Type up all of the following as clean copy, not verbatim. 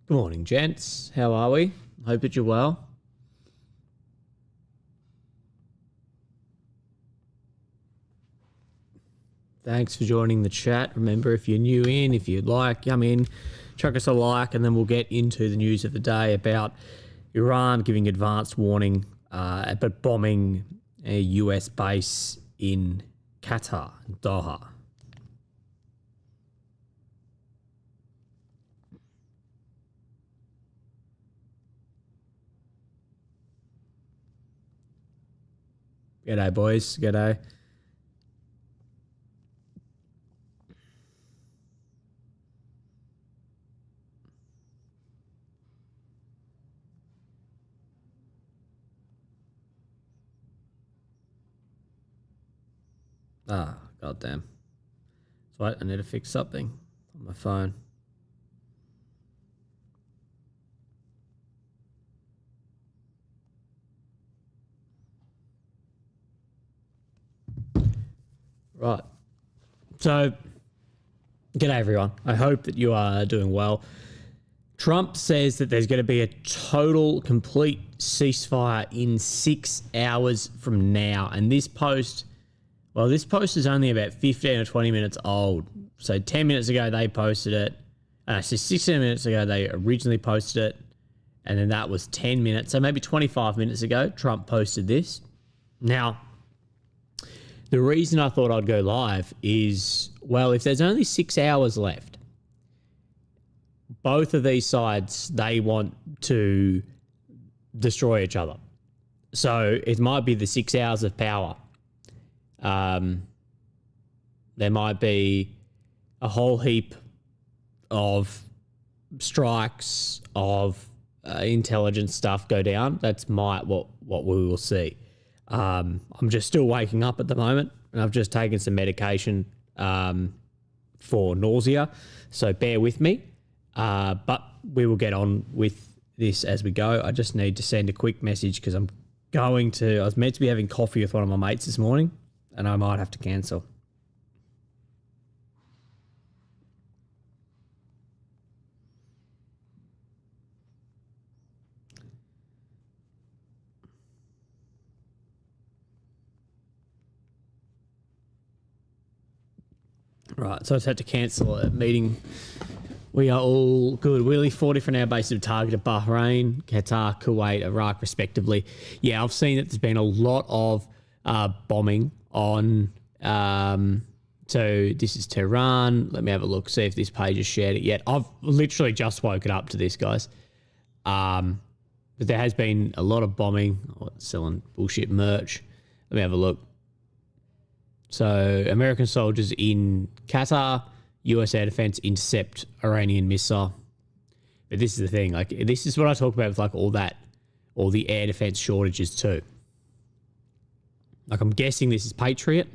Good morning, gents. How are we? Hope that you're well. Thanks for joining the chat. Remember, if you're new in, if you'd like, come in, chuck us a like, and then we'll get into the news of the day about Iran giving advance warning, but bombing a US base in Qatar, Doha. G'day, boys. G'day. Ah, goddamn. So I need to fix something on my phone. Right. So, g'day everyone. I hope that you are doing well. Trump says that there's going to be a total, complete ceasefire in 6 hours from now. And this post is only about 15 or 20 minutes old. So 10 minutes ago, they posted it. So 16 minutes ago, they originally posted it. And then that was 10 minutes. So maybe 25 minutes ago, Trump posted this. Now, the reason I thought I'd go live is, well, if there's only 6 hours left, both of these sides, they want to destroy each other. So it might be the 6 hours of power. There might be a whole heap of strikes, of intelligence stuff go down. That's what we will see. I'm just still waking up at the moment, and I've just taken some medication for nausea, so bear with me. But we will get on with this as we go. I just need to send a quick message because I was meant to be having coffee with one of my mates this morning, and I might have to cancel. Right, so I just had to cancel a meeting. We are all good. Really, 4 different air bases have targeted Bahrain, Qatar, Kuwait, Iraq, respectively. Yeah, I've seen that there's been a lot of bombing on. So this is Tehran. Let me have a look, see if this page has shared it yet. I've literally just woken up to this, guys. But there has been a lot of bombing. Selling bullshit merch. Let me have a look. So American soldiers in Qatar, US air defense intercept Iranian missile. But this is the thing, like, this is what I talk about with like all the air defense shortages too. Like, I'm guessing this is Patriot.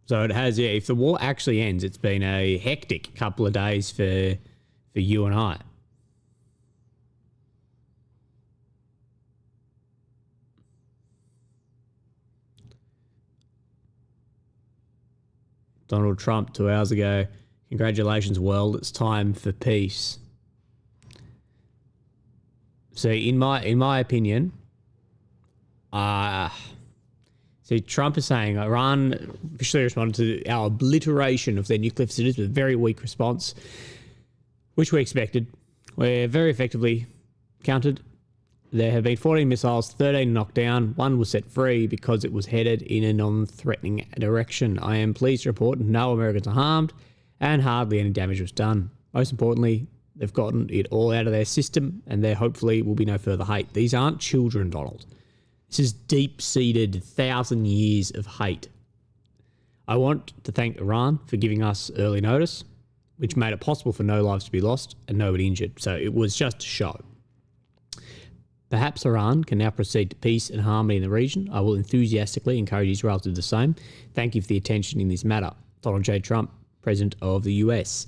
So it has, yeah, if the war actually ends, it's been a hectic couple of days for you and I. Donald Trump 2 hours ago. Congratulations, world. It's time for peace. So in my opinion, see, Trump is saying Iran officially responded to our obliteration of their nuclear facilities with a very weak response, which we expected. We're very effectively countered. There have been 14 missiles, 13 knocked down. 1 was set free because it was headed in a non-threatening direction. I am pleased to report no Americans are harmed and hardly any damage was done. Most importantly, they've gotten it all out of their system, and there hopefully will be no further hate. These aren't children, Donald. This is deep-seated 1,000 years of hate. I want to thank Iran for giving us early notice, which made it possible for no lives to be lost and nobody injured. So it was just a show. Perhaps Iran can now proceed to peace and harmony in the region. I will enthusiastically encourage Israel to do the same. Thank you for the attention in this matter. Donald J. Trump, President of the US.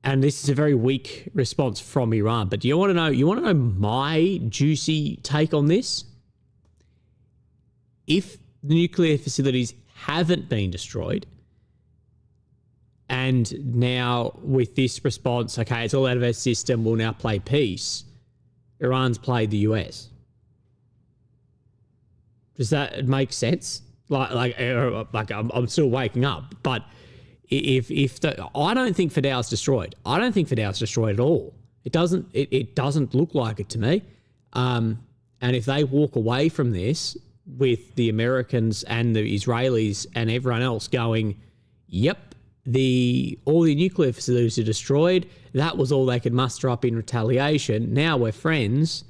And this is a very weak response from Iran. But do you want to know? You want to know my juicy take on this? If the nuclear facilities haven't been destroyed, and now with this response, okay, it's all out of our system, we'll now play peace. Iran's played the US. Does that make sense? I'm still waking up, but I don't think Fidal's destroyed. I don't think Fidal's destroyed at all. It doesn't look like it to me. And if they walk away from this with the Americans and the Israelis and everyone else going, yep, all the nuclear facilities are destroyed, that was all they could muster up in retaliation. Now we're friends.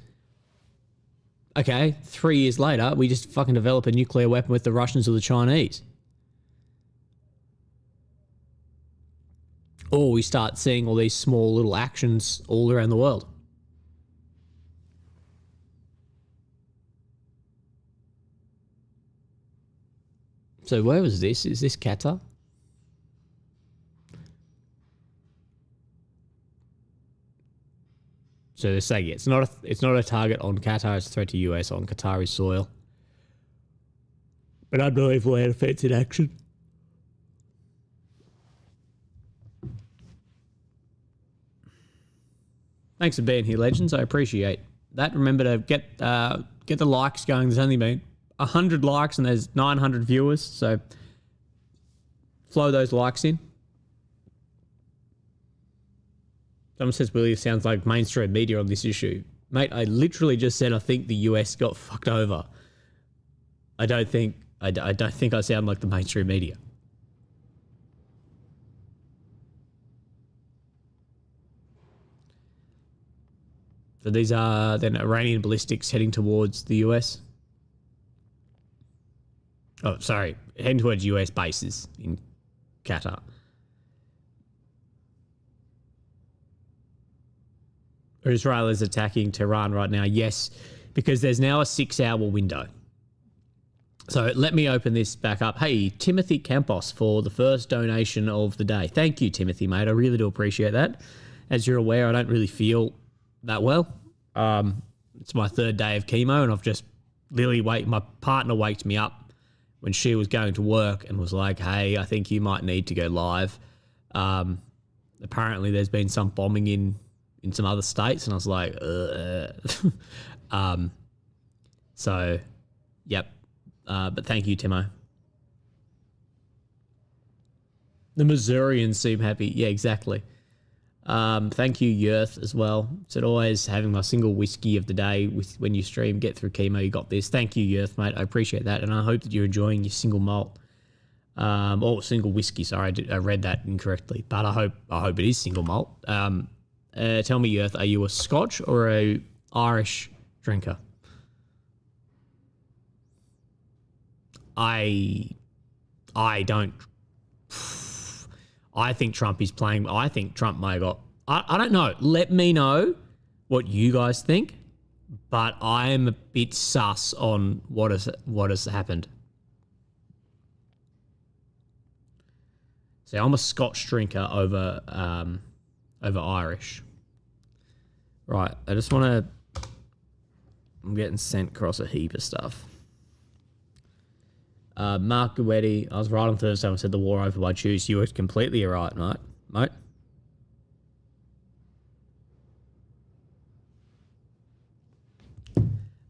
Okay, 3 years later, we just fucking develop a nuclear weapon with the Russians or the Chinese. Or we start seeing all these small little actions all around the world. So where was this? Is this Qatar? So they're saying it's not a target on Qatar, it's a threat to US on Qatari soil. But unbelievable air defense in action. Thanks for being here, legends. I appreciate that. Remember to get the likes going. There's only been 100 likes and there's 900 viewers, so flow those likes in. Someone says Willie sounds like mainstream media on this issue. Mate, I literally just said I think the US got fucked over. I don't think I sound like the mainstream media. So these are then Iranian ballistics heading towards the US. Oh, sorry, heading towards US bases in Qatar. Israel is attacking Tehran right now. Yes, because there's now a 6-hour window. So let me open this back up. Hey, Timothy Campos for the first donation of the day. Thank you, Timothy, mate. I really do appreciate that. As you're aware, I don't really feel that well. It's my 3rd day of chemo, and I've just literally my partner waked me up when she was going to work and was like, hey, I think you might need to go live. Apparently there's been some bombing in some other states, and I was like, so, yep. But thank you, Timo. The Missourians seem happy. Yeah, exactly. Thank you, Yerth, as well. Said always having my single whiskey of the day when you stream, get through chemo, you got this. Thank you, Yerth, mate. I appreciate that, and I hope that you're enjoying your single malt. Or single whiskey, sorry, I read that incorrectly, but I hope it is single malt. Tell me, Yerth, are you a Scotch or a Irish drinker? I don't. I think Trump is playing. I think Trump may have got. I don't know. Let me know what you guys think, but I am a bit sus on what has happened. So I'm a Scotch drinker over Irish. Right, I just want to. I'm getting sent across a heap of stuff. Mark Guetti, I was right on Thursday when I said the war over by Tuesday. You were completely right, mate.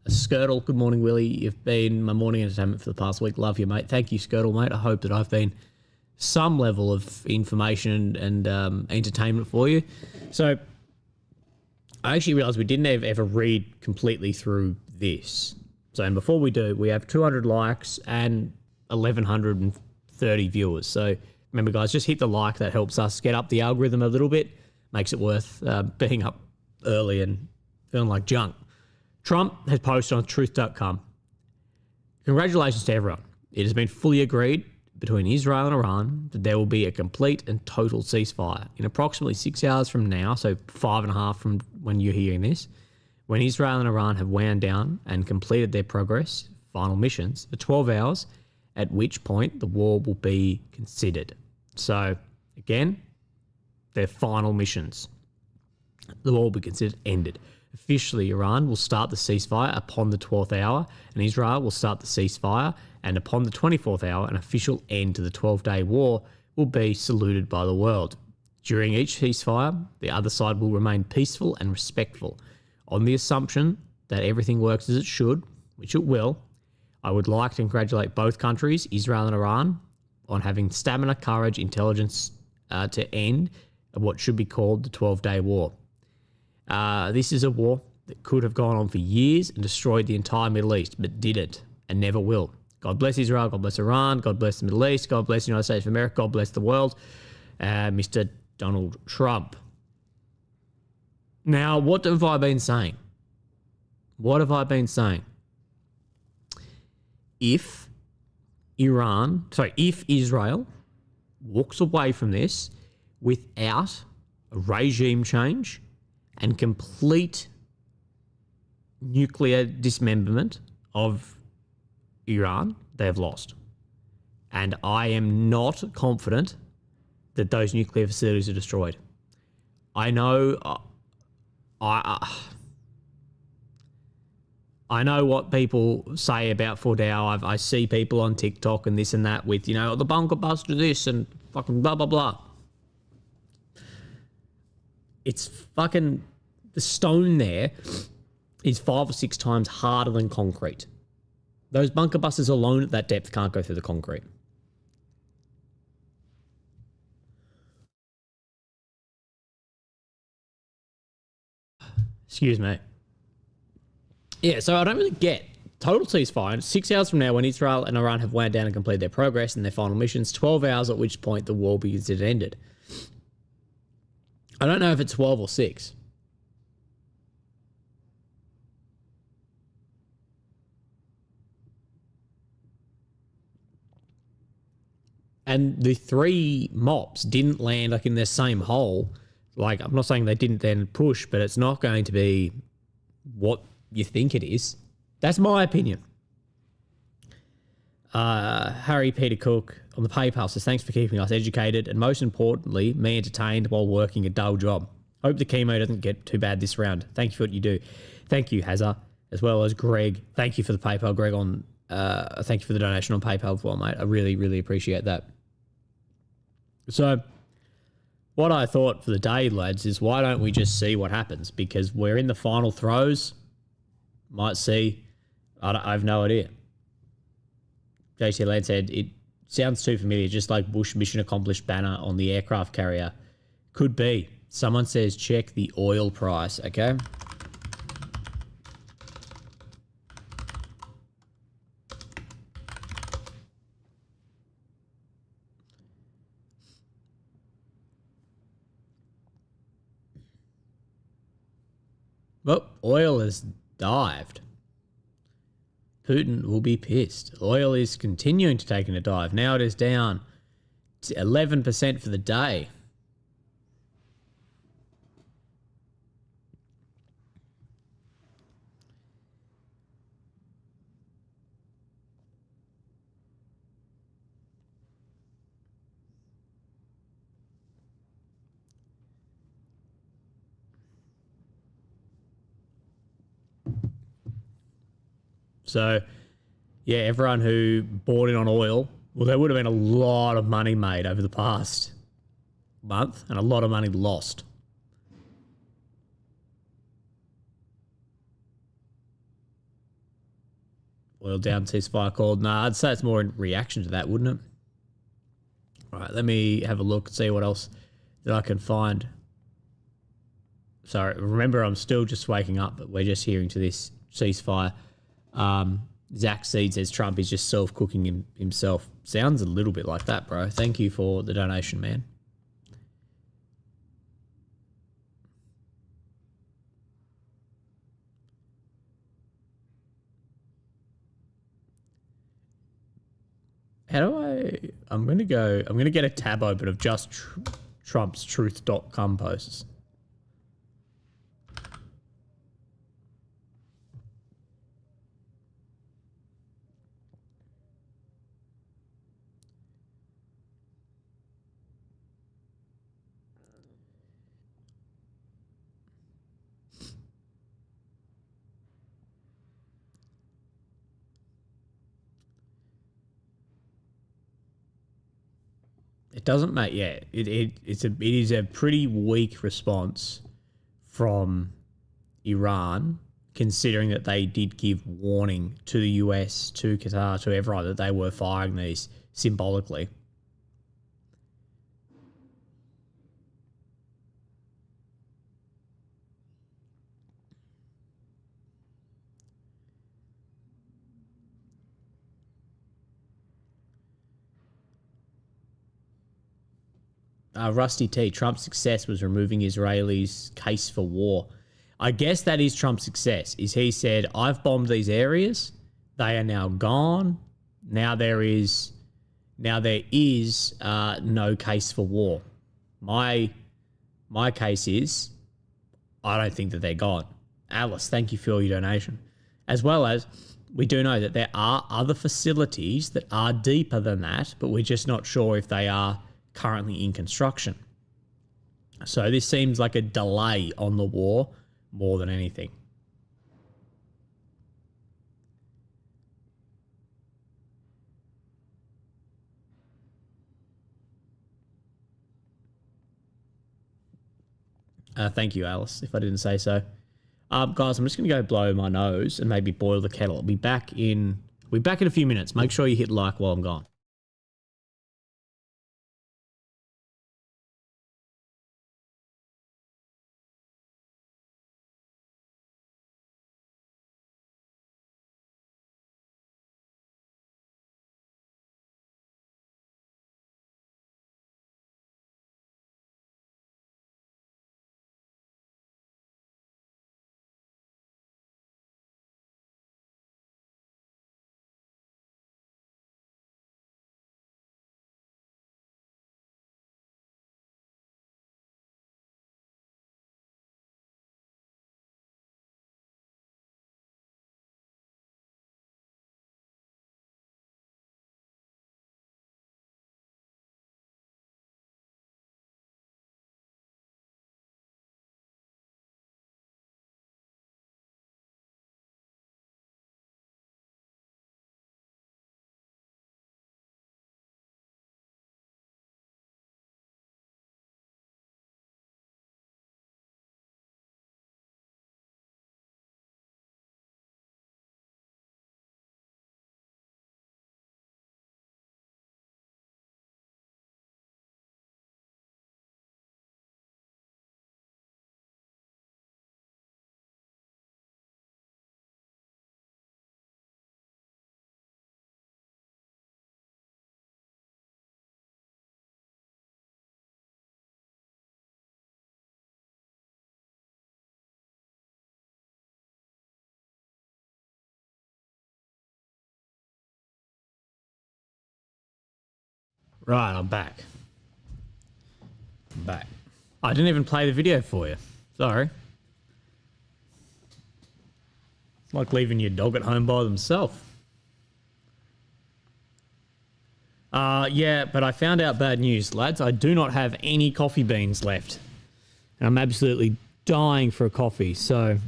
Skirtle, good morning, Willie. You've been my morning entertainment for the past week. Love you, mate. Thank you, Skirtle, mate. I hope that I've been some level of information and entertainment for you. So I actually realised we didn't ever read completely through this. So, and before we do, we have 200 likes and 1,130 viewers. So remember, guys, just hit the like. That helps us get up the algorithm a little bit. Makes it worth being up early and feeling like junk. Trump has posted on truth.com. Congratulations to everyone. It has been fully agreed between Israel and Iran that there will be a complete and total ceasefire in approximately 6 hours from now, so 5.5 from when you're hearing this, when Israel and Iran have wound down and completed their final missions for 12 hours, at which point the war will be considered. So, again, their final missions. The war will be considered ended. Officially, Iran will start the ceasefire upon the 12th hour, and Israel will start the ceasefire, and upon the 24th hour, an official end to the 12-day war will be saluted by the world. During each ceasefire, the other side will remain peaceful and respectful. On the assumption that everything works as it should, which it will, I would like to congratulate both countries, Israel and Iran, on having stamina, courage, intelligence to end what should be called the 12-day war. This is a war that could have gone on for years and destroyed the entire Middle East, but didn't and never will. God bless Israel, God bless Iran, God bless the Middle East, God bless the United States of America, God bless the world. Mr. Donald Trump. Now, what have I been saying? What have I been saying? If Israel walks away from this without a regime change and complete nuclear dismemberment of Iran, they have lost. And I am not confident that those nuclear facilities are destroyed. I know I know what people say about Fordau. I see people on TikTok and this and that with, the bunker buster this and fucking blah, blah, blah. It's fucking... The stone there is 5 or 6 times harder than concrete. Those bunker busters alone at that depth can't go through the concrete. Excuse me. Yeah, so I don't really get total ceasefire. 6 hours from now, when Israel and Iran have wound down and completed their progress and their final missions, 12 hours at which point the war will be considered ended. I don't know if it's 12 or 6. And the 3 mops didn't land in their same hole. I'm not saying they didn't then push, but it's not going to be what you think it is. That's my opinion. Harry Peter Cook on the PayPal says, thanks for keeping us educated and most importantly, me entertained while working a dull job. Hope the chemo doesn't get too bad this round. Thank you for what you do. Thank you, Hazza, as well as Greg. Thank you for the PayPal, Greg, thank you for the donation on PayPal as well, mate. I really, really appreciate that. So, what I thought for the day, lads, is why don't we just see what happens? Because we're in the final throes. Might see. I have no idea. JT Land said, it sounds too familiar, just like Bush mission accomplished banner on the aircraft carrier. Could be. Someone says check the oil price, okay? Well, oil has dived. Putin will be pissed. Oil is continuing to take in a dive. Now it is down to 11% for the day. So, yeah, everyone who bought in on oil, well, there would have been a lot of money made over the past month and a lot of money lost. Oil down, ceasefire called. Nah, I'd say it's more in reaction to that, wouldn't it? All right, let me have a look and see what else that I can find. Sorry, remember I'm still just waking up, but we're just hearing to this ceasefire. Zach Seed says Trump is just self-cooking himself. Sounds a little bit like that, bro. Thank you for the donation, man. How do I'm going to get a tab open of just trumpstruth.com posts. It doesn't make it is a pretty weak response from Iran, considering that they did give warning to the US, to Qatar, to everyone that they were firing these symbolically. Rusty T, Trump's success was removing Israelis' case for war. I guess that is Trump's success, is he said, I've bombed these areas. They are now gone. Now there is no case for war. My case is, I don't think that they're gone. Alice, thank you for your donation. As well as, we do know that there are other facilities that are deeper than that, but we're just not sure if they are currently in construction. So this seems like a delay on the war more than anything. Thank you, Alice, if I didn't say so. Guys, I'm just going to go blow my nose and maybe boil the kettle. I'll be back in a few minutes. Make sure you hit like while I'm gone. Right, I'm back. I didn't even play the video for you. Sorry. It's like leaving your dog at home by themselves. Yeah, but I found out bad news, lads. I do not have any coffee beans left. And I'm absolutely dying for a coffee, so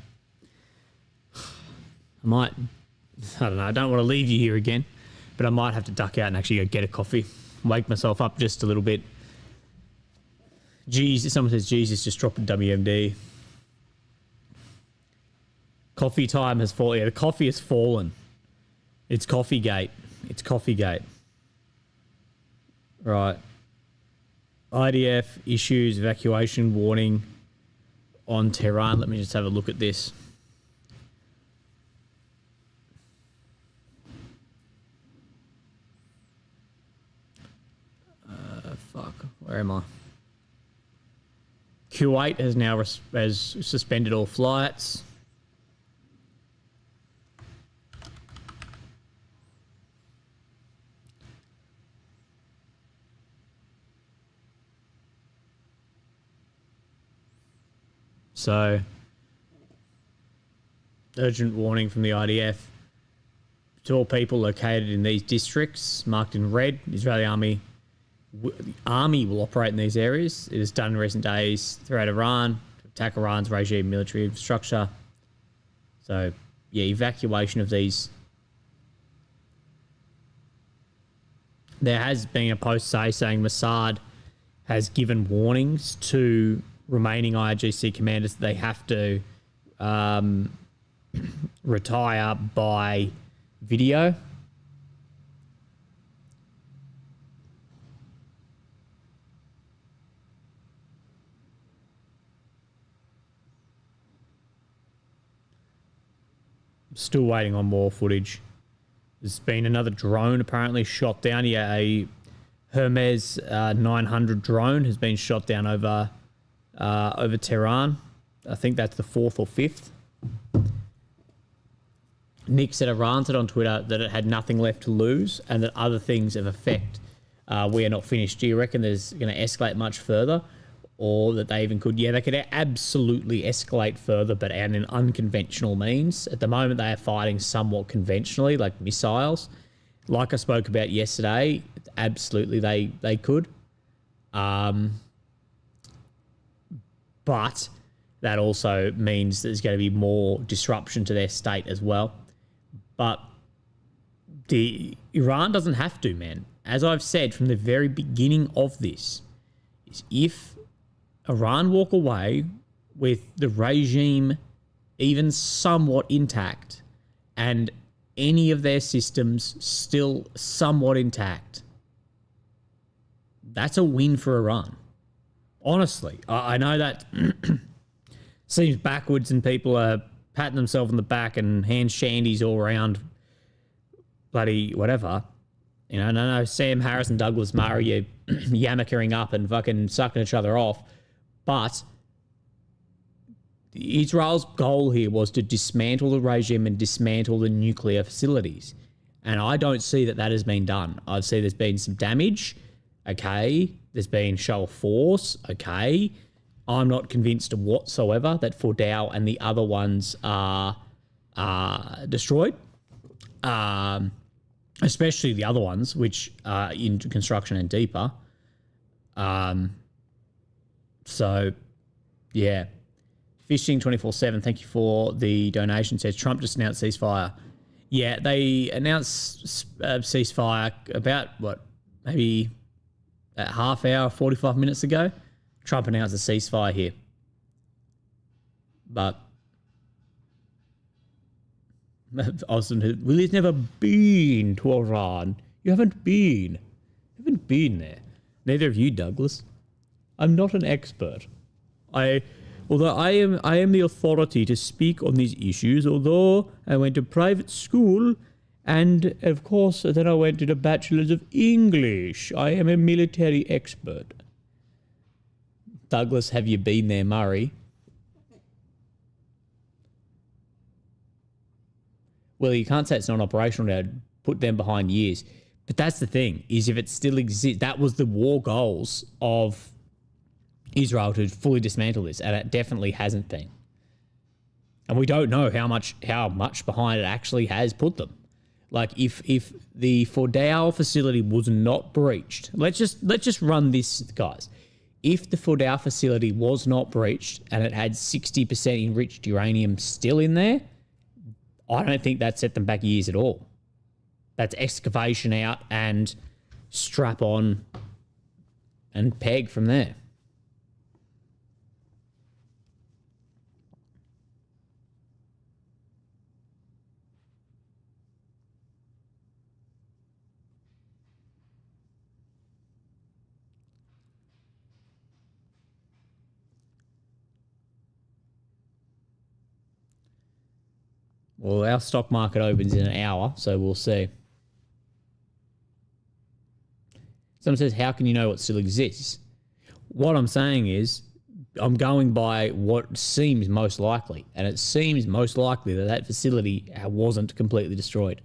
I don't know, I don't want to leave you here again, but I might have to duck out and actually go get a coffee. Wake myself up just a little bit. Someone says, Jesus, just drop a WMD. Coffee time has fallen. Yeah, the coffee has fallen. It's coffee gate. Right. IDF issues evacuation warning on Tehran. Let me just have a look at this. Where am I? Kuwait has now has suspended all flights. So, urgent warning from the IDF to all people located in these districts marked in red. Israeli army will operate in these areas. It has done in recent days throughout Iran to attack Iran's regime military infrastructure. So, yeah, evacuation of these there has been a post saying Mossad has given warnings to remaining IRGC commanders that they have to retire by video. Still waiting on more footage. There's been another drone apparently shot down. Yeah, a Hermes 900 drone has been shot down over Tehran. I think that's the 4th or 5th. Nick said Iran said on Twitter that it had nothing left to lose and that other things of effect we are not finished. Do you reckon there's going to escalate much further? Or that they even could? Yeah, they could absolutely escalate further, but in unconventional means. At the moment, they are fighting somewhat conventionally, like missiles. Like I spoke about yesterday, absolutely they could. But that also means there's going to be more disruption to their state as well. But Iran doesn't have to, man. As I've said from the very beginning of this, is if Iran walk away with the regime even somewhat intact and any of their systems still somewhat intact, that's a win for Iran. Honestly, I know that seems backwards and people are patting themselves on the back and hand shandies all around bloody whatever. You know, no, Sam Harris and Douglas Murray are yammering up and fucking sucking each other off. But Israel's goal here was to dismantle the regime and dismantle the nuclear facilities. And I don't see that has been done. I see there's been some damage. Okay. There's been show of force. Okay. I'm not convinced whatsoever that Fordow and the other ones are destroyed. Especially the other ones, which are in construction and deeper. So, yeah. Fishing 24/7, thank you for the donation. Says Trump just announced ceasefire. Yeah, they announced ceasefire about, maybe a half hour, 45 minutes ago. Trump announced a ceasefire here. But Willie's never been to Iran. You haven't been. You haven't been there. Neither of you, Douglas. I'm not an expert. Although I am the authority to speak on these issues, although I went to private school and, of course, then I went to the Bachelor's of English. I am a military expert. Douglas, have you been there, Murray? Well, you can't say it's not operational now. Put them behind years. But that's the thing, is if it still exists, that was the war goals of Israel to fully dismantle this, and it definitely hasn't been. And we don't know how much behind it actually has put them. Like if the Fordow facility was not breached, let's just run this, guys. If the Fordow facility was not breached and it had 60% enriched uranium still in there, I don't think that set them back years at all. That's excavation out and strap on and peg from there. Well, our stock market opens in an hour, so we'll see. Someone says, how can you know what still exists? What I'm saying is, I'm going by what seems most likely, and it seems most likely that that facility wasn't completely destroyed.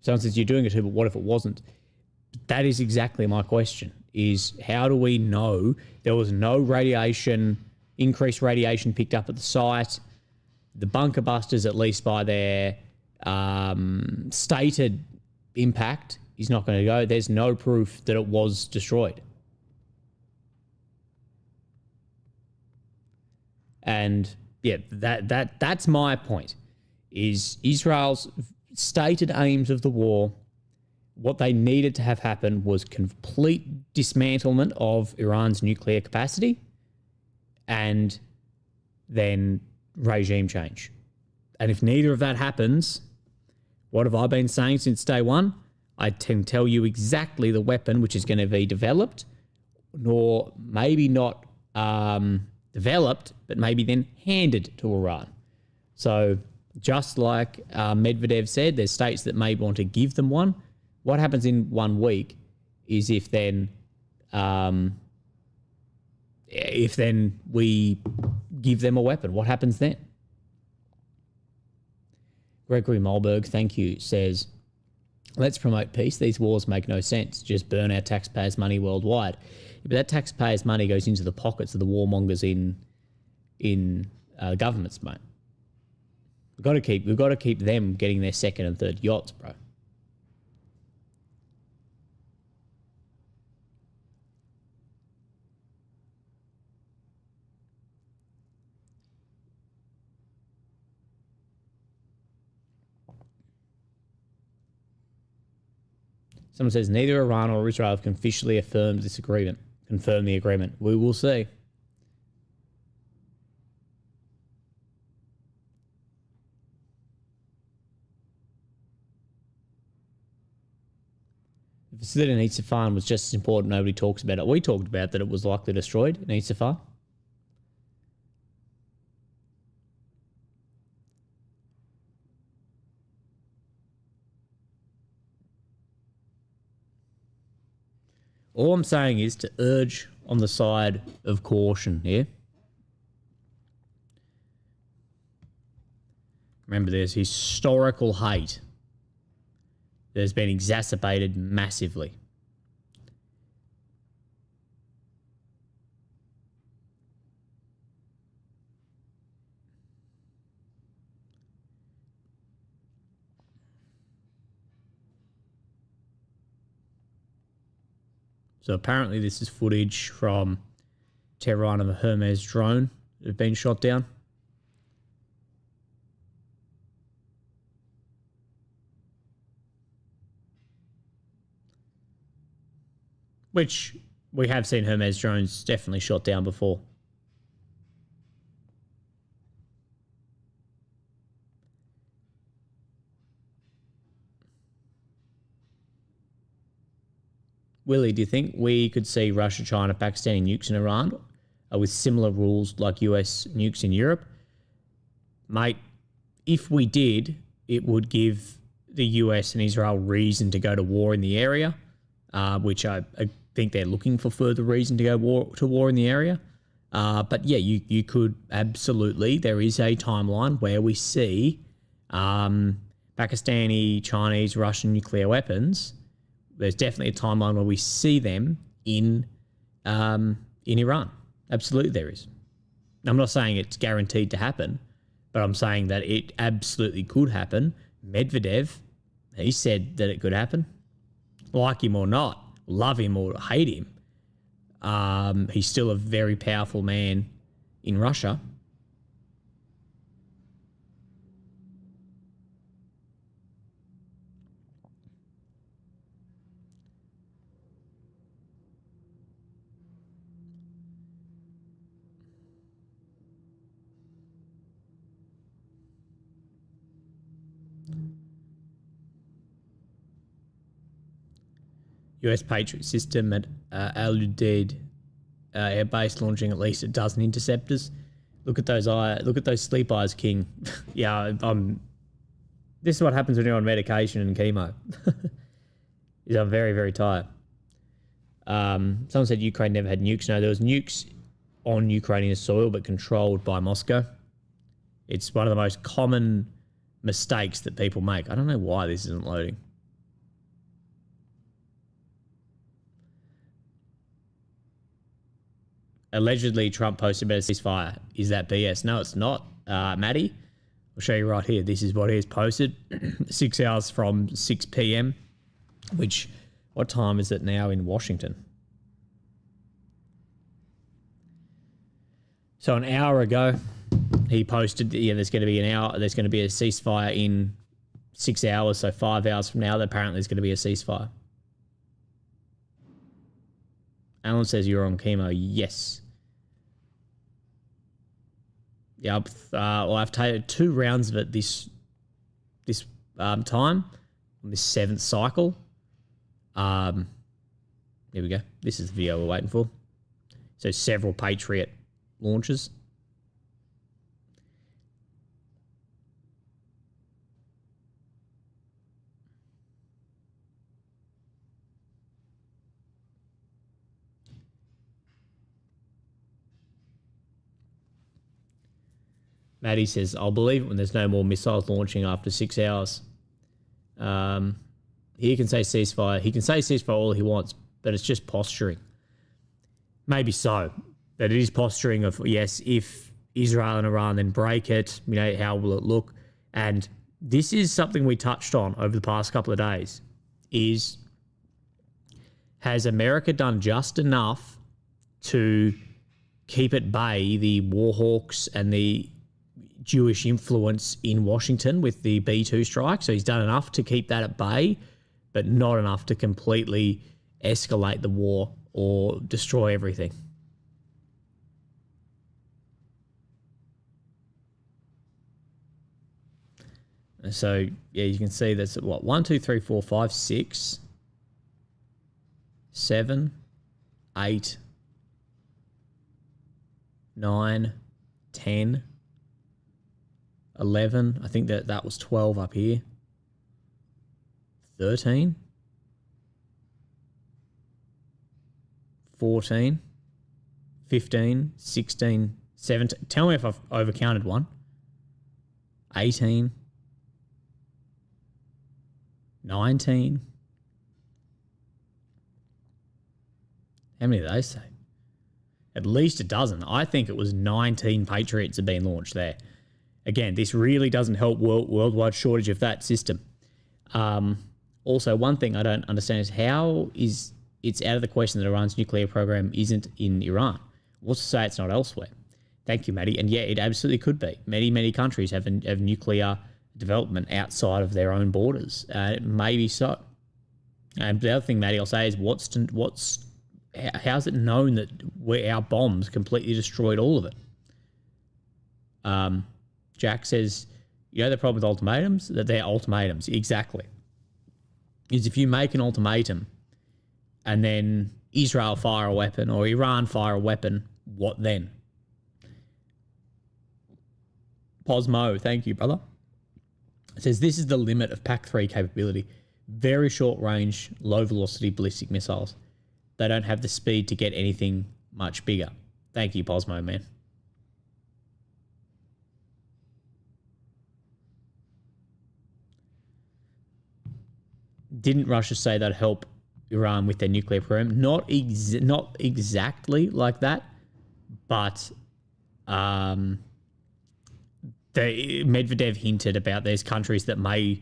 Someone says, you're doing it too, but what if it wasn't? That is exactly my question, is how do we know there was no radiation, increased radiation picked up at the site? The bunker busters, at least by their stated impact, is not going to go. There's no proof that it was destroyed. And yeah, that's my point, is Israel's stated aims of the war. What they needed to have happen was complete dismantlement of Iran's nuclear capacity and then regime change. And if neither of that happens, what have I been saying since day one? I can tell you exactly the weapon which is going to be developed, nor maybe not developed, but maybe then handed to Iran. So just like Medvedev said, there's states that may want to give them one. What happens in 1 week is if then we give them a weapon, what happens then? Gregory Molberg, thank you, says, let's promote peace. These wars make no sense. Just burn our taxpayers' money worldwide. But that taxpayers' money goes into the pockets of the warmongers in governments, mate. We've got to keep them getting their second and third yachts, bro. Someone says neither Iran or Israel have officially affirmed this agreement. Confirm the agreement. We will see. The facility in Ceasefire was just as important. Nobody talks about it. We talked about that it was likely destroyed in Ceasefire. All I'm saying is to urge on the side of caution here. Remember, there's historical hate that has been exacerbated massively. So apparently this is footage from Tehran of a Hermes drone that had been shot down. Which we have seen Hermes drones definitely shot down before. Willie, do you think we could see Russia, China, Pakistani nukes in Iran with similar rules like US nukes in Europe? Mate, if we did, it would give the US and Israel reason to go to war in the area, which I think they're looking for further reason to go to war in the area. But yeah, you could absolutely. There is a timeline where we see Pakistani, Chinese, Russian nuclear weapons. There's definitely a timeline where we see them in Iran. Absolutely there is. I'm not saying it's guaranteed to happen, but I'm saying that it absolutely could happen. Medvedev, he said that it could happen. Like him or not, love him or hate him, he's still a very powerful man in Russia. US Patriot system at Al Udeid air base launching at least a dozen interceptors. Look at those sleep eyes, King. Yeah, this is what happens when you're on medication and chemo. Is I'm very, very tired. Someone said Ukraine never had nukes. No, there was nukes on Ukrainian soil, but controlled by Moscow. It's one of the most common mistakes that people make. I don't know why this isn't loading. Allegedly, Trump posted about a ceasefire. Is that BS? No, it's not, Maddie. I'll show you right here. This is what he has posted. 6 hours from 6 p.m., which, what time is it now in Washington? So an hour ago, He posted, there's going to be there's going to be a ceasefire in 6 hours, so 5 hours from now, apparently there's going to be a ceasefire. Alan says you're on chemo. Yes. Yeah, I've taken 2 rounds of it this time, on this 7th cycle. Here we go. This is the video we're waiting for. So several Patriot launches. Maddie says, I'll believe it when there's no more missiles launching after 6 hours. He can say ceasefire. He can say ceasefire all he wants, but it's just posturing. Maybe so. But it is posturing of, yes, if Israel and Iran then break it, how will it look? And this is something we touched on over the past couple of days, is has America done just enough to keep at bay the war hawks and the Jewish influence in Washington with the B-2 strike? So he's done enough to keep that at bay, but not enough to completely escalate the war or destroy everything. And so, yeah, you can see that's what, 1, 2, 3, 4, 5, 6, 7, 8, 9, 10, 11. I think that was 12 up here. 13, 14, 15, 16, 17. Tell me if I've overcounted one. 18, 19. How many did they say? At least a dozen. I think it was 19 Patriots have been launched there. Again, this really doesn't help worldwide shortage of that system. Also, one thing I don't understand is how is it's out of the question that Iran's nuclear program isn't in Iran. What's to say it's not elsewhere? Thank you, Maddie. And yeah, it absolutely could be. Many, many countries have nuclear development outside of their own borders. Maybe so. And the other thing, Maddie, I'll say is how's it known that our bombs completely destroyed all of it? Jack says, the problem with ultimatums? That they're ultimatums. Exactly. Is if you make an ultimatum and then Israel fire a weapon or Iran fire a weapon, what then? Posmo, thank you, brother. It says, this is the limit of PAC-3 capability. Very short range, low velocity ballistic missiles. They don't have the speed to get anything much bigger. Thank you, Posmo, man. Didn't Russia say that'd help Iran with their nuclear program? Not exactly like that, but Medvedev hinted about there's countries that may,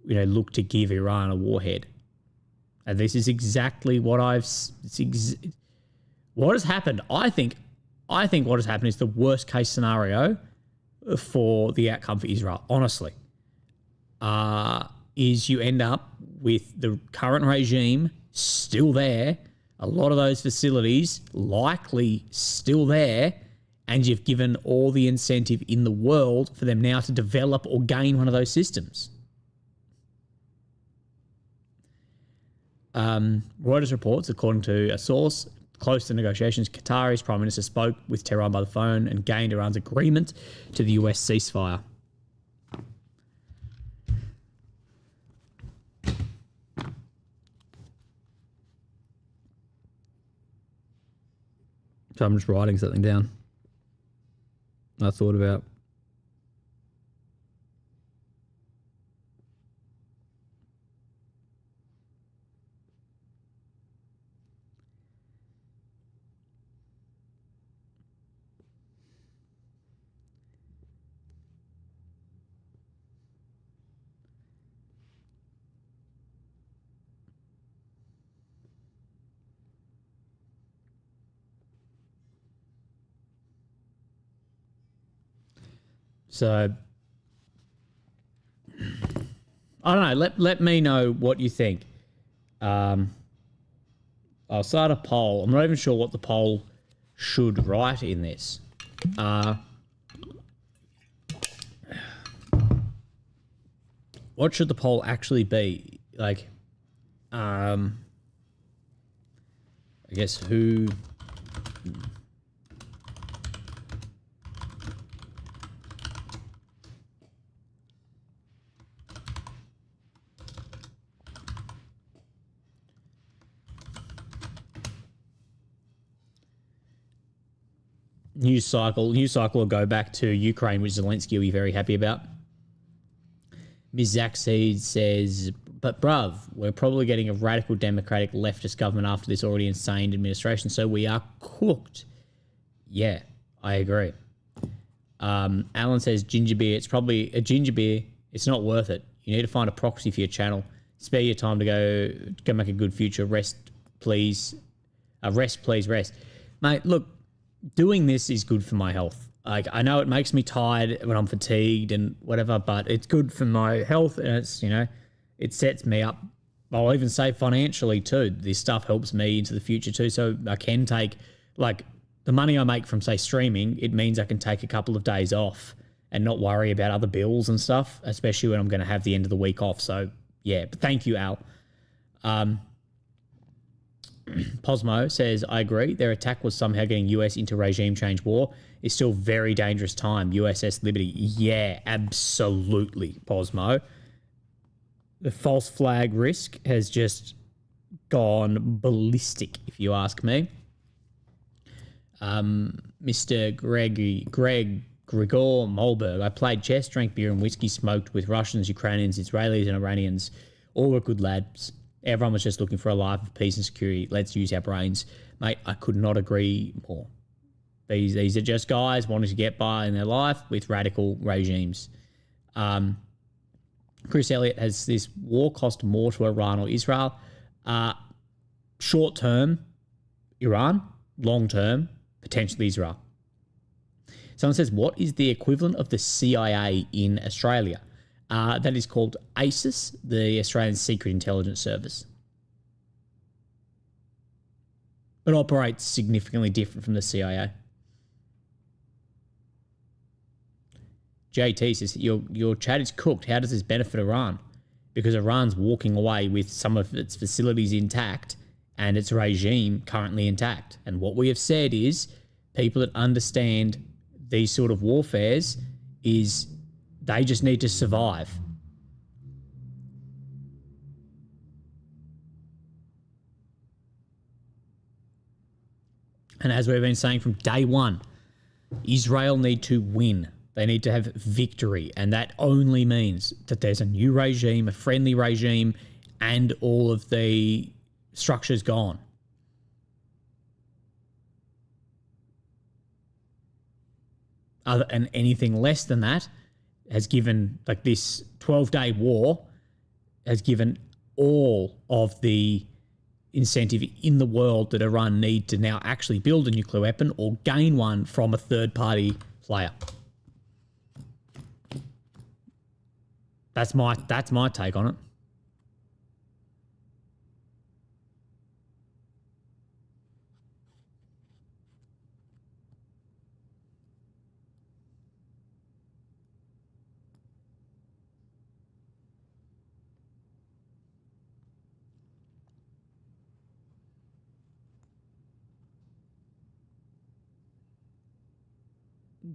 look to give Iran a warhead, and this is exactly what what has happened. I think what has happened is the worst case scenario for the outcome for Israel. Honestly, is you end up with the current regime still there, a lot of those facilities likely still there, and you've given all the incentive in the world for them now to develop or gain one of those systems. Reuters reports, according to a source close to negotiations, Qatar's Prime Minister spoke with Tehran by the phone and gained Iran's agreement to the US ceasefire. So I'm just writing something down I thought about. So, I don't know. Let me know what you think. I'll start a poll. I'm not even sure what the poll should write in this. What should the poll actually be? Like, I guess who... News cycle will go back to Ukraine, which Zelensky will be very happy about. Ms. Zach Seed says, but bruv, we're probably getting a radical democratic leftist government after this already insane administration, so we are cooked. Yeah, I agree. Alan says ginger beer. It's probably a ginger beer. It's not worth it. You need to find a proxy for your channel. Spare your time to go make a good future. Rest, please. Rest, please, rest. Mate, look, doing this is good for my health. Like, I know it makes me tired when I'm fatigued and whatever, but it's good for my health, and it's, it sets me up. I'll even say financially too. This stuff helps me into the future too. So I can take, like, the money I make from, say, streaming, it means I can take a couple of days off and not worry about other bills and stuff, especially when I'm going to have the end of the week off. So yeah, but thank you, Al. Posmo says, I agree. Their attack was somehow getting US into regime change war. It's still very dangerous time. USS Liberty. Yeah, absolutely, Posmo. The false flag risk has just gone ballistic, if you ask me. Mr. Gregor Molberg. I played chess, drank beer and whiskey, smoked with Russians, Ukrainians, Israelis and Iranians. All were good lads. Everyone was just looking for a life of peace and security. Let's use our brains. Mate, I could not agree more. These are just guys wanting to get by in their life with radical regimes. Chris Elliott has this war cost more to Iran or Israel. Short term, Iran. Long term, potentially Israel. Someone says, what is the equivalent of the CIA in Australia? That is called ASIS, the Australian Secret Intelligence Service. It operates significantly different from the CIA. JT says, your chat is cooked. How does this benefit Iran? Because Iran's walking away with some of its facilities intact and its regime currently intact. And what we have said is people that understand these sort of warfares is they just need to survive. And as we've been saying from day one, Israel need to win. They need to have victory. And that only means that there's a new regime, a friendly regime, and all of the structures gone. And anything less than that has given, like this 12-day war, has given all of the incentive in the world that Iran need to now actually build a nuclear weapon or gain one from a third-party player. That's my take on it.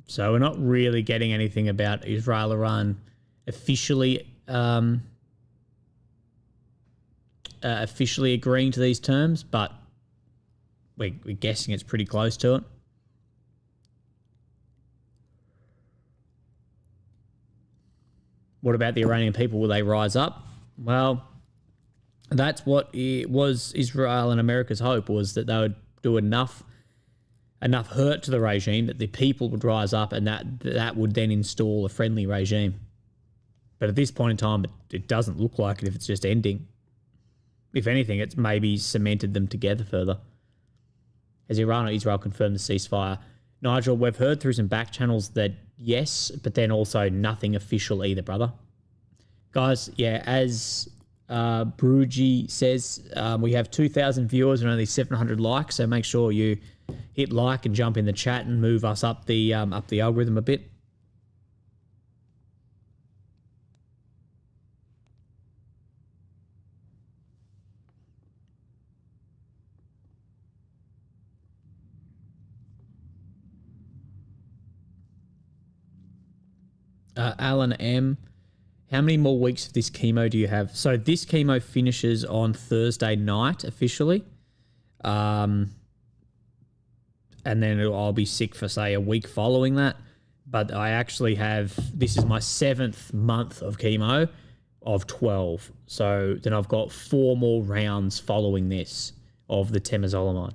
So we're not really getting anything about Israel-Iran officially agreeing to these terms, but we're guessing it's pretty close to it. What about the Iranian people? Will they rise up? Well, that's what it was Israel and America's hope, was that they would do enough hurt to the regime that the people would rise up, and that would then install a friendly regime. But at this point in time, it doesn't look like it if it's just ending. If anything, it's maybe cemented them together further. Has Iran or Israel confirmed the ceasefire? Nigel, we've heard through some back channels that yes, but then also nothing official either, brother. Guys, yeah, as Brugi says, we have 2,000 viewers and only 700 likes, so make sure you hit like and jump in the chat and move us up the algorithm a bit. Alan M, how many more weeks of this chemo do you have? So this chemo finishes on Thursday night officially. And then I'll be sick for, say, a week following that. But I actually have, this is my 7th month of chemo of 12. So then I've got 4 more rounds following this of the temozolomide.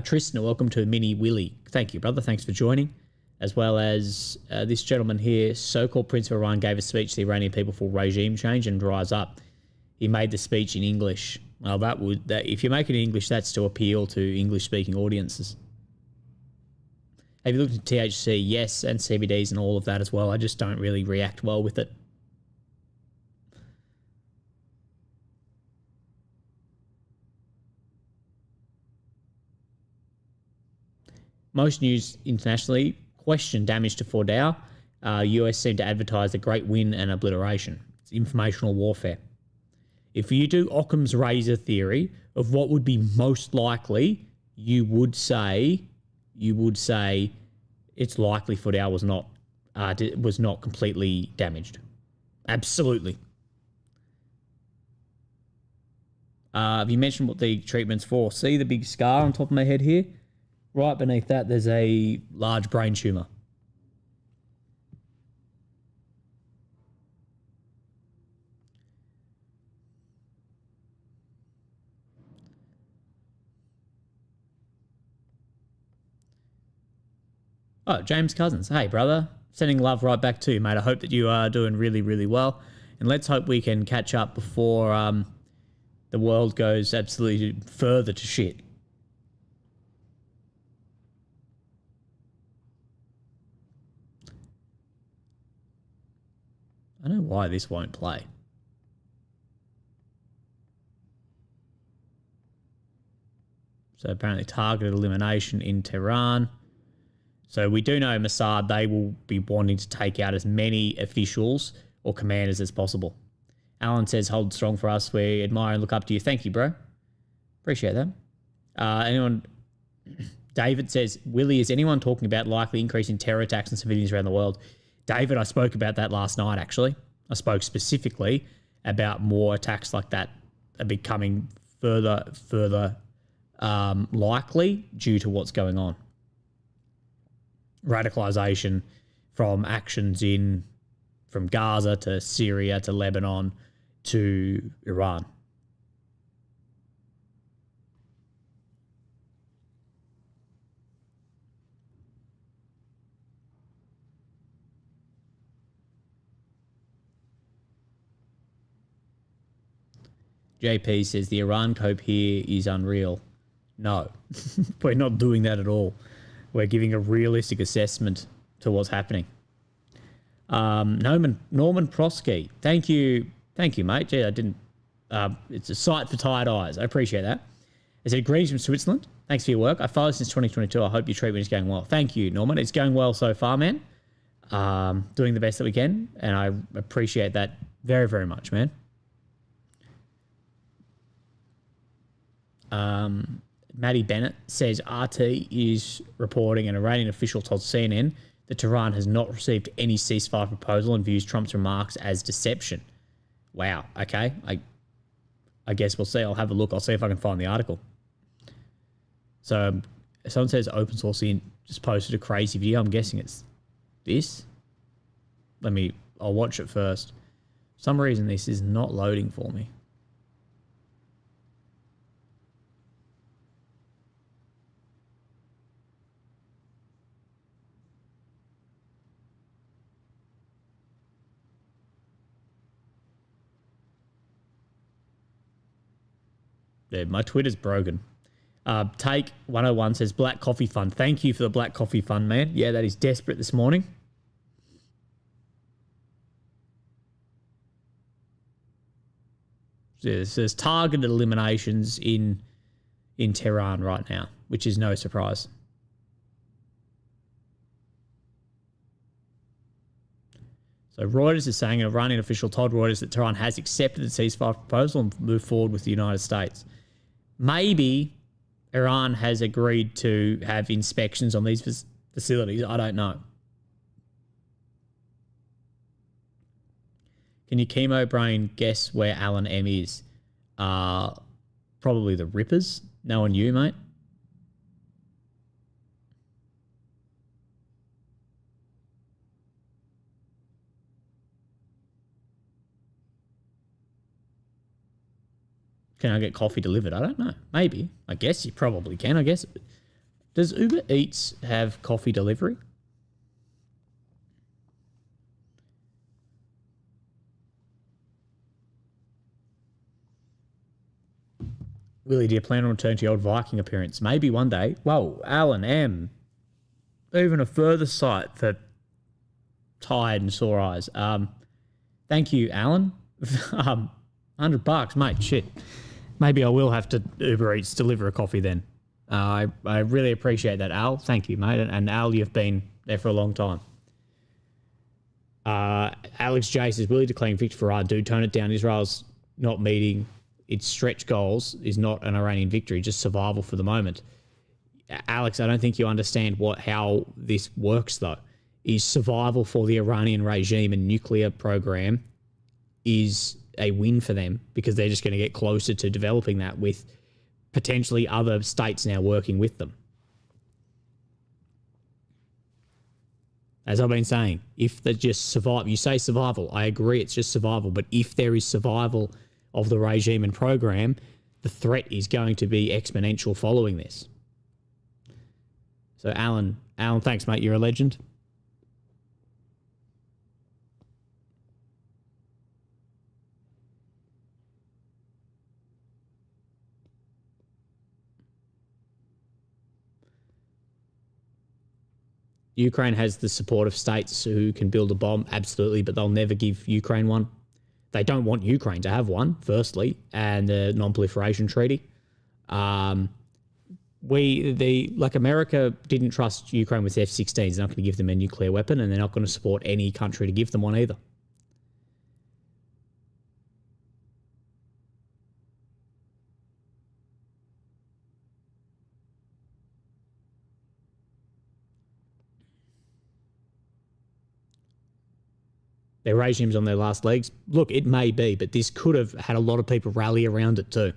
Tristan, welcome to Mini Willie. Thank you, brother. Thanks for joining. As well as this gentleman here, so-called Prince of Iran gave a speech to the Iranian people for regime change and rise up. He made the speech in English. Well, if you make it in English, that's to appeal to English-speaking audiences. Have you looked at THC? Yes, and CBDs and all of that as well. I just don't really react well with it. Most news internationally question damage to Fordow. US seem to advertise a great win and obliteration. It's informational warfare. If you do Occam's razor theory of what would be most likely, you would say it's likely Fordow was not completely damaged. Absolutely. Have you mentioned what the treatment's for? See the big scar on top of my head here? Right beneath that, there's a large brain tumor. Oh, James Cousins. Hey, brother. Sending love right back to you, mate. I hope that you are doing really, really well. And let's hope we can catch up before the world goes absolutely further to shit. I don't know why this won't play. So apparently targeted elimination in Tehran. So we do know Mossad, they will be wanting to take out as many officials or commanders as possible. Alan says, hold strong for us. We admire and look up to you. Thank you, bro. Appreciate that. David says, Willie, is anyone talking about likely increase in terror attacks on civilians around the world? David, I spoke about that last night, actually. I spoke specifically about more attacks like that are becoming further likely due to what's going on. Radicalization from actions from Gaza to Syria to Lebanon to Iran. JP says the Iran cope here is unreal. No, we're not doing that at all. We're giving a realistic assessment to what's happening. Norman Prosky, thank you, mate. Gee, I didn't. It's a sight for tired eyes. I appreciate that. I said, greetings from Switzerland. Thanks for your work. I followed since 2022. I hope your treatment is going well. Thank you, Norman. It's going well so far, man. Doing the best that we can, and I appreciate that very, very much, man. Maddie Bennett says RT is reporting an Iranian official told CNN that Tehran has not received any ceasefire proposal and views Trump's remarks as deception. Wow. Okay. I guess we'll see. I'll have a look. I'll see if I can find the article. So someone says open source just posted a crazy video. I'm guessing it's this. I'll watch it first. For some reason this is not loading for me. Yeah, my Twitter's broken. Take 101 says Black Coffee Fund. Thank you for the Black Coffee Fund, man. Yeah, that is desperate this morning. There's targeted eliminations in Tehran right now, which is no surprise. So Reuters is saying an Iranian official told Reuters that Tehran has accepted the ceasefire proposal and moved forward with the United States. Maybe Iran has agreed to have inspections on these facilities. I don't know. Can you chemo brain guess where Alan M is? Probably the Rippers. Knowing you, mate. Can I get coffee delivered? I don't know. Maybe. I guess you probably can. I guess. Does Uber Eats have coffee delivery? Willie, do you plan on returning to your old Viking appearance? Maybe one day. Whoa, Alan M. Even a further sight for tired and sore eyes. Thank you, Alan. $100, mate. Shit. Maybe I will have to Uber Eats deliver a coffee then. I really appreciate that, Al. Thank you, mate. And Al, you've been there for a long time. Alex J says, Willie declaring victory for Iran. Do tone it down. Israel's not meeting its stretch goals is not an Iranian victory, just survival for the moment. Alex, I don't think you understand how this works, though. Is survival for the Iranian regime and nuclear program is a win for them because they're just going to get closer to developing that with potentially other states now working with them. As I've been saying, if they just survive, you say survival, I agree it's just survival, but if there is survival of the regime and program, the threat is going to be exponential following this. So Alan, thanks, mate. You're a legend. Ukraine has the support of states who can build a bomb, absolutely, but they'll never give Ukraine one. They don't want Ukraine to have one, firstly, and the non-proliferation treaty. America didn't trust Ukraine with F-16s. They're not going to give them a nuclear weapon, and they're not going to support any country to give them one either. Their regime's on their last legs. Look, it may be, but this could have had a lot of people rally around it too.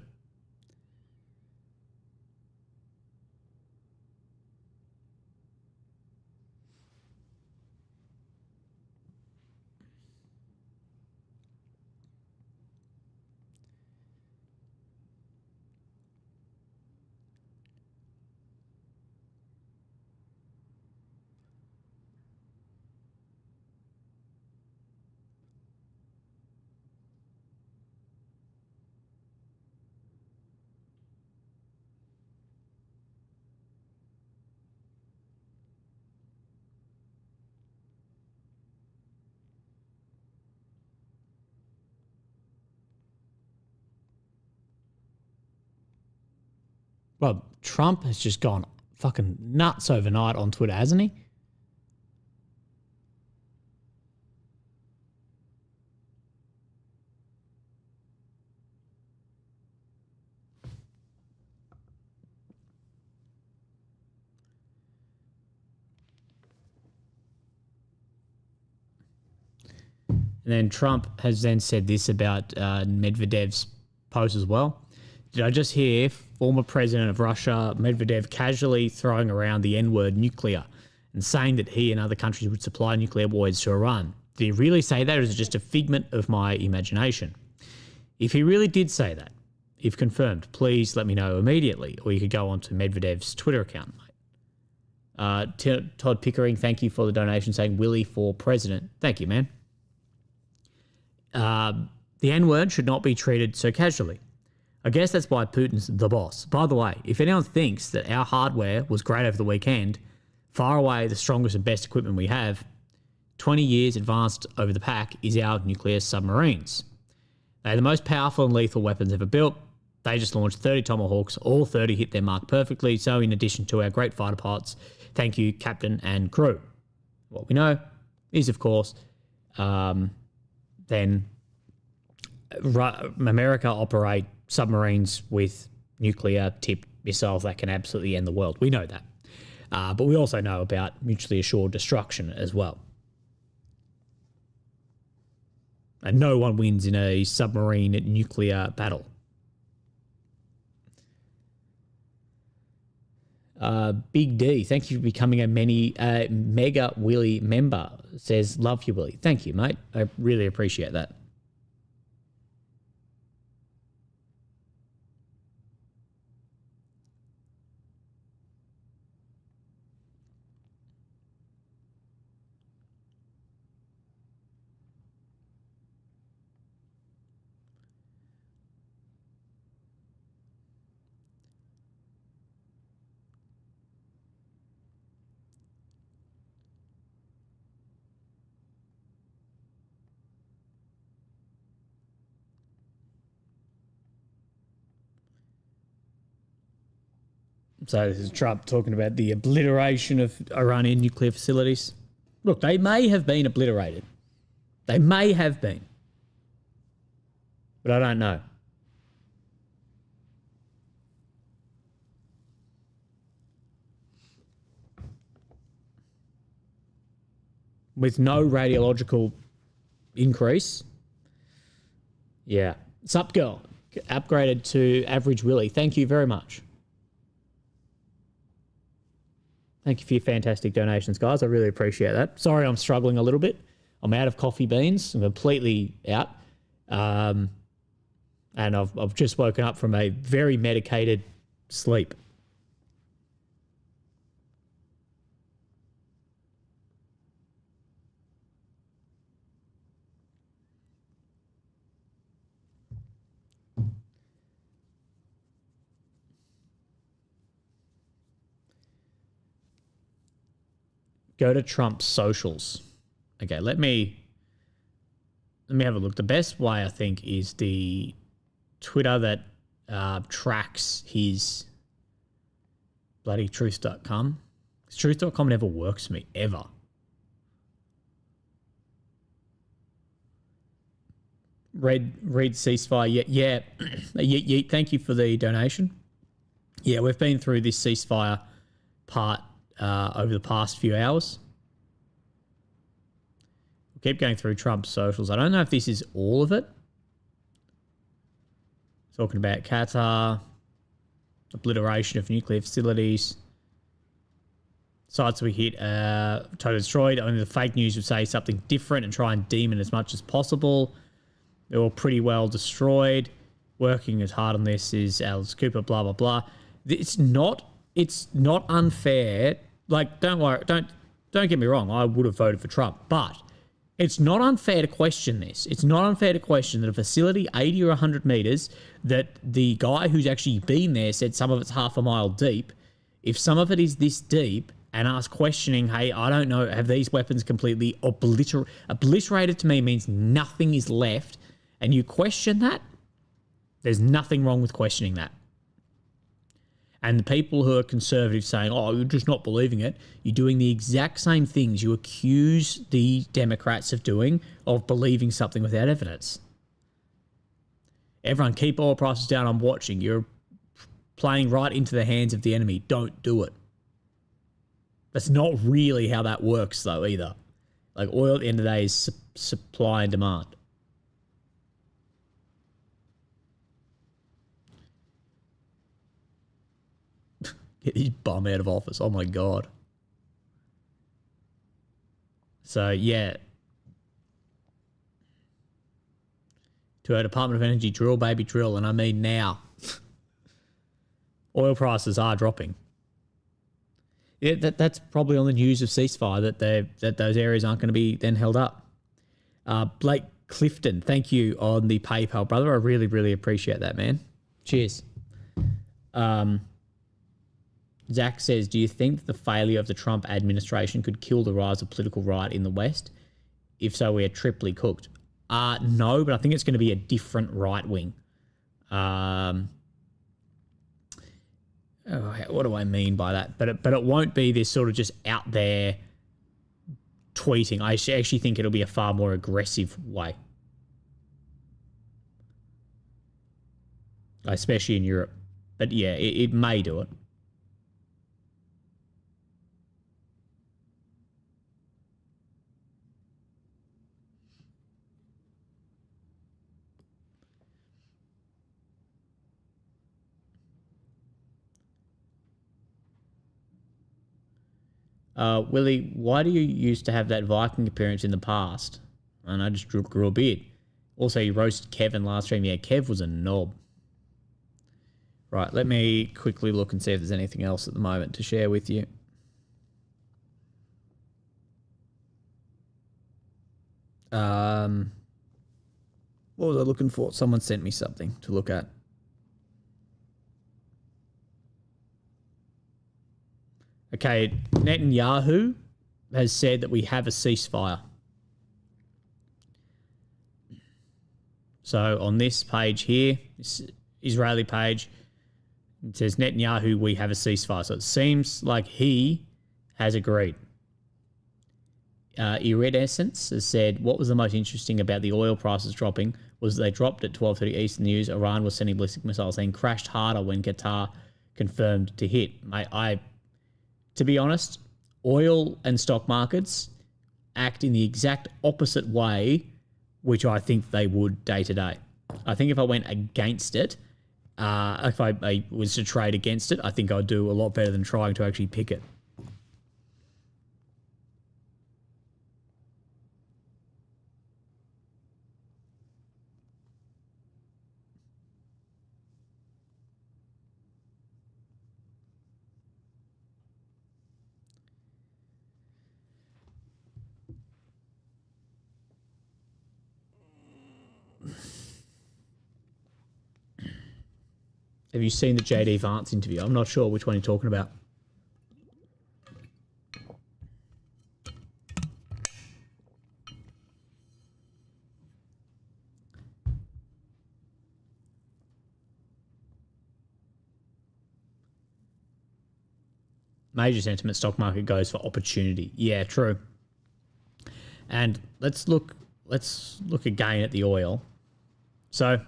Well, Trump has just gone fucking nuts overnight on Twitter, hasn't he? And then Trump has then said this about Medvedev's post as well. Did I just hear former president of Russia, Medvedev, casually throwing around the N-word nuclear and saying that he and other countries would supply nuclear weapons to Iran? Did he really say that, or is it just a figment of my imagination? If he really did say that, if confirmed, please let me know immediately, or you could go on to Medvedev's Twitter account, mate. Todd Pickering, thank you for the donation, saying Willie for president. Thank you, man. The N-word should not be treated so casually. I guess that's why Putin's the boss. By the way, if anyone thinks that our hardware was great over the weekend, far away the strongest and best equipment we have, 20 years advanced over the pack, is our nuclear submarines. They're the most powerful and lethal weapons ever built. They just launched 30 Tomahawks. All 30 hit their mark perfectly. So in addition to our great fighter pilots, thank you, captain and crew. What we know is, of course, then America operate submarines with nuclear-tipped missiles that can absolutely end the world. We know that. But we also know about mutually assured destruction as well. And no one wins in a submarine nuclear battle. Big D, thank you for becoming a Mega Willy member. Says, love you, Willy. Thank you, mate. I really appreciate that. So this is Trump talking about the obliteration of Iranian nuclear facilities. Look, they may have been obliterated. They may have been. But I don't know. With no radiological increase. Yeah. Sup, girl. Upgraded to average Willy. Thank you very much. Thank you for your fantastic donations, guys. I really appreciate that. Sorry I'm struggling a little bit. I'm out of coffee beans. I'm completely out. And I've just woken up from a very medicated sleep. Go to Trump's socials. Okay, let me have a look. The best way, I think, is the Twitter that tracks his bloody truth.com. Truth.com never works for me, ever. Read Ceasefire. Yeah. Thank you for the donation. Yeah, we've been through this ceasefire part over the past few hours. We'll keep going through Trump's socials. I don't know if this is all of it. Talking about Qatar, obliteration of nuclear facilities, sites we hit totally destroyed. Only the fake news would say something different and try and demon as much as possible. They're all pretty well destroyed. Working as hard on this is Alice Cooper, blah, blah, blah. It's not unfair. Like, don't worry, don't get me wrong. I would have voted for Trump, but it's not unfair to question this. It's not unfair to question that a facility 80 or 100 meters, that the guy who's actually been there said some of it's half a mile deep. If some of it is this deep, and ask questioning, hey, I don't know, have these weapons completely obliterated? To me means nothing is left, and you question that, there's nothing wrong with questioning that. And the people who are conservative saying, oh, you're just not believing it, you're doing the exact same things you accuse the Democrats of doing, of believing something without evidence. Everyone, keep oil prices down, I'm watching. You're playing right into the hands of the enemy. Don't do it. That's not really how that works, though, either. Like, oil at the end of the day is supply and demand. Get this bum out of office. Oh, my God. So, yeah. To our Department of Energy, drill, baby, drill. And I mean now. Oil prices are dropping. Yeah, that's probably on the news of ceasefire, that those areas aren't going to be then held up. Blake Clifton, thank you on the PayPal, brother. I really, really appreciate that, man. Cheers. Zach says, do you think the failure of the Trump administration could kill the rise of political right in the West? If so, we are triply cooked. No, but I think it's going to be a different right wing. What do I mean by that? But it won't be this sort of just out there tweeting. I actually think it'll be a far more aggressive way, especially in Europe. But yeah, it may do it. Willie, why do you used to have that Viking appearance in the past? And I just grew a beard. Also, you roasted Kevin last stream. Yeah, Kev was a knob. Right, let me quickly look and see if there's anything else at the moment to share with you. What was I looking for? Someone sent me something to look at. Okay, Netanyahu has said that we have a ceasefire. So on this page here, this Israeli page, it says Netanyahu, we have a ceasefire. So it seems like he has agreed. Iridescence has said, what was the most interesting about the oil prices dropping was they dropped at 12:30 Eastern News. Iran was sending ballistic missiles and crashed harder when Qatar confirmed to hit. To be honest, oil and stock markets act in the exact opposite way, which I think they would day to day. I think if I went against it, if I was to trade against it, I think I'd do a lot better than trying to actually pick it. Have you seen the JD Vance interview? I'm not sure which one you're talking about. Major sentiment, stock market goes for opportunity. Yeah, true. And let's look again at the oil. So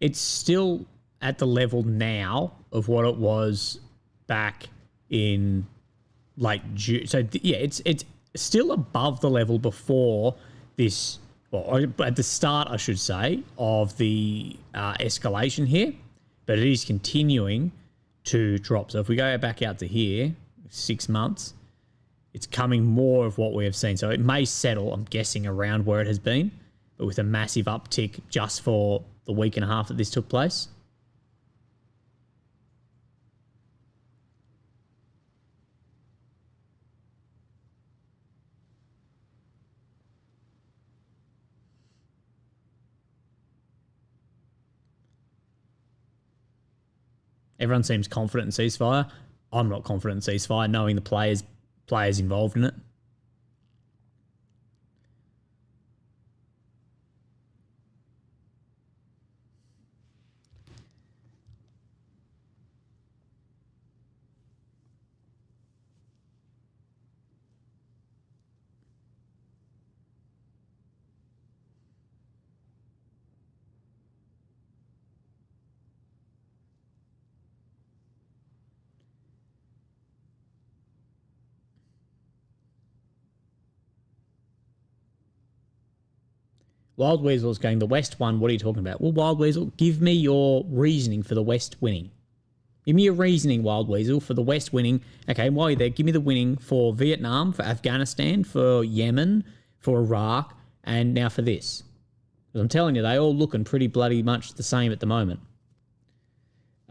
it's still at the level now of what it was back in like June. So yeah, it's still above the level before this, well, at the start, I should say, of the escalation here, but it is continuing to drop. So if we go back out to here, 6 months, it's coming more of what we have seen. So it may settle, I'm guessing, around where it has been, but with a massive uptick just for the week and a half that this took place. Everyone seems confident in ceasefire. I'm not confident in ceasefire, knowing the players involved in it. Wild Weasel's going, the West won. What are you talking about? Well, Wild Weasel, give me your reasoning for the West winning. Give me your reasoning, Wild Weasel, for the West winning. Okay, while you're there, give me the winning for Vietnam, for Afghanistan, for Yemen, for Iraq, and now for this. Because I'm telling you, they all looking pretty bloody much the same at the moment.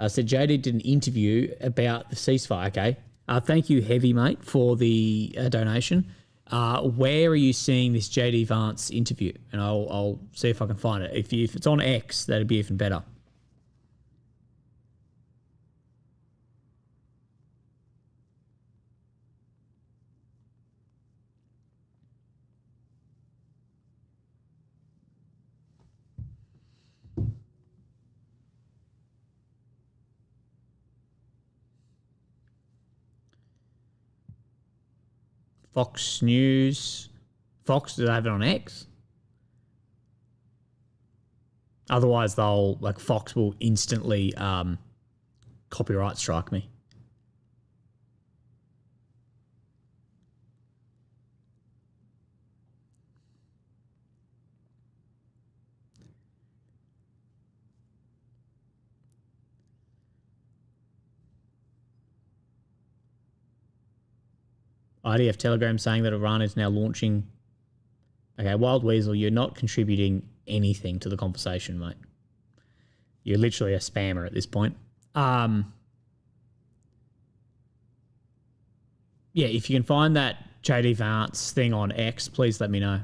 So JD did an interview about the ceasefire. Okay. Thank you, Heavy Mate, for the donation. Where are you seeing this JD Vance interview? And I'll see if I can find it. If it's on X, that'd be even better. Fox News. Fox, do they have it on X? Otherwise, Fox will instantly copyright strike me. IDF Telegram saying that Iran is now launching. Okay, Wild Weasel, you're not contributing anything to the conversation, mate. You're literally a spammer at this point. Yeah, if you can find that JD Vance thing on X, please let me know.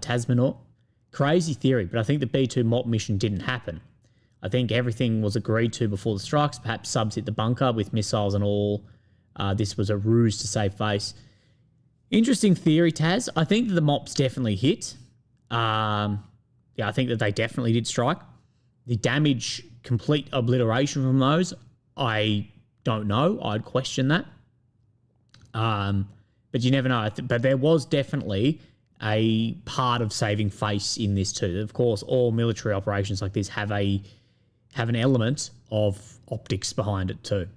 Tasmanaut. Crazy theory, but I think the B2 MOP mission didn't happen. I think everything was agreed to before the strikes. Perhaps subs hit the bunker with missiles and all. This was a ruse to save face. Interesting theory, Taz. I think that the MOPs definitely hit. Yeah, I think that they definitely did strike. The damage, complete obliteration from those, I don't know. I'd question that. But you never know. But there was definitely a part of saving face in this too. Of course, all military operations like this have an element of optics behind it too.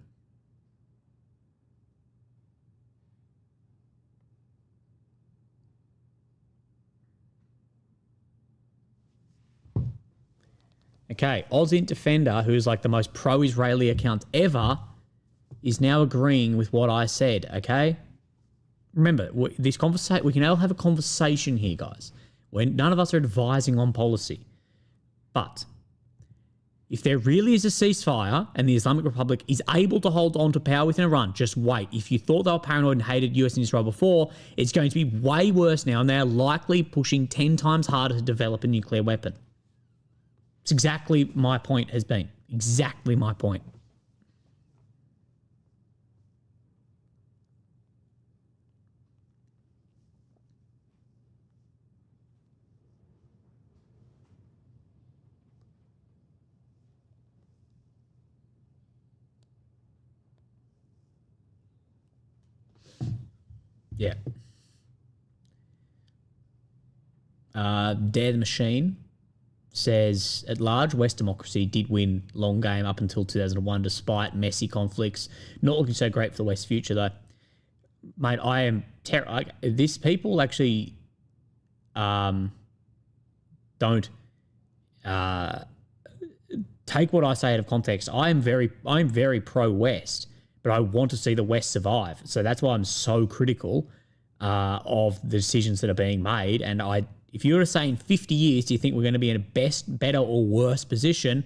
Okay, Ozint Defender, who is like the most pro-Israeli account ever, is now agreeing with what I said, okay? Remember, this conversation, we can all have a conversation here, guys. When none of us are advising on policy. But if there really is a ceasefire and the Islamic Republic is able to hold on to power within Iran, just wait. If you thought they were paranoid and hated US and Israel before, it's going to be way worse now, and they're likely pushing 10 times harder to develop a nuclear weapon. It's exactly my point has been. Exactly my point. Yeah. Dare the Machine says, at large, West democracy did win long game up until 2001, despite messy conflicts. Not looking so great for the West future, though. Mate, I am this people actually don't take what I say out of context. I'm very pro-West, but I want to see the West survive. So that's why I'm so critical of the decisions that are being made. And if you were to say in 50 years, do you think we're going to be in a better or worse position?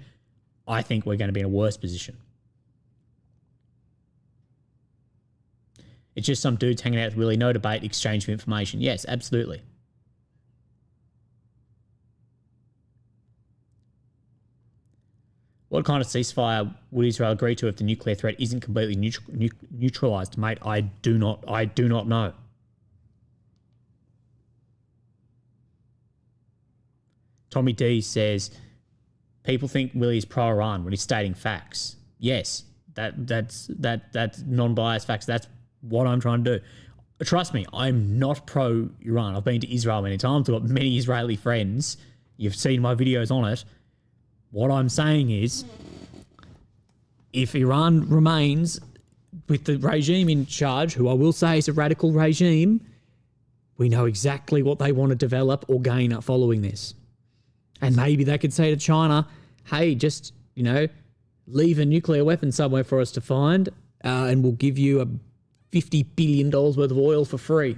I think we're going to be in a worse position. It's just some dudes hanging out with Willie, no debate, exchange of information. Yes, absolutely. What kind of ceasefire would Israel agree to if the nuclear threat isn't completely neutralized? Mate, I do not know. Tommy D says, people think Willie is pro-Iran when he's stating facts. Yes, that's non-biased facts. That's what I'm trying to do. Trust me, I'm not pro-Iran. I've been to Israel many times. I've got many Israeli friends. You've seen my videos on it. What I'm saying is, if Iran remains with the regime in charge, who I will say is a radical regime, we know exactly what they want to develop or gain following this. And maybe they could say to China, hey, just, leave a nuclear weapon somewhere for us to find, and we'll give you a $50 billion worth of oil for free.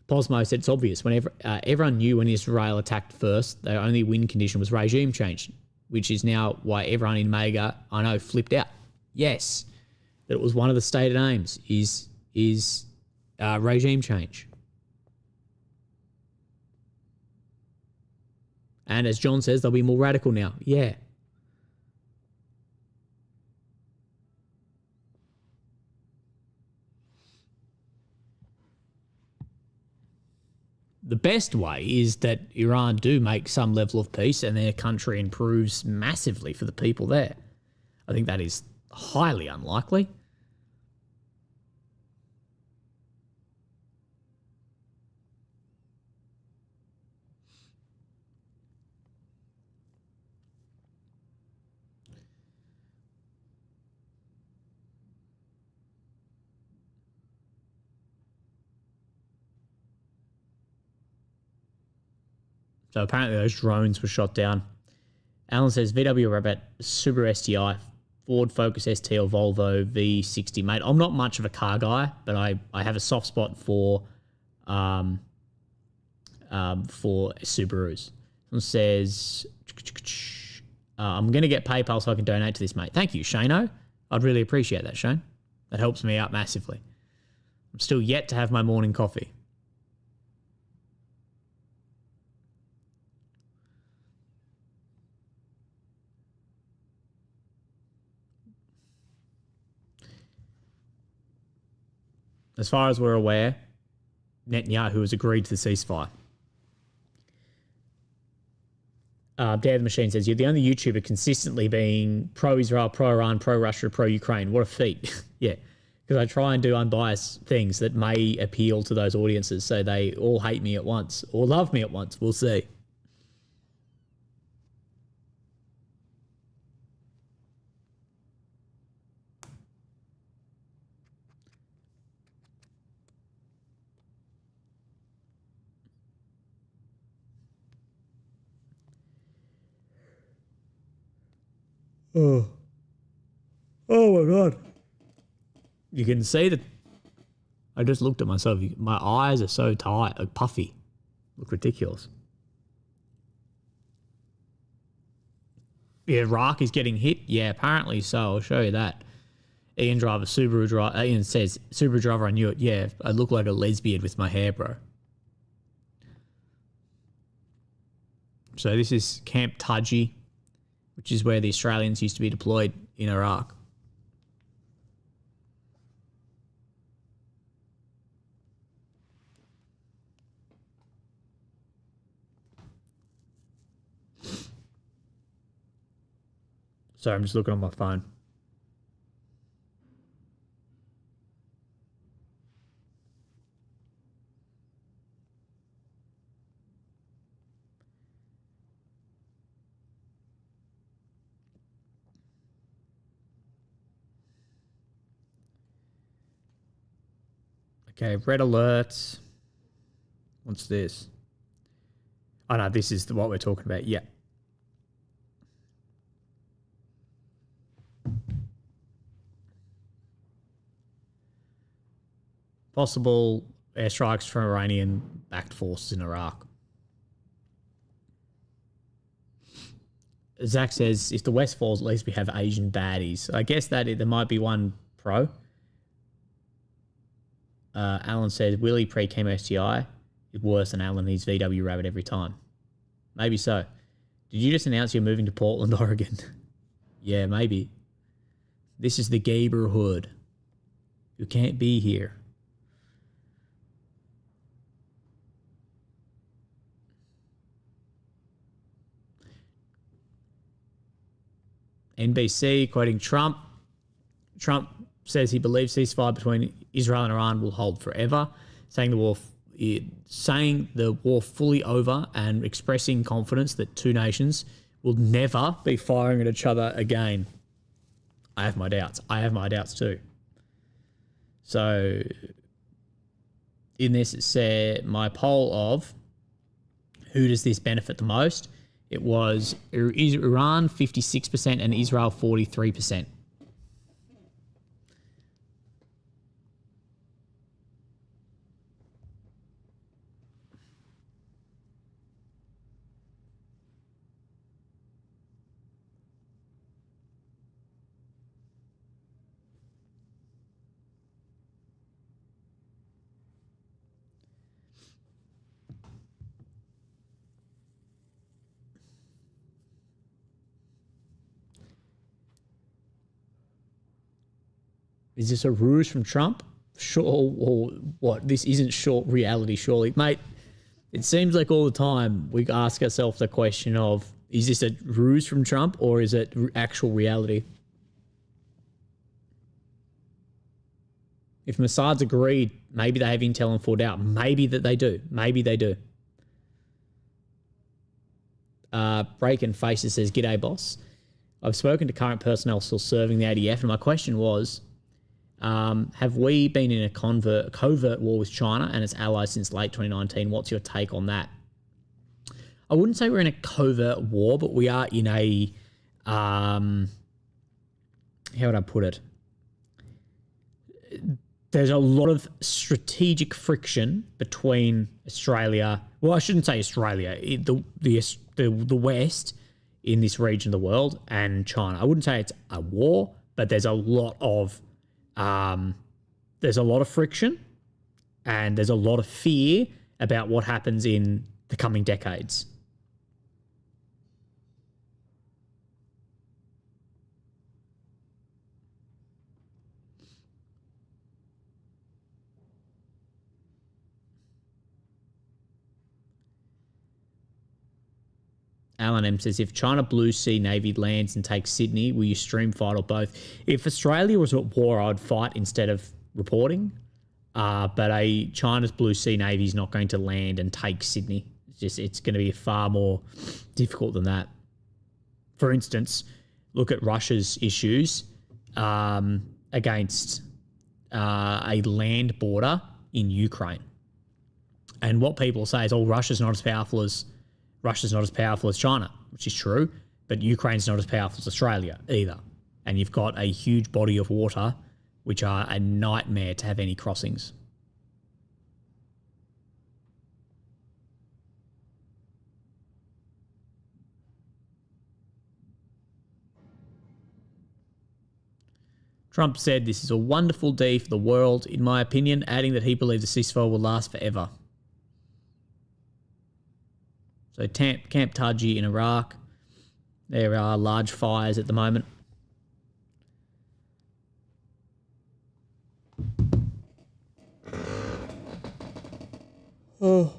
Posmo said it's obvious. Whenever everyone knew when Israel attacked first, the only win condition was regime change, which is now why everyone in MEGA, I know, flipped out. Yes, that it was one of the stated aims is regime change. And as John says, they'll be more radical now. Yeah. The best way is that Iran do make some level of peace and their country improves massively for the people there. I think that is highly unlikely. So apparently those drones were shot down. Alan says VW Rabbit, Subaru STI, Ford Focus ST or Volvo V60. Mate, I'm not much of a car guy, but I have a soft spot for Subarus. Someone says, I'm going to get PayPal so I can donate to this, mate. Thank you, Shano. I'd really appreciate that, Shane. That helps me out massively. I'm still yet to have my morning coffee. As far as we're aware, Netanyahu has agreed to the ceasefire. Dare the Machine says, you're the only YouTuber consistently being pro-Israel, pro-Iran, pro-Russia, pro-Ukraine. What a feat. Yeah, because I try and do unbiased things that may appeal to those audiences so they all hate me at once or love me at once. We'll see. Oh my God. You can see that I just looked at myself. My eyes are so tight, like puffy. Look ridiculous. Yeah, Iraq is getting hit. Yeah, apparently so. I'll show you that. Ian says, Subaru driver, I knew it. Yeah, I look like a lesbian with my hair, bro. So this is Camp Taji, which is where the Australians used to be deployed in Iraq. Sorry, I'm just looking on my phone. Okay, red alerts. What's this? Oh, no, this is what we're talking about. Yeah. Possible airstrikes from Iranian-backed forces in Iraq. Zach says, if the West falls, at least we have Asian baddies. I guess that there might be one pro. Alan says, Willie pre-chemo STI is worse than Alan. He's VW Rabbit every time. Maybe so. Did you just announce you're moving to Portland, Oregon? Yeah, maybe. This is the neighborhood. You can't be here. NBC quoting Trump. Trump says he believes ceasefire between Israel and Iran will hold forever, saying the war fully over and expressing confidence that two nations will never be firing at each other again. I have my doubts. I have my doubts too. So in this, it said my poll of who does this benefit the most? It was Iran 56% and Israel 43%. Is this a ruse from Trump? Sure, or what? This isn't short reality, surely. Mate, it seems like all the time we ask ourselves the question of, is this a ruse from Trump or is it actual reality? If Mossad's agreed, maybe they have intel and fought out. Maybe that they do. Maybe they do. Break and Faces says, "G'day, boss. I've spoken to current personnel still serving the ADF, and my question was, have we been in a covert war with China and its allies since late 2019? What's your take on that?" I wouldn't say we're in a covert war, but we are in a, how would I put it? There's a lot of strategic friction between Australia. Well, I shouldn't say Australia, the West in this region of the world and China. I wouldn't say it's a war, but there's a lot of friction and there's a lot of fear about what happens in the coming decades. Alan M says, if China Blue Sea Navy lands and takes Sydney, will you stream fight or both? If Australia was at war, I'd fight instead of reporting. But China's Blue Sea Navy is not going to land and take Sydney. It's going to be far more difficult than that. For instance, look at Russia's issues against a land border in Ukraine. And what people say is, Russia's not as powerful as China, which is true, but Ukraine's not as powerful as Australia either. And you've got a huge body of water, which are a nightmare to have any crossings. Trump said this is a wonderful day for the world, in my opinion, adding that he believes the ceasefire will last forever. So Camp Taji in Iraq, there are large fires at the moment. Oh.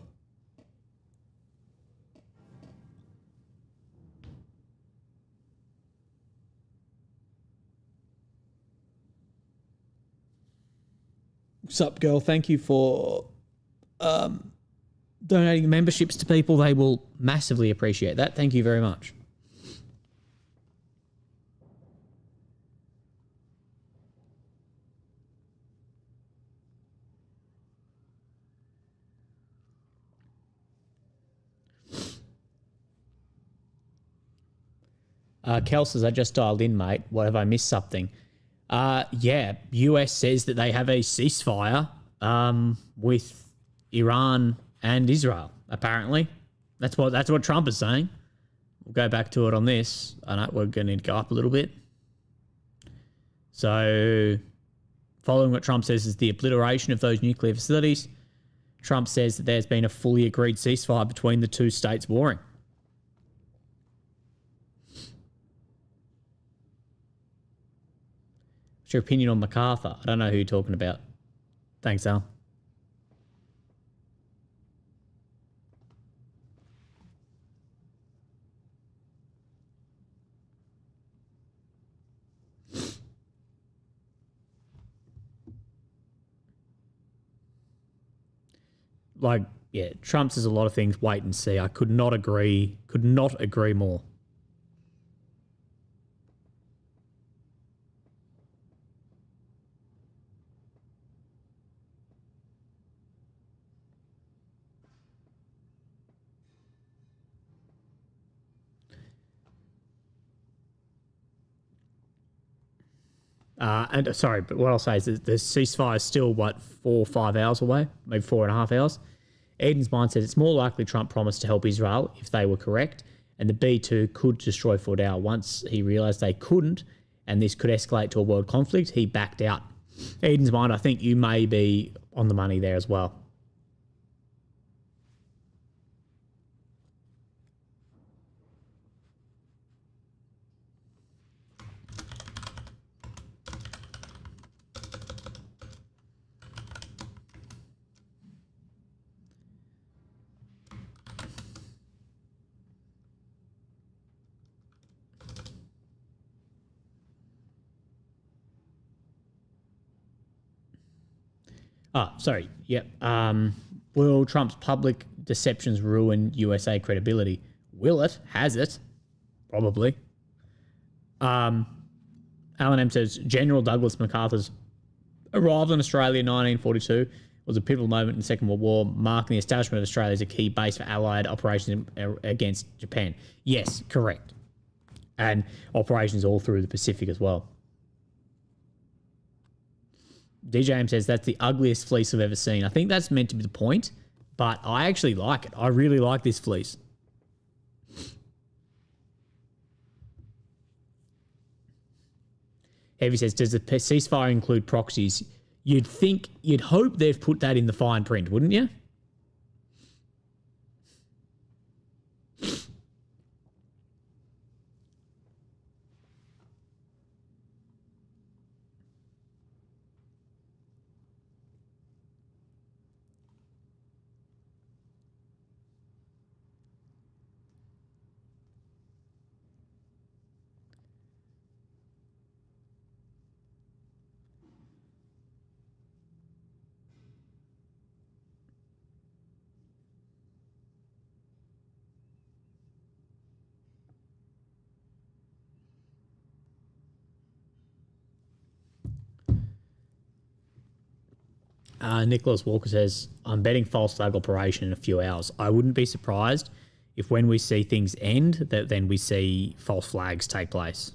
What's up, girl? Thank you for donating memberships to people. They will massively appreciate that. Thank you very much. Kel says, I just dialed in, mate. What, have I missed something? Yeah, US says that they have a ceasefire with Iran and Israel, apparently. That's what Trump is saying. We'll go back to it on this. I know we're going to go up a little bit. So, following what Trump says is the obliteration of those nuclear facilities, Trump says that there's been a fully agreed ceasefire between the two states warring. What's your opinion on MacArthur? I don't know who you're talking about. Thanks, Al. Like, yeah, Trump says a lot of things, wait and see. I could not agree more. And sorry, but what I'll say is that the ceasefire is still, 4 or 5 hours away, maybe 4.5 hours. Eden's Mind says it's more likely Trump promised to help Israel if they were correct, and the B-2 could destroy Fordal. Once he realised they couldn't, and this could escalate to a world conflict, he backed out. Eden's Mind, I think you may be on the money there as well. Sorry. Yep. Will Trump's public deceptions ruin USA credibility? Will it? Has it? Probably. Alan M says General Douglas MacArthur's arrival in Australia in 1942 was a pivotal moment in the Second World War, marking the establishment of Australia as a key base for Allied operations against Japan. Yes, correct. And operations all through the Pacific as well. DJM says that's the ugliest fleece I've ever seen. I think that's meant to be the point, but I actually like it. I really like this fleece. Heavy says, does the ceasefire include proxies? You'd hope they've put that in the fine print, wouldn't you? Nicholas Walker says, I'm betting false flag operation in a few hours. I wouldn't be surprised if when we see things end, that then we see false flags take place.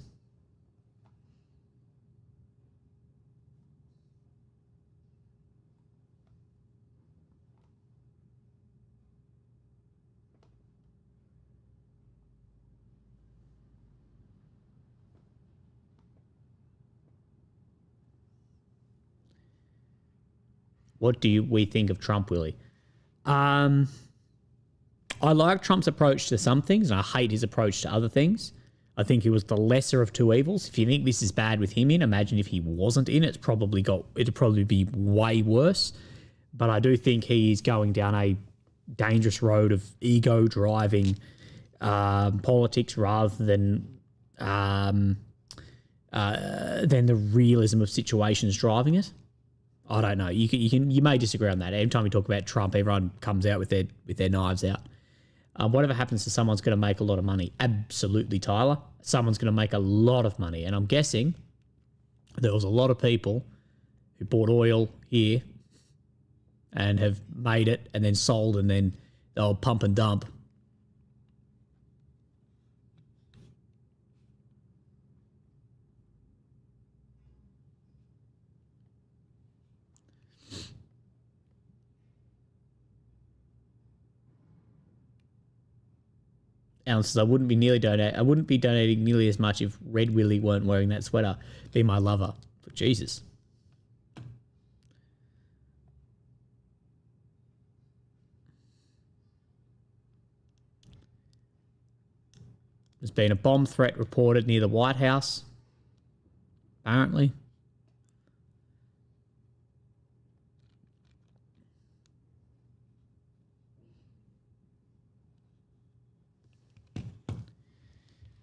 What do we think of Trump, Willie? I like Trump's approach to some things, and I hate his approach to other things. I think he was the lesser of two evils. If you think this is bad with him in, imagine if he wasn't in. It'd probably be way worse. But I do think he's going down a dangerous road of ego driving politics rather than the realism of situations driving it. I don't know. You may disagree on that. Every time we talk about Trump, everyone comes out with their knives out. Whatever happens to someone's going to make a lot of money. Absolutely, Tyler. Someone's going to make a lot of money. And I'm guessing there was a lot of people who bought oil here and have made it and then sold and then they'll pump and dump. Alan says, I wouldn't be donating nearly as much if Red Willie weren't wearing that sweater. Be my lover. But Jesus. There's been a bomb threat reported near the White House, apparently.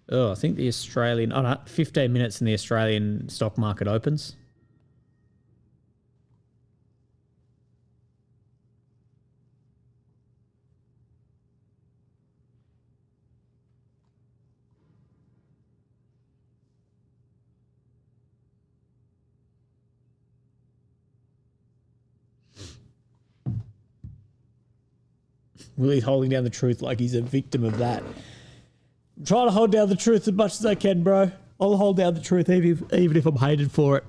Oh, I think 15 minutes and the Australian stock market opens. Willie's holding down the truth like he's a victim of that. I'm trying to hold down the truth as much as I can, bro. I'll hold down the truth even if I'm hated for it.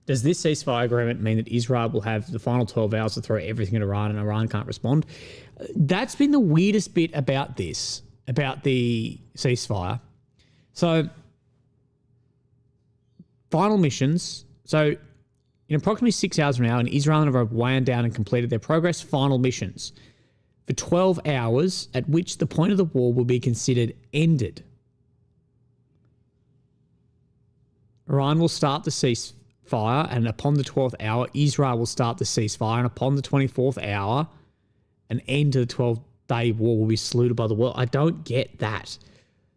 Does this ceasefire agreement mean that Israel will have the final 12 hours to throw everything at Iran and Iran can't respond? That's been the weirdest bit about this, about the ceasefire. So, final missions. So, in approximately 6 hours from now, Israel and Iran have wound down and completed their progress final missions for 12 hours, at which the point of the war will be considered ended. Iran will start the ceasefire ceasefire, and upon the 12th hour, Israel will start the ceasefire, and upon the 24th hour, an end to the 12-day war will be saluted by the world. I don't get that.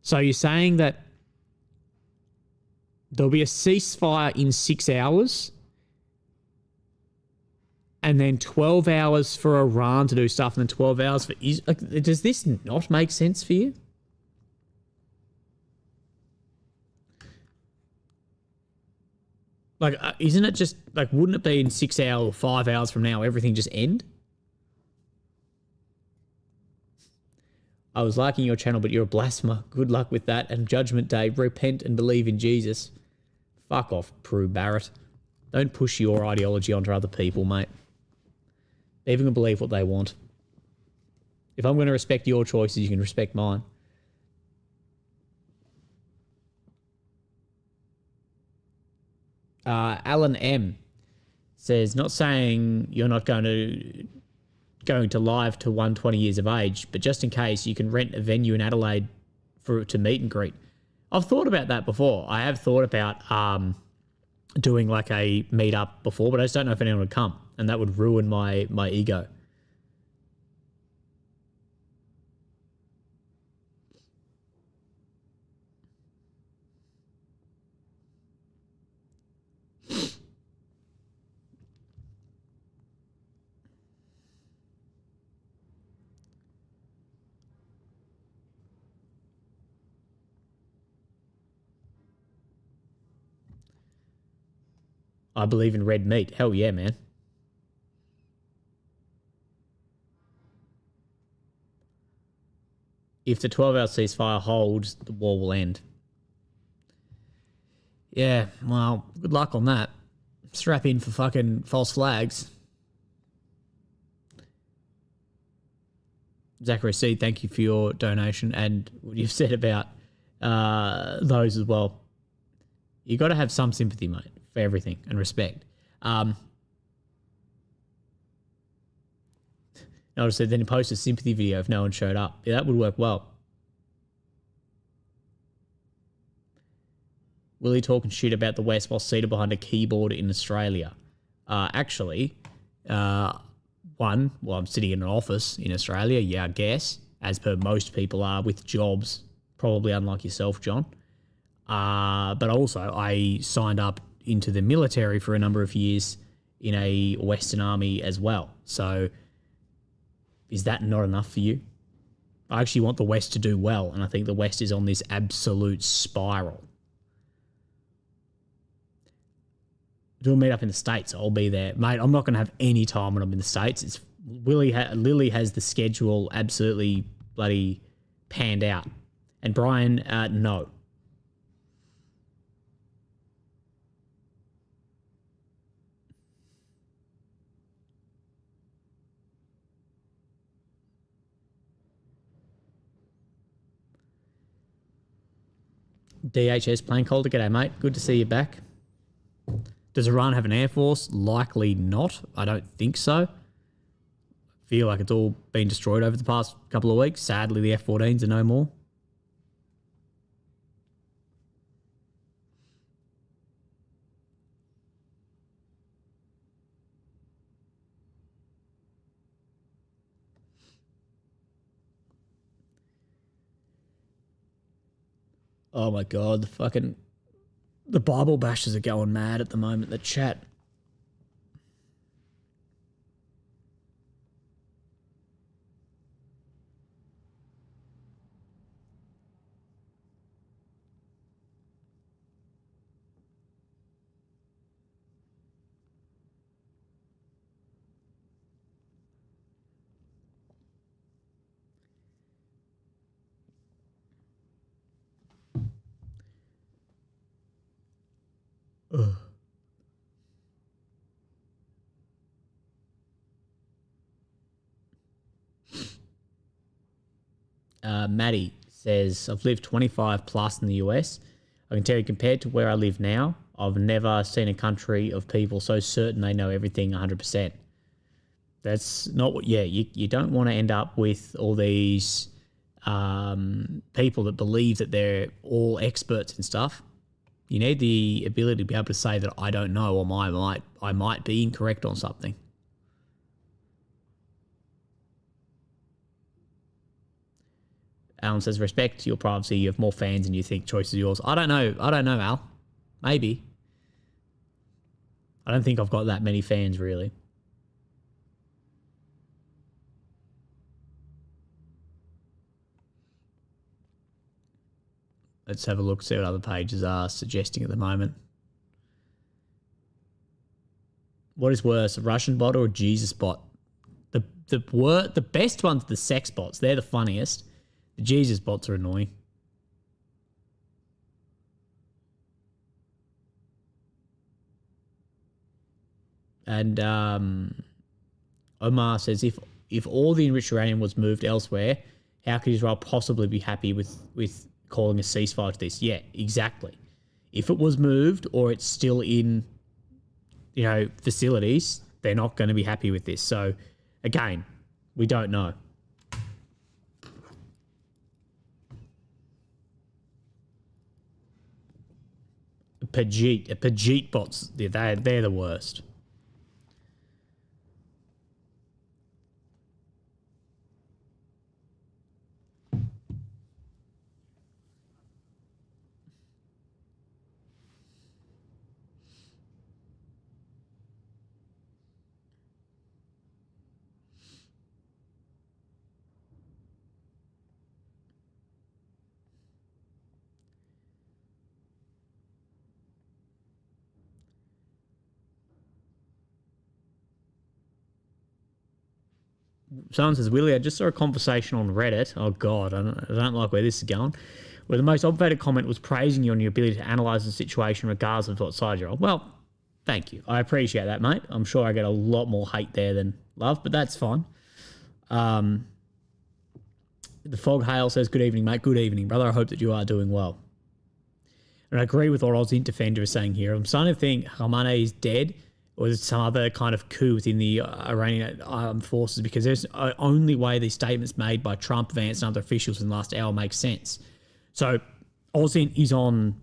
So you're saying that there'll be a ceasefire in 6 hours, and then 12 hours for Iran to do stuff, and then 12 hours for Israel. Like, does this not make sense for you? Like, isn't it just, like, wouldn't it be in 6 hours or 5 hours from now, everything just end? I was liking your channel, but you're a blasphemer. Good luck with that. And Judgment Day, repent and believe in Jesus. Fuck off, Prue Barrett. Don't push your ideology onto other people, mate. They're even going to believe what they want. If I'm going to respect your choices, you can respect mine. Alan M says, not saying you're not going to live to 120 years of age, but just in case, you can rent a venue in Adelaide to meet and greet. I've thought about that before. I have thought about doing like a meet-up before, but I just don't know if anyone would come, and that would ruin my ego. I believe in red meat. Hell yeah, man. If the 12-hour ceasefire holds, the war will end. Yeah, well, good luck on that. Strap in for fucking false flags. Zachary C, thank you for your donation and what you've said about those as well. You got to have some sympathy, mate, for everything and respect. Notice that then he posts a sympathy video if no one showed up. Yeah, that would work well. Willie talking shit about the West while seated behind a keyboard in Australia. Actually, I'm sitting in an office in Australia, yeah, I guess, as per most people are with jobs, probably unlike yourself, John. But also, I signed up into the military for a number of years in a Western army as well. So is that not enough for you? I actually want the West to do well, and I think the West is on this absolute spiral. Do a meet up in the States, I'll be there. Mate, I'm not going to have any time when I'm in the States. Lily has the schedule absolutely bloody panned out. And Brian, no. DHS plane caller, g'day mate, good to see you back. Does Iran have an air force? Likely not. I don't think so. I feel like it's all been destroyed over the past couple of weeks. Sadly, the F-14s are no more. Oh my God, the Bible bashers are going mad at the moment, the chat. Maddie says, I've lived 25 plus in the US. I can tell you, compared to where I live now, I've never seen a country of people so certain they know everything 100%. That's not what, you don't want to end up with all these people that believe that they're all experts and stuff. You need the ability to be able to say that I don't know, or I might be incorrect on something. Alan says, respect your privacy. You have more fans and you think choice is yours. I don't know, Al. Maybe. I don't think I've got that many fans, really. Let's have a look, see what other pages are suggesting at the moment. What is worse, a Russian bot or a Jesus bot? The best ones are the sex bots. They're the funniest. The Jesus bots are annoying. And Omar says, if all the enriched uranium was moved elsewhere, how could Israel possibly be happy with calling a ceasefire to this? Yeah, exactly. If it was moved or it's still in, facilities, they're not going to be happy with this. So, again, we don't know. Pajit bots, they're the worst. Someone says, Willie, I just saw a conversation on Reddit. Oh, God, I don't like where this is going. Where the most obvious comment was praising you on your ability to analyse the situation regardless of what side you're on. Well, thank you. I appreciate that, mate. I'm sure I get a lot more hate there than love, but that's fine. The Fog Hale says, good evening, mate. Good evening, brother. I hope that you are doing well. And I agree with what Aussie Defender is saying here. I'm starting to think Khamenei is dead, or there's some other kind of coup within the Iranian armed forces, because there's only way these statements made by Trump, Vance, and other officials in the last hour make sense. So Ozint is on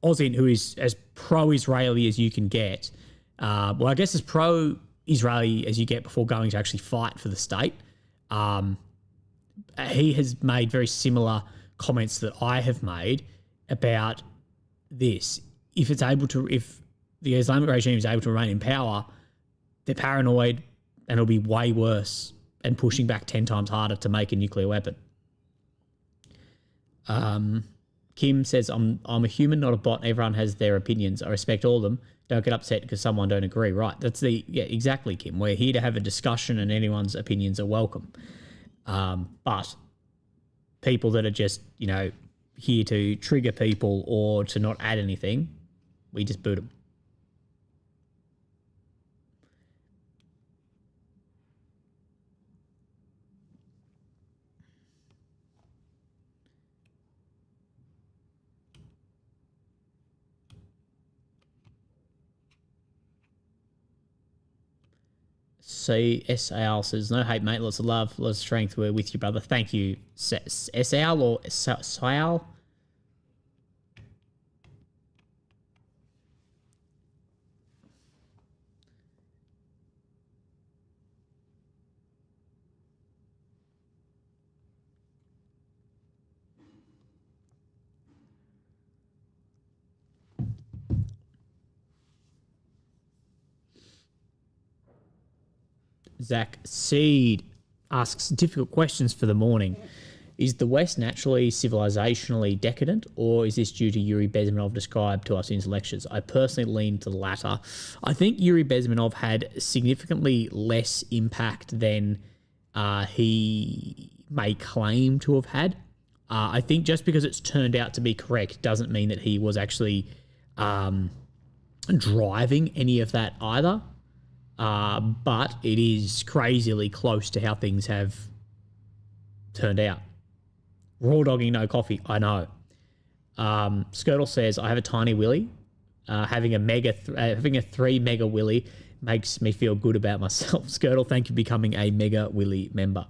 Ozint, who is as pro-Israeli as you can get. Well, I guess as pro-Israeli as you get before going to actually fight for the state. He has made very similar comments that I have made about this. If the Islamic regime is able to remain in power, they're paranoid and it'll be way worse and pushing back 10 times harder to make a nuclear weapon. Kim says, I'm a human, not a bot. Everyone has their opinions. I respect all of them. Don't get upset because someone don't agree. Right. Yeah, exactly, Kim. We're here to have a discussion and anyone's opinions are welcome. But people that are just, here to trigger people or to not add anything, we just boot them. SAL says, no hate, mate. Lots of love, lots of strength. We're with you, brother. Thank you. SAL or SAL? Zach Seed asks difficult questions for the morning. Is the West naturally civilizationally decadent, or is this due to Yuri Bezmenov described to us in his lectures? I personally lean to the latter. I think Yuri Bezmenov had significantly less impact than he may claim to have had. I think just because it's turned out to be correct doesn't mean that he was actually driving any of that either. But it is crazily close to how things have turned out. Raw dogging, no coffee. I know. Skirtle says, I have a tiny willy. Having a 3 mega willy makes me feel good about myself. Skirtle, thank you for becoming a mega willy member.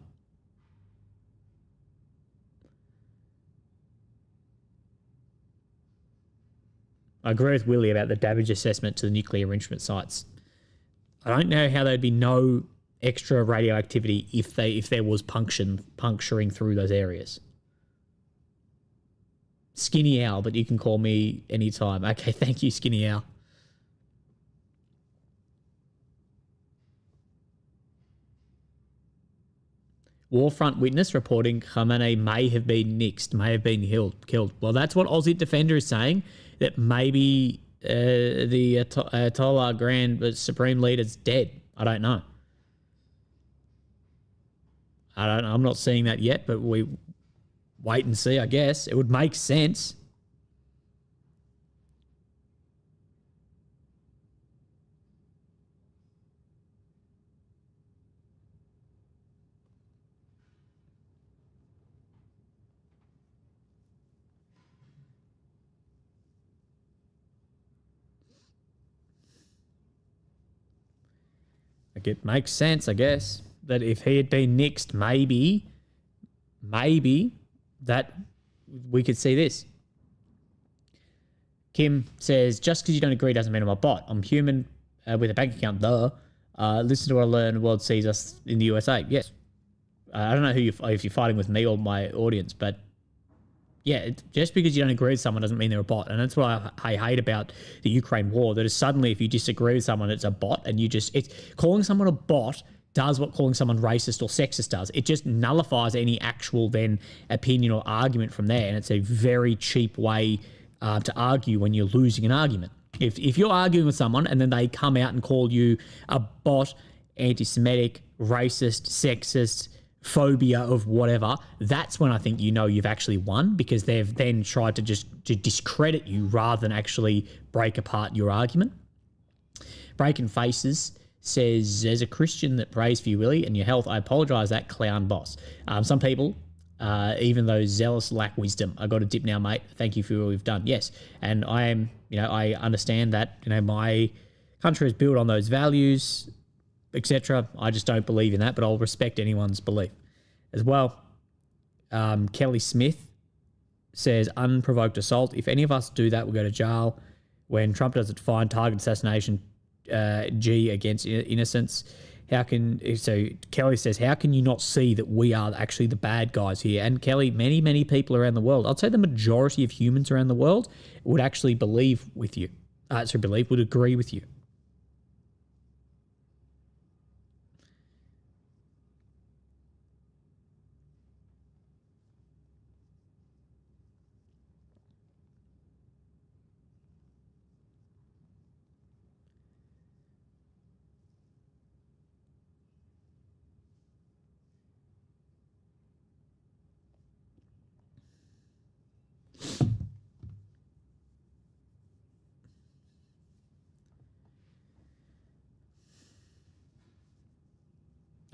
I agree with Willie about the damage assessment to the nuclear enrichment sites. I don't know how there'd be no extra radioactivity if there was puncturing through those areas. Skinny Owl, but you can call me anytime. Okay, thank you, Skinny Owl. Warfront witness reporting Khamenei may have been nixed, may have been killed. Well, that's what Aussie Defender is saying, that maybe the Ayatollah Grand Supreme Leader's dead. I don't know. I'm not seeing that yet, but we wait and see, I guess. It would make sense. Like, it makes sense, I guess, that if he had been nixed, maybe that we could see this. Kim says, just because you don't agree doesn't mean I'm a bot. I'm human with a bank account, duh. Listen to what I learned, the world sees us in the USA. Yes. I don't know if you're fighting with me or my audience, but yeah, just because you don't agree with someone doesn't mean they're a bot. And that's what I hate about the Ukraine war, that is suddenly if you disagree with someone, it's a bot, and it's calling someone a bot does what calling someone racist or sexist does. It just nullifies any actual then opinion or argument from there. And it's a very cheap way to argue when you're losing an argument. If you're arguing with someone and then they come out and call you a bot, anti-Semitic, racist, sexist, phobia of whatever, that's when I think you've actually won, because they've then tried to discredit you rather than actually break apart your argument. Breaking Faces says, as a Christian that prays for you, Willie, and your health, I apologise, that clown boss. Some people, even those zealous, lack wisdom. I got a dip now, mate. Thank you for all you've done. Yes, and I am, I understand that, my country is built on those values, etc. I just don't believe in that, but I'll respect anyone's belief as well. Kelly Smith says, unprovoked assault. If any of us do that, we'll go to jail. When Trump does it, fine. Target assassination, G against innocence. Kelly says, how can you not see that we are actually the bad guys here? And Kelly, many, many people around the world, I'd say the majority of humans around the world would actually believe with you. Would agree with you.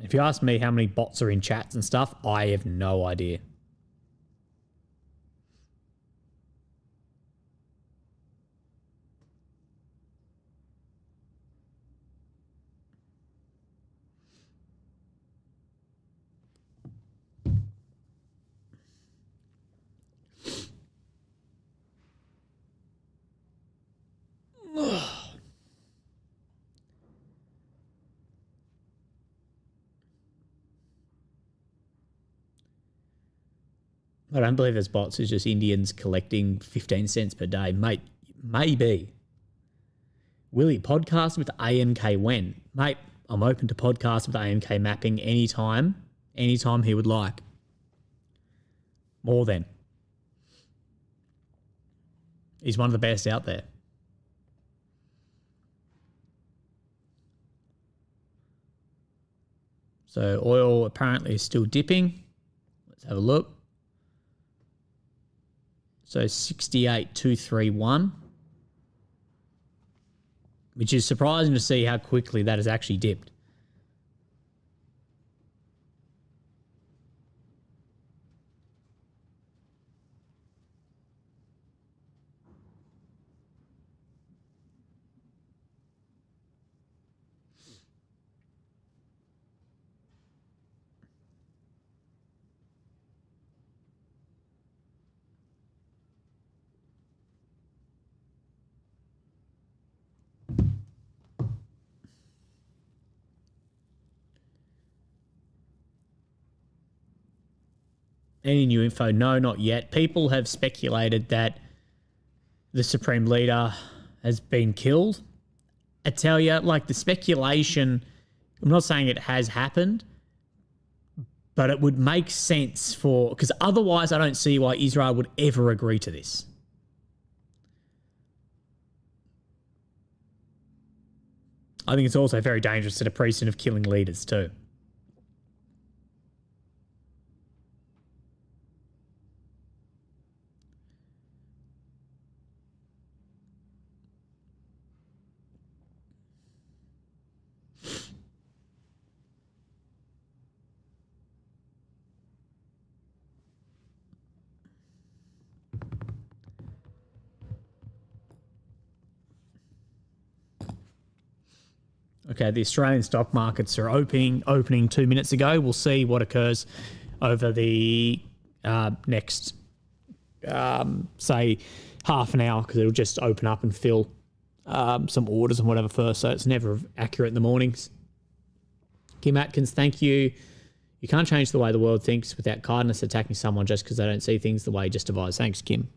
If you ask me how many bots are in chats and stuff, I have no idea. I don't believe there's bots. It's just Indians collecting 15 cents per day. Mate, maybe. Willie, podcast with AMK when? Mate, I'm open to podcast with AMK mapping anytime he would like. More than. He's one of the best out there. So oil apparently is still dipping. Let's have a look. So 68,231, which is surprising to see how quickly that has actually dipped. Any new info? No, not yet. People have speculated that the Supreme Leader has been killed. I tell you, like, the speculation, I'm not saying it has happened, but it would make sense because otherwise I don't see why Israel would ever agree to this. I think it's also very dangerous to the precedent of killing leaders too. Okay, the Australian stock markets are opening 2 minutes ago. We'll see what occurs over the next, say, half an hour, because it'll just open up and fill some orders and whatever first, so it's never accurate in the mornings. Kim Atkins, thank you. You can't change the way the world thinks without kindness attacking someone just because they don't see things the way you just advise. Thanks, Kim.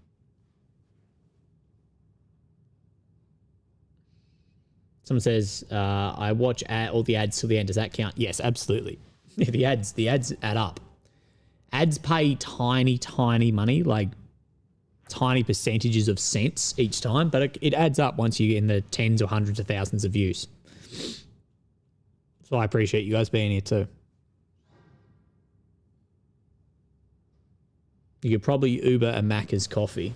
Someone says, I watch all the ads till the end. Does that count? Yes, absolutely. Yeah, the ads add up. Ads pay tiny, tiny money, like tiny percentages of cents each time, but it adds up once you get in the tens or hundreds of thousands of views. So I appreciate you guys being here too. You could probably Uber a Macca's coffee.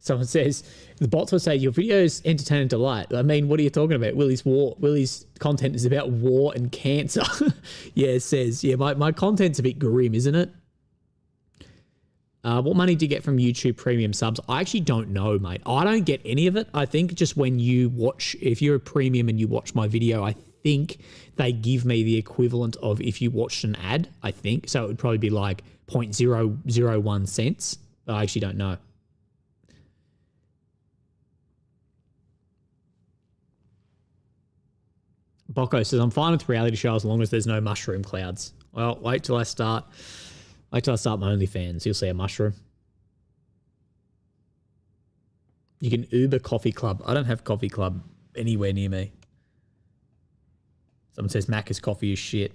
Someone says, the bots will say, your video is entertaining and delight. I mean, what are you talking about? Willie's content is about war and cancer. Yeah, it says. Yeah, my content's a bit grim, isn't it? What money do you get from YouTube premium subs? I actually don't know, mate. I don't get any of it. I think just when you watch, if you're a premium and you watch my video, I think they give me the equivalent of if you watched an ad, I think. So it would probably be like 0.001 cents. I actually don't know. Bocco says, I'm fine with reality shows as long as there's no mushroom clouds. Well, wait till I start my OnlyFans. You'll see a mushroom. You can Uber Coffee Club. I don't have Coffee Club anywhere near me. Someone says Macca's coffee is shit.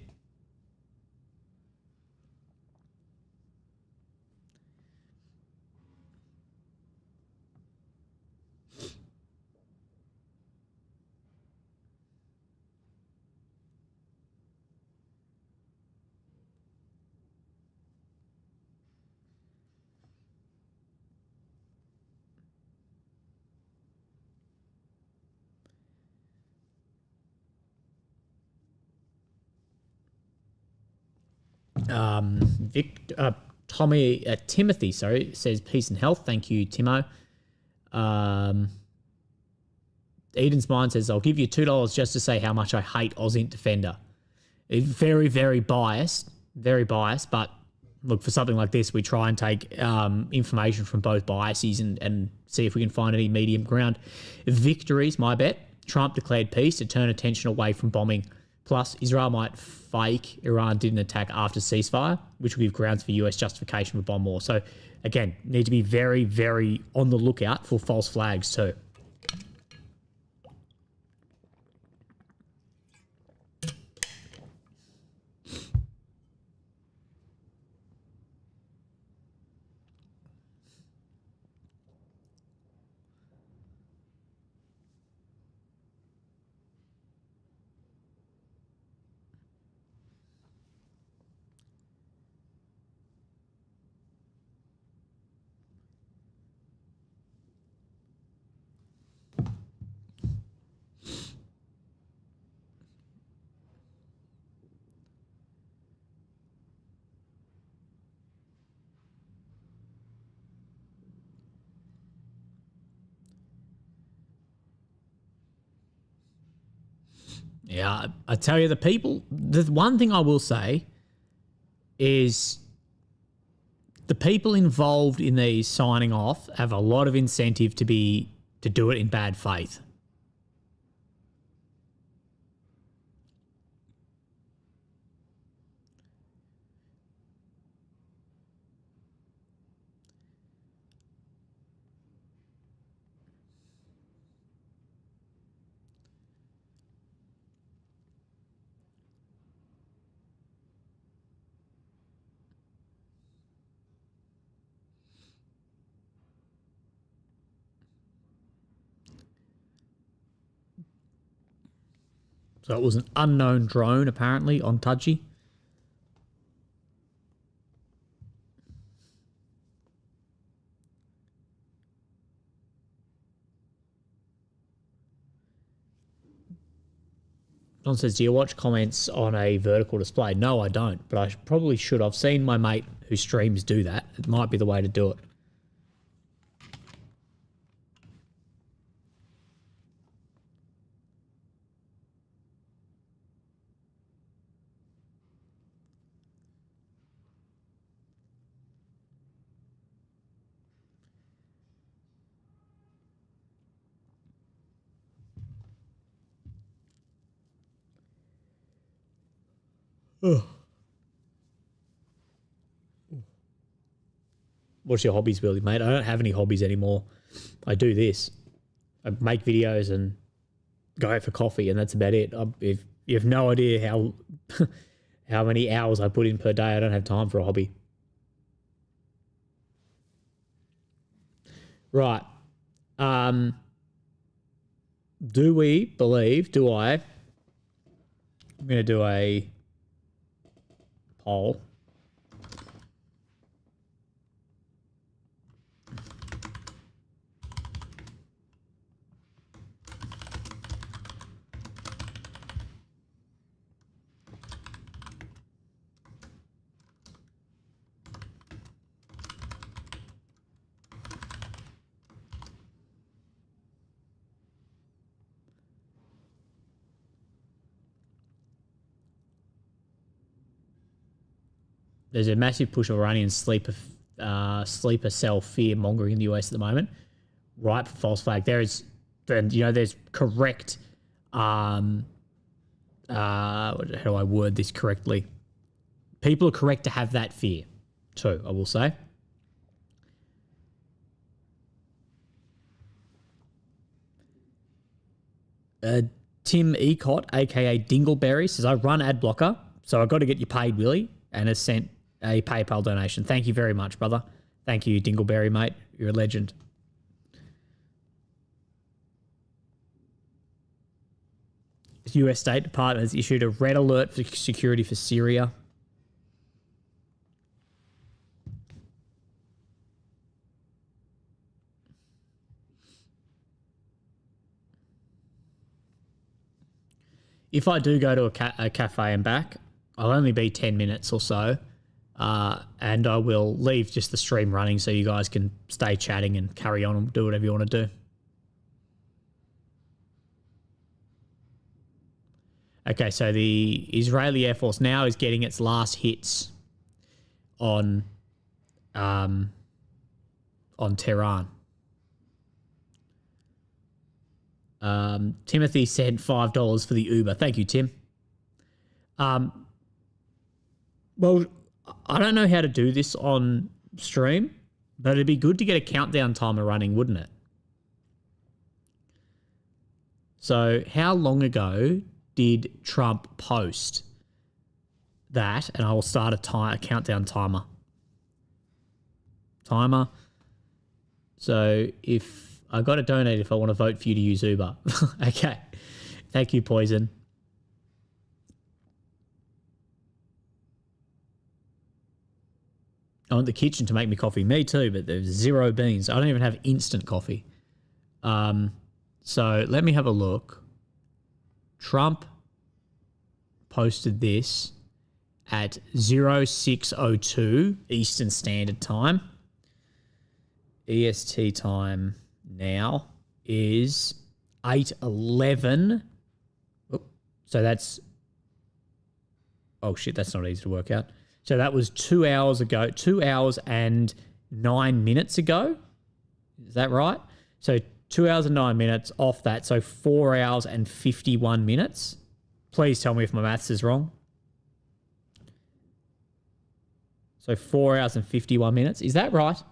Timothy, says peace and health. Thank you, Timo. Eden's Mind says, I'll give you $2 just to say how much I hate Ozint Defender. It's very, very biased, but look, for something like this, we try and take information from both biases and see if we can find any medium ground. Victories, my bet. Trump declared peace to turn attention away from bombing. Plus, Israel might fake Iran did an attack after ceasefire, which will give grounds for US justification for bomb war. So, again, need to be very, very on the lookout for false flags too. Yeah, I tell you, the one thing I will say is the people involved in these signing off have a lot of incentive to do it in bad faith. So it was an unknown drone, apparently, on Tudgy. John says, do you watch comments on a vertical display? No, I don't, but I probably should. I've seen my mate who streams do that. It might be the way to do it. What's your hobbies, Billy, mate? I don't have any hobbies anymore. I do this. I make videos and go out for coffee, and that's about it. If you have no idea how how many hours I put in per day, I don't have time for a hobby. Right. Do we believe, I'm going to do a poll. There's a massive push of Iranian sleeper cell fear mongering in the US at the moment. Right for false flag. There's correct. How do I word this correctly? People are correct to have that fear, too. I will say. Tim Ecott, aka Dingleberry, says, I run ad blocker, so I've got to get you paid, Willie, and has sent a PayPal donation. Thank you very much, brother. Thank you, Dingleberry, mate. You're a legend. The US State Department has issued a red alert for security for Syria. If I do go to a cafe and back, I'll only be 10 minutes or so, and I will leave just the stream running so you guys can stay chatting and carry on and do whatever you want to do. Okay, so the Israeli Air Force now is getting its last hits on Tehran. Timothy sent $5 for the Uber. Thank you, Tim. Well, I don't know how to do this on stream, but it'd be good to get a countdown timer running, wouldn't it? So how long ago did Trump post that? And I will start a countdown timer. So if I got to donate if I want to vote for you to use Uber. Okay. Thank you, Poison. I want the kitchen to make me coffee. Me too, but there's 0 beans. I don't even have instant coffee. So let me have a look. Trump posted this at 06:02 Eastern Standard Time. EST time now is 8:11. So that's... Oh, shit, that's not easy to work out. So that was 2 hours ago, 2 hours and 9 minutes ago. Is that right? So 2 hours and 9 minutes off that. So 4 hours and 51 minutes. Please tell me if my maths is wrong. So 4 hours and 51 minutes. Is that right?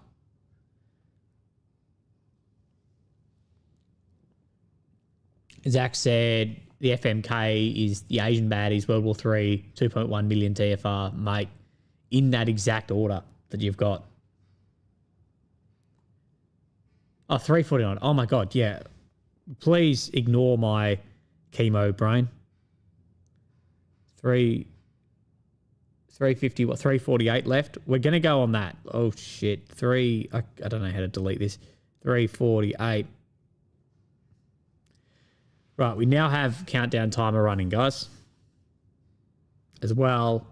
Zach said the FMK is the Asian baddies, World War III, 2.1 million TFR, mate, in that exact order that you've got. Oh, 349. Oh, my God, yeah. Please ignore my chemo brain. 350, what, 348 left. We're going to go on that. Oh, shit. I don't know how to delete this. 348. Right, we now have countdown timer running, guys. As well,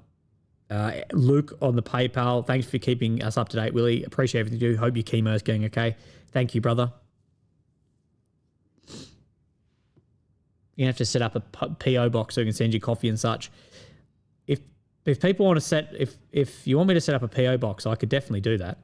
Luke on the PayPal. Thanks for keeping us up to date, Willie. Appreciate everything you do. Hope your chemo's going okay. Thank you, brother. You have to set up a PO box so we can send you coffee and such. If people want to if you want me to set up a PO box, I could definitely do that.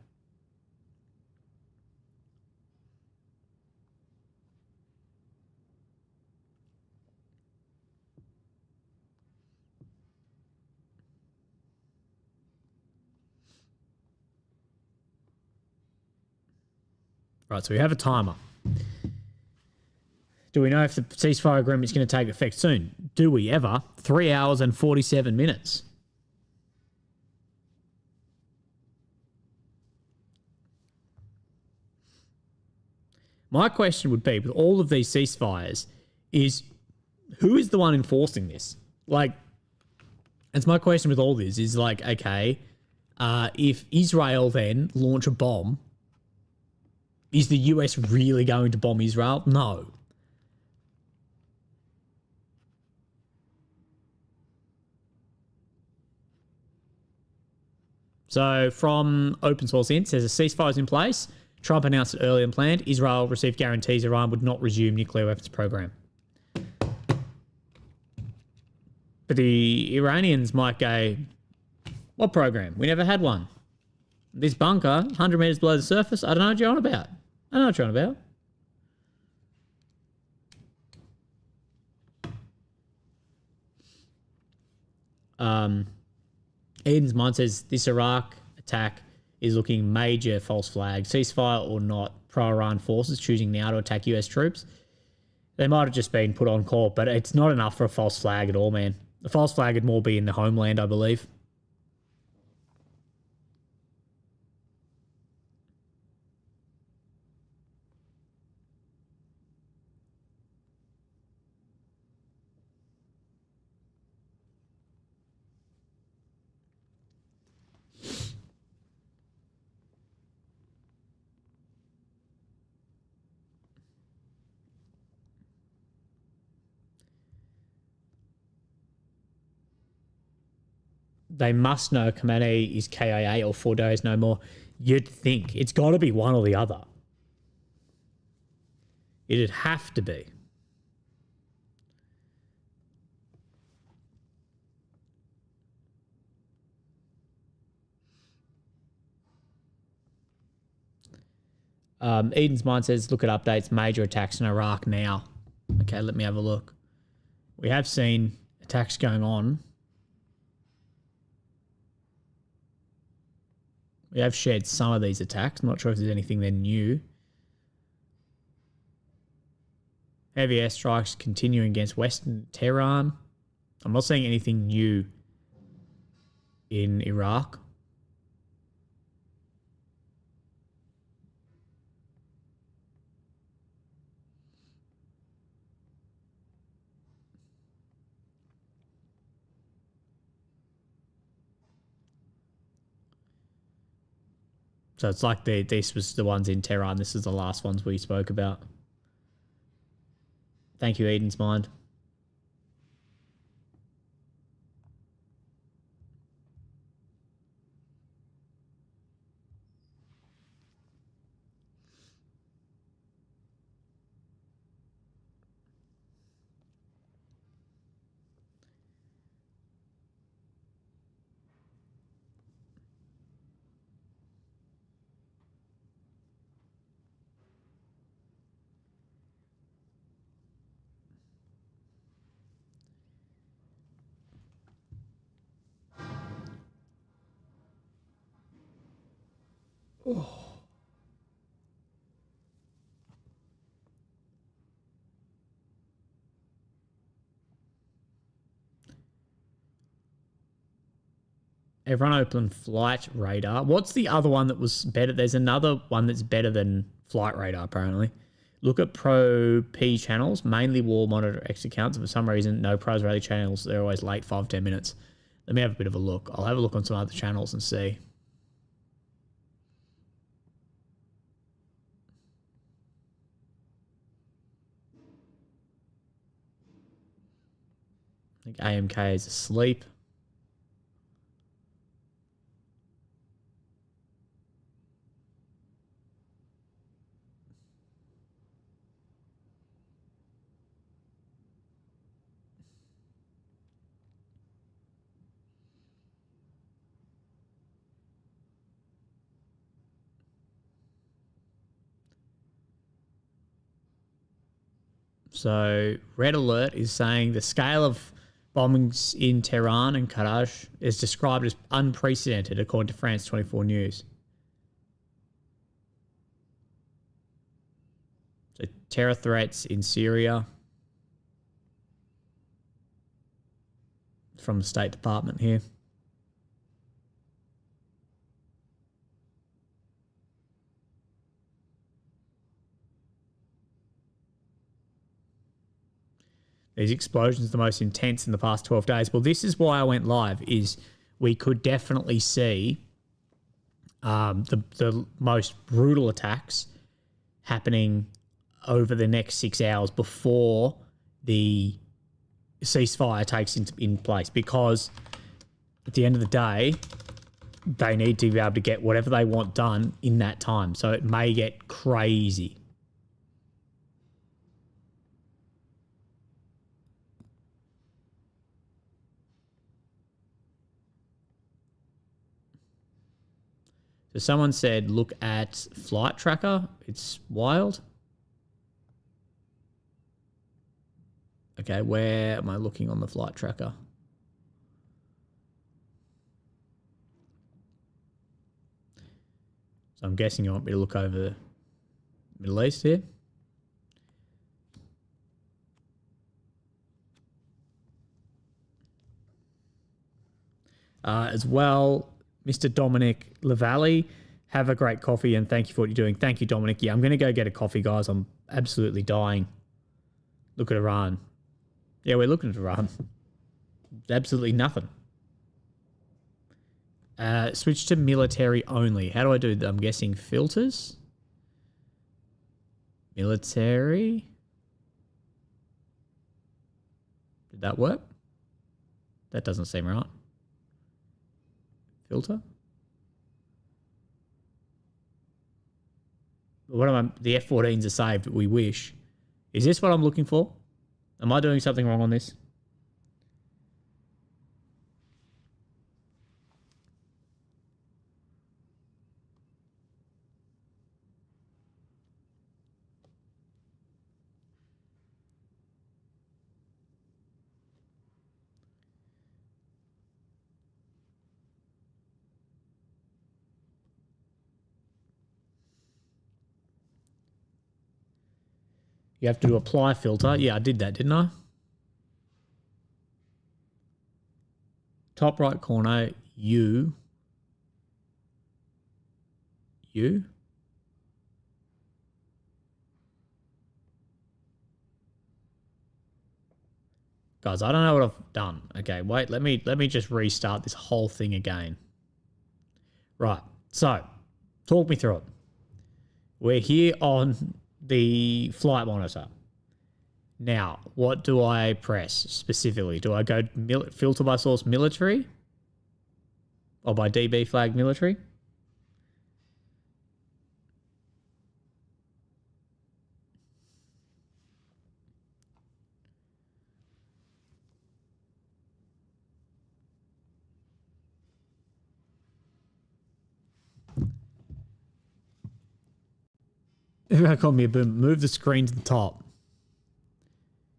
Right, so we have a timer. Do we know if the ceasefire agreement is going to take effect soon? Do we ever? 3 hours and 47 minutes. My question would be, with all of these ceasefires, is who is the one enforcing this? Like, that's my question with all this, is like, okay, if Israel then launch a bomb, is the US really going to bomb Israel? No. So from Open Source Int, says a ceasefire is in place. Trump announced it earlier than planned. Israel received guarantees Iran would not resume nuclear weapons program. But the Iranians might go, what program? We never had one. This bunker, 100 meters below the surface, I don't know what you're on about. I don't know what you're on about. Eden's Mind says this Iraq attack is looking major false flag. Ceasefire or not, pro-Iran forces choosing now to attack US troops. They might have just been put on court, but it's not enough for a false flag at all, man. The false flag would more be in the homeland, I believe. They must know Khamenei is KIA or 4 days no more. You'd think. It's got to be one or the other. It'd have to be. Eden's Mind says, look at updates, major attacks in Iraq now. Okay, let me have a look. We have seen attacks going on. We have shared some of these attacks. I'm not sure if there's anything that new. Heavy airstrikes continuing against Western Tehran. I'm not seeing anything new in Iraq. So it's like this was the ones in Tehran. This is the last ones we spoke about. Thank you, Eden's Mind. Everyone open flight radar. What's the other one that was better? There's another one that's better than flight radar, apparently. Look at pro-P channels, mainly war monitor X accounts. And for some reason, no pro-Israeli channels. They're always late 5-10 minutes. Let me have a bit of a look. I'll have a look on some other channels and see. I think AMK is asleep. So Red Alert is saying the scale of bombings in Tehran and Qatar is described as unprecedented, according to France 24 News. So terror threats in Syria from the State Department here. These explosions are the most intense in the past 12 days. Well, this is why I went live, is we could definitely see the most brutal attacks happening over the next 6 hours before the ceasefire takes in place, because at the end of the day, they need to be able to get whatever they want done in that time. So it may get crazy. So someone said, look at flight tracker. It's wild. Okay, where am I looking on the flight tracker? So I'm guessing you want me to look over the Middle East here. As well, Mr. Dominic Lavalley, have a great coffee and thank you for what you're doing. Thank you, Dominic. Yeah, I'm going to go get a coffee, guys. I'm absolutely dying. Look at Iran. Yeah, we're looking at Iran. Absolutely nothing. Switch to military only. How do I do that? I'm guessing filters. Military. Did that work? That doesn't seem right. Filter. What am I? The F-14s are saved. We wish. Is this what I'm looking for? Am I doing something wrong on this? You have to do apply filter. Yeah, I did that, didn't I? Top right corner, U. Guys, I don't know what I've done. Okay, wait, let me just restart this whole thing again. Right, so talk me through it. We're here on the flight monitor. Now, what do I press specifically? Do I go filter by source military? Or by DB flag military? Everyone called me a boom. Move the screen to the top.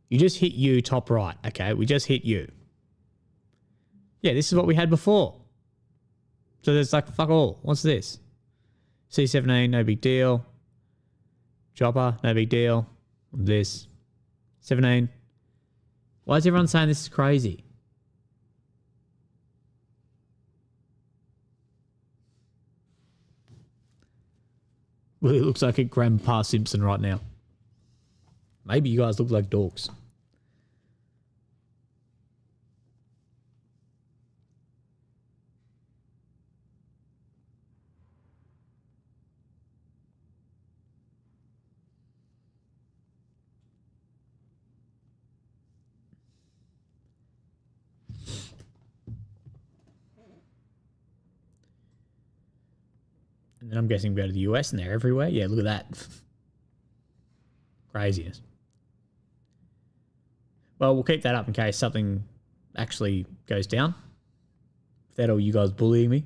You just hit U top right. Okay, we just hit U. Yeah, this is what we had before. So there's like, fuck all. What's this? C-17, no big deal. Chopper, no big deal. This. 17. Why is everyone saying this is crazy? Well, it looks like a Grandpa Simpson right now. Maybe you guys look like dorks. And then I'm guessing we go to the US and they're everywhere. Yeah, look at that. Craziness. Well, we'll keep that up in case something actually goes down. Is that all you guys bullying me?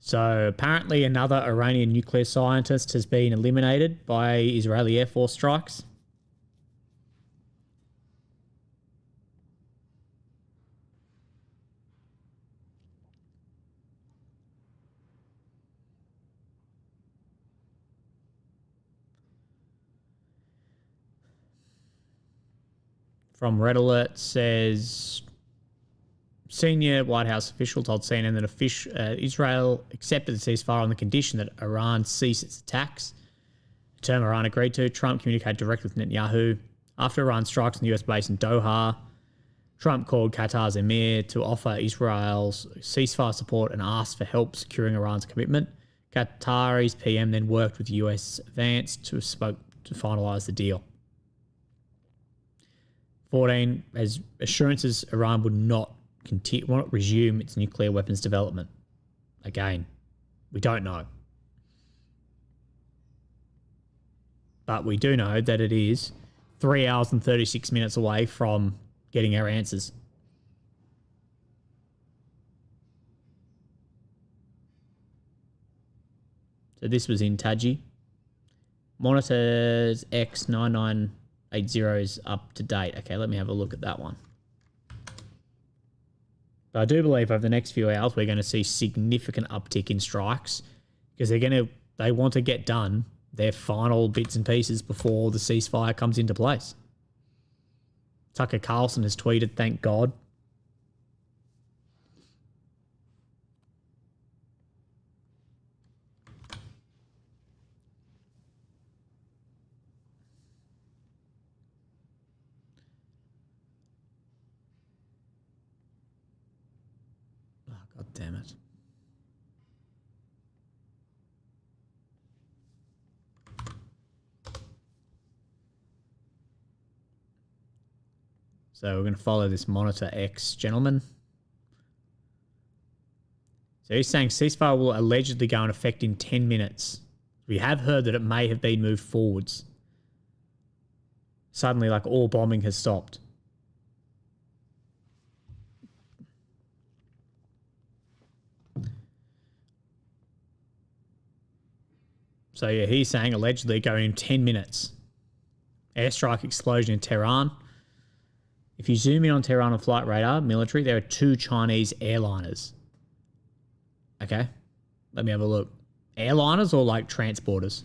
So apparently another Iranian nuclear scientist has been eliminated by Israeli Air Force strikes. From Red Alert says senior White House official told CNN that Israel accepted the ceasefire on the condition that Iran cease its attacks. The term Iran agreed to. Trump communicated directly with Netanyahu. After Iran strikes on the US base in Doha, Trump called Qatar's emir to offer Israel's ceasefire support and asked for help securing Iran's commitment. Qatari's PM then worked with US advance to finalise the deal. 14 has assurances Iran would not resume its nuclear weapons development. Again, we don't know. But we do know that it is 3 hours and 36 minutes away from getting our answers. So this was in Taji. Monitors X9980 is up to date. Okay, let me have a look at that one. But I do believe over the next few hours we're going to see significant uptick in strikes because they want to get done their final bits and pieces before the ceasefire comes into place. Tucker Carlson has tweeted, "Thank God." God damn it. So we're going to follow this Monitor X gentleman. So he's saying ceasefire will allegedly go in effect in 10 minutes. We have heard that it may have been moved forwards. Suddenly, like, all bombing has stopped. So yeah, he's saying allegedly going in 10 minutes. Airstrike explosion in Tehran. If you zoom in on Tehran on flight radar, military, there are 2 Chinese airliners. Okay, let me have a look. Airliners or like transporters?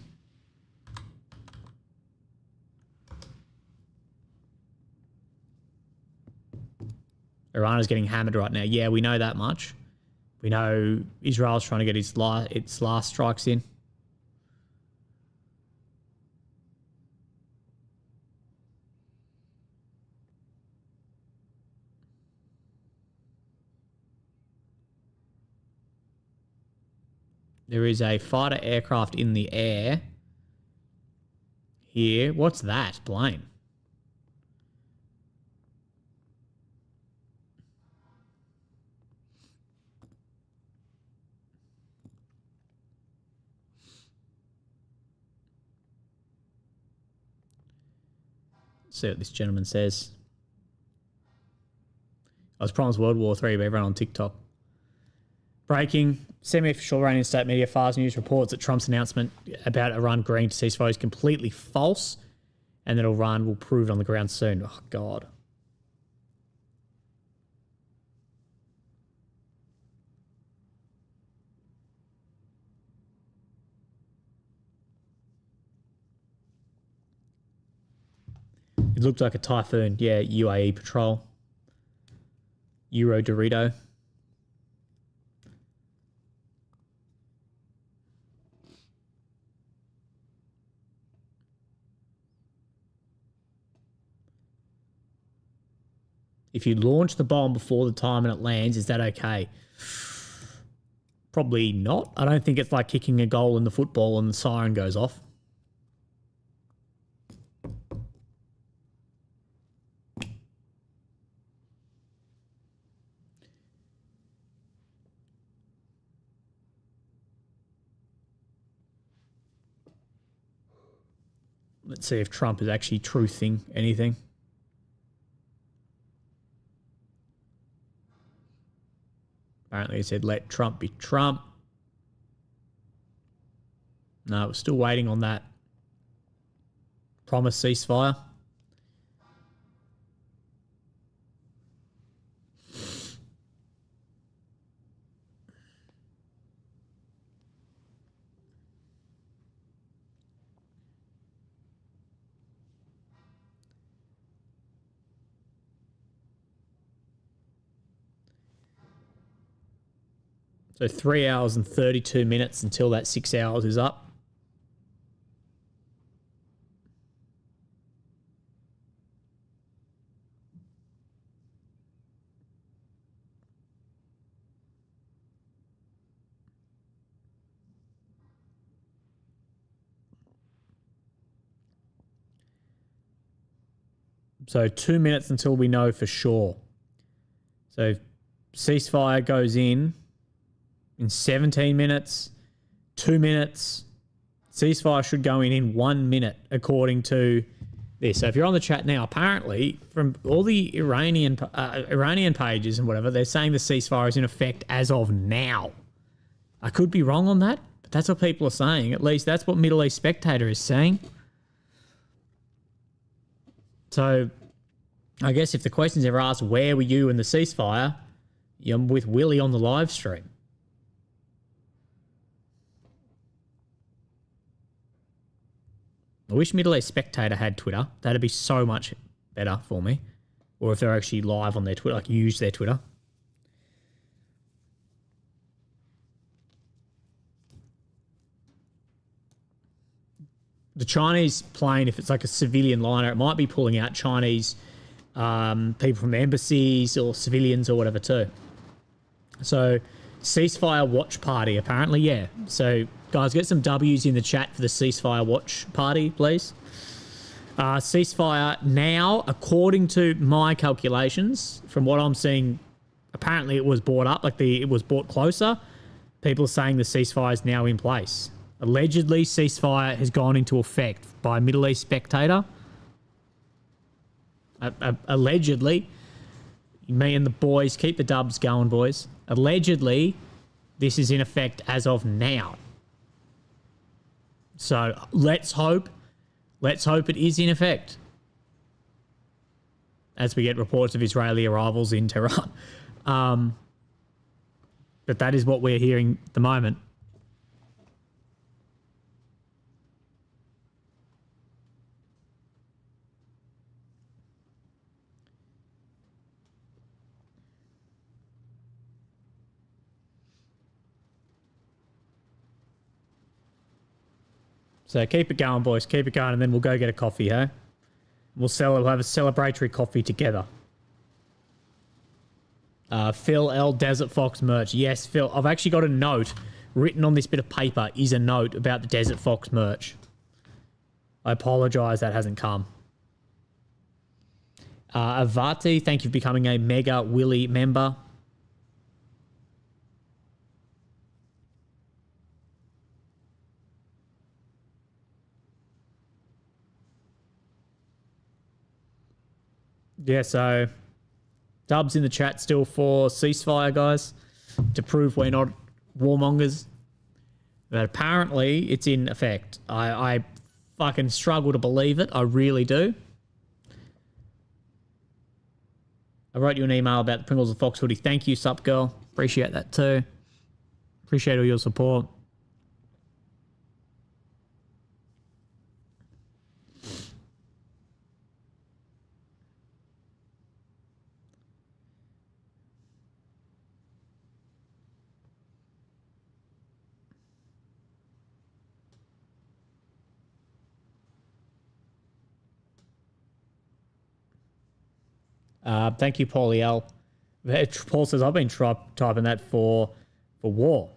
Iran is getting hammered right now. Yeah, we know that much. We know Israel's trying to get its last strikes in. There is a fighter aircraft in the air here. What's that plane? See what this gentleman says. I was promised World War III by everyone on TikTok. Breaking. Semi-official Iranian state media Fars News reports that Trump's announcement about Iran agreeing to ceasefire is completely false and that Iran will prove it on the ground soon. Oh, God. It looked like a Typhoon. Yeah, UAE patrol. Euro Dorito. If you launch the bomb before the time and it lands, is that okay? Probably not. I don't think it's like kicking a goal in the football and the siren goes off. Let's see if Trump is actually truthing anything. Apparently he said, let Trump be Trump. No, we're still waiting on that promised ceasefire. So 3 hours and 32 minutes until that 6 hours is up. So 2 minutes until we know for sure. So ceasefire goes in 17 minutes, 2 minutes. Ceasefire should go in 1 minute, according to this. So if you're on the chat now, apparently from all the Iranian pages and whatever, they're saying the ceasefire is in effect as of now. I could be wrong on that, but that's what people are saying. At least that's what Middle East Spectator is saying. So I guess if the question's ever asked, where were you in the ceasefire? I'm with Willie on the live stream. I wish Middle East Spectator had Twitter. That'd be so much better for me. Or if they're actually live on their Twitter, like use their Twitter. The Chinese plane, if it's like a civilian liner, it might be pulling out Chinese people from embassies or civilians or whatever too. So ceasefire watch party, apparently, yeah. So guys, get some W's in the chat for the ceasefire watch party, please. Ceasefire now, according to my calculations, from what I'm seeing, apparently it was brought up, it was brought closer. People are saying the ceasefire is now in place. Allegedly, ceasefire has gone into effect by Middle East Spectator. Allegedly, me and the boys, keep the dubs going, boys. Allegedly, this is in effect as of now. So let's hope it is in effect. As we get reports of Israeli arrivals in Tehran. But that is what we're hearing at the moment. So keep it going, boys. Keep it going, and then we'll go get a coffee, hey? We'll have a celebratory coffee together. Phil L. Desert Fox merch. Yes, Phil. I've actually got a note written on this bit of paper is a note about the Desert Fox merch. I apologise that hasn't come. Avati, thank you for becoming a Mega Willy member. Yeah, so dubs in the chat still for ceasefire, guys, to prove we're not warmongers. But apparently it's in effect. I fucking struggle to believe it. I really do. I wrote you an email about the Pringles and Fox hoodie. Thank you, sup girl. Appreciate that too. Appreciate all your support. Thank you, Paulie L. Paul says, I've been typing that for war.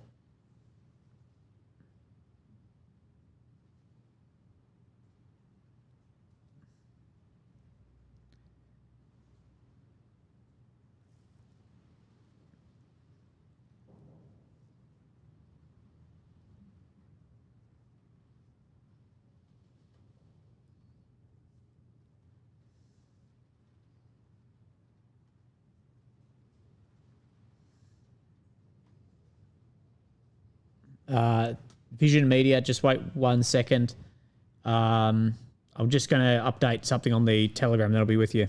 Vision Media, just wait 1 second. I'm just going to update something on the Telegram that'll be with you.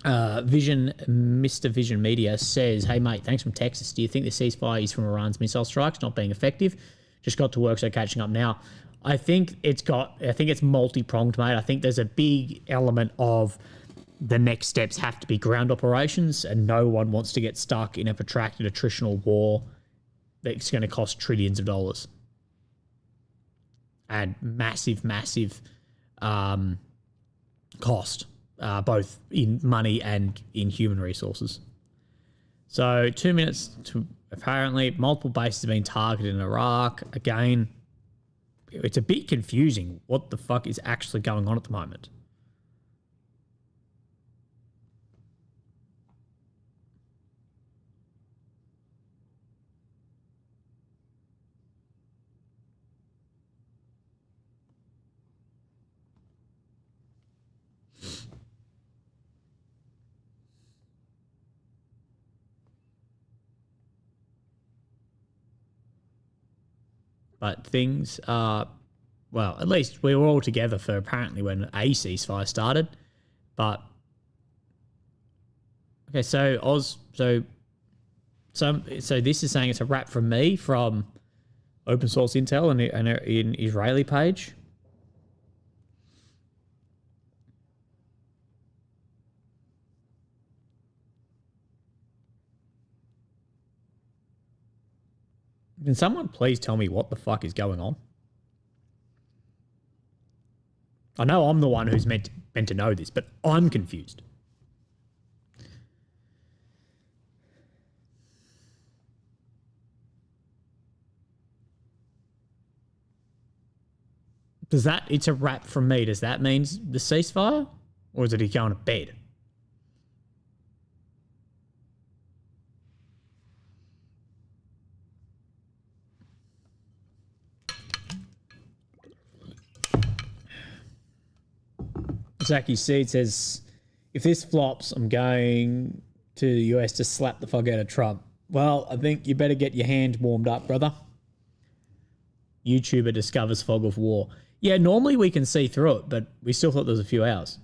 Mr. Vision Media says, hey, mate, thanks from Texas. Do you think the ceasefire is from Iran's missile strikes not being effective? Just got to work, so catching up now. I think it's multi-pronged, mate. I think there's a big element of the next steps have to be ground operations, and no one wants to get stuck in a protracted attritional war that's going to cost trillions of dollars. And massive cost. Both in money and in human resources. So 2 minutes to apparently multiple bases have been targeted in Iraq. Again, it's a bit confusing what the fuck is actually going on at the moment. But things are, well, at least we were all together for apparently when a ceasefire started. But, okay, so this is saying it's a wrap from me from Open Source Intel and an Israeli page. Can someone please tell me what the fuck is going on? I know I'm the one who's meant to know this, but I'm confused. It's a wrap from me. Does that mean the ceasefire? Or is it he going to bed? Zaki Seed says, if this flops, I'm going to the US to slap the fuck out of Trump. Well, I think you better get your hand warmed up, brother. YouTuber discovers fog of war. Yeah, normally we can see through it, but we still thought there was a few hours.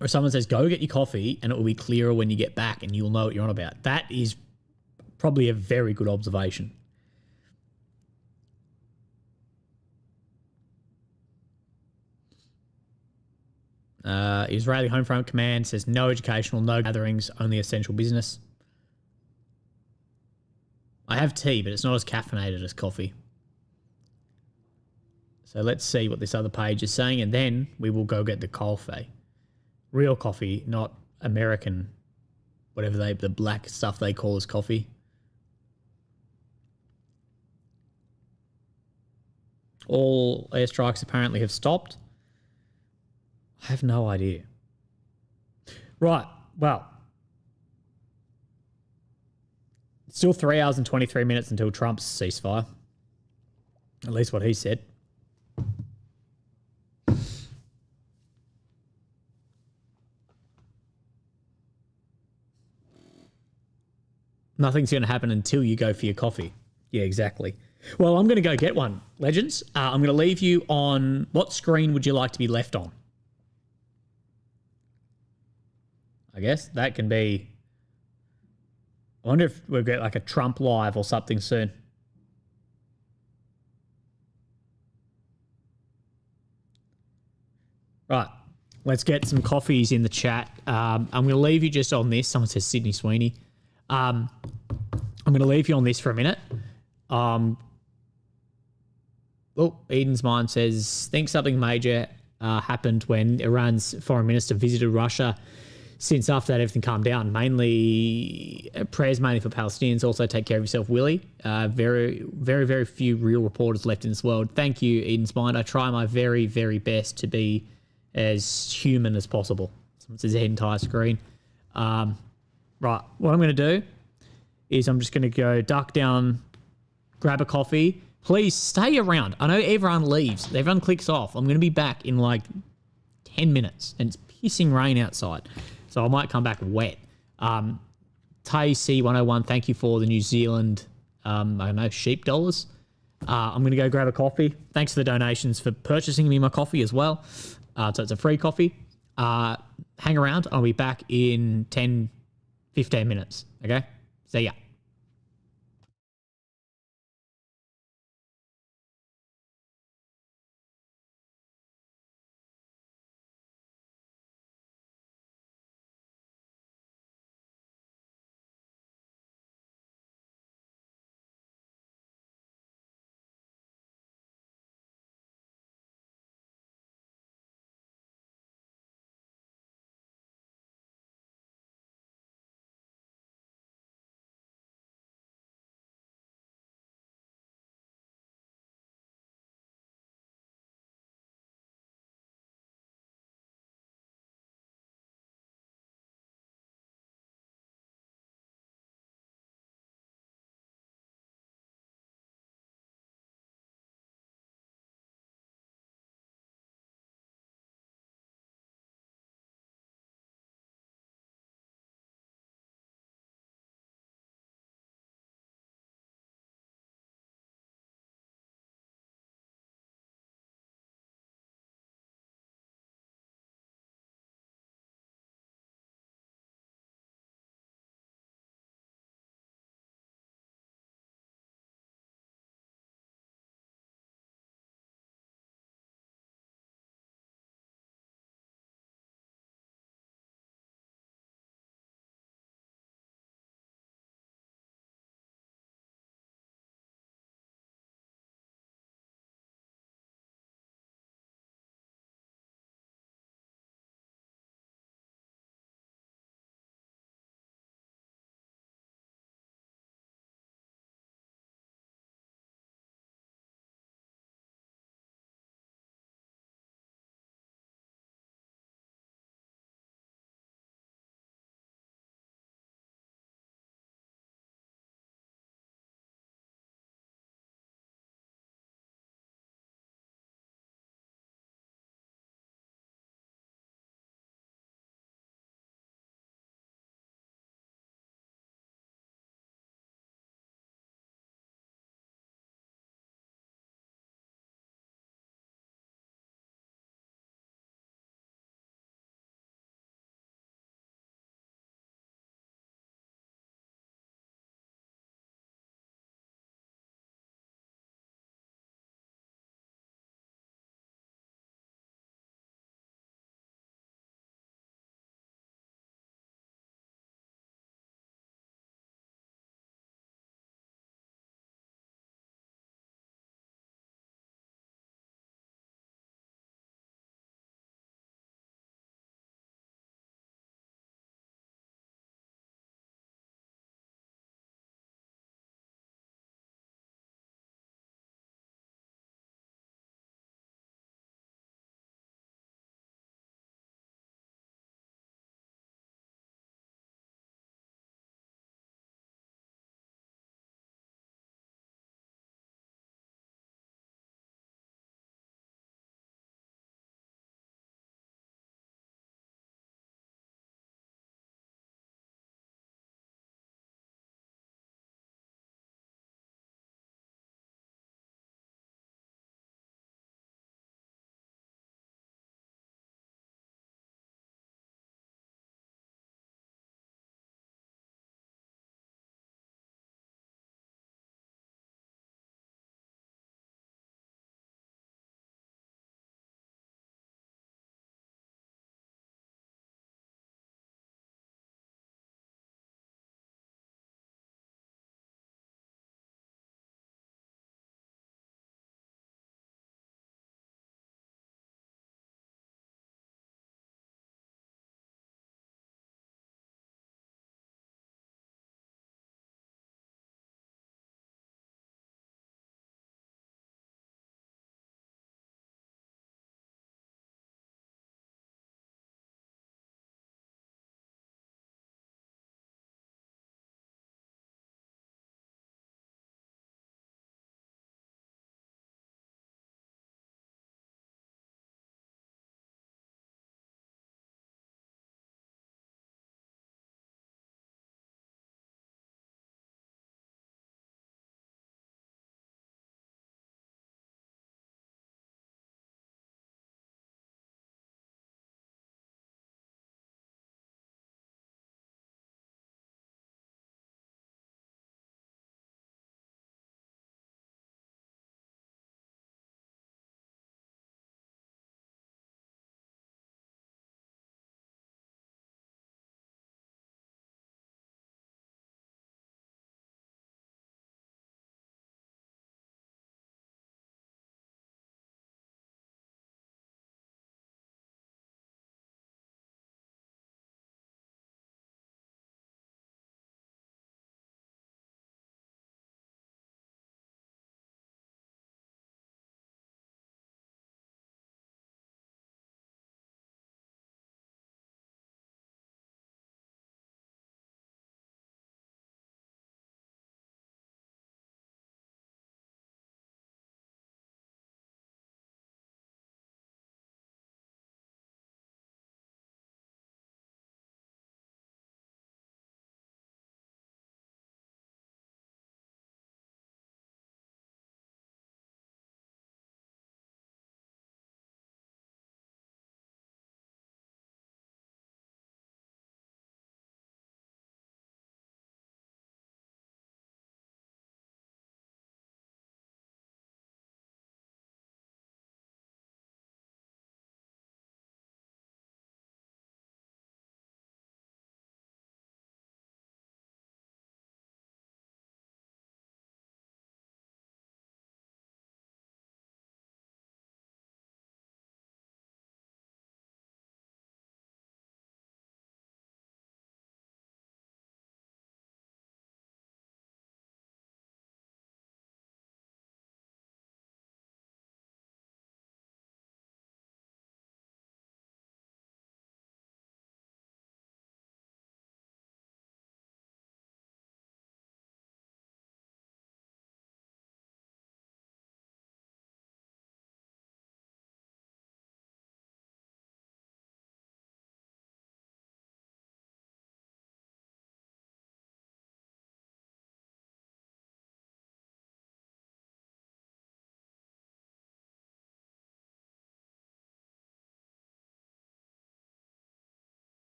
Or someone says, go get your coffee and it will be clearer when you get back and you'll know what you're on about. That is probably a very good observation. Israeli Homefront Command says no educational, no gatherings, only essential business. I have tea, but it's not as caffeinated as coffee. So let's see what this other page is saying, and then we will go get the coffee. Real coffee, not American, whatever the black stuff they call as coffee. All airstrikes apparently have stopped. I have no idea. Right, well. It's still 3 hours and 23 minutes until Trump's ceasefire. At least what he said. Nothing's going to happen until you go for your coffee. Yeah, exactly. Well, I'm going to go get one, Legends. I'm going to leave you on what screen would you like to be left on? I guess that can be. I wonder if we'll get like a Trump live or something soon. Right. Let's get some coffees in the chat. I'm going to leave you just on this. Someone says Sydney Sweeney. I'm going to leave you on this for a minute. Eden's Mind says, think something major happened when Iran's foreign minister visited Russia. Since after that, everything calmed down. Prayers mainly for Palestinians. Also, take care of yourself, Willie. Very, very, very few real reporters left in this world. Thank you, Eden's Mind. I try my very, very best to be as human as possible. Someone says the entire screen. Right. What I'm going to do is I'm just going to go duck down, grab a coffee. Please stay around. I know everyone leaves. Everyone clicks off. I'm going to be back in like 10 minutes and it's pissing rain outside. So I might come back wet. Tay C101, thank you for the New Zealand, sheep dollars. I'm going to go grab a coffee. Thanks for the donations for purchasing me my coffee as well. So it's a free coffee. Hang around. I'll be back in 10, 15 minutes. Okay? See ya.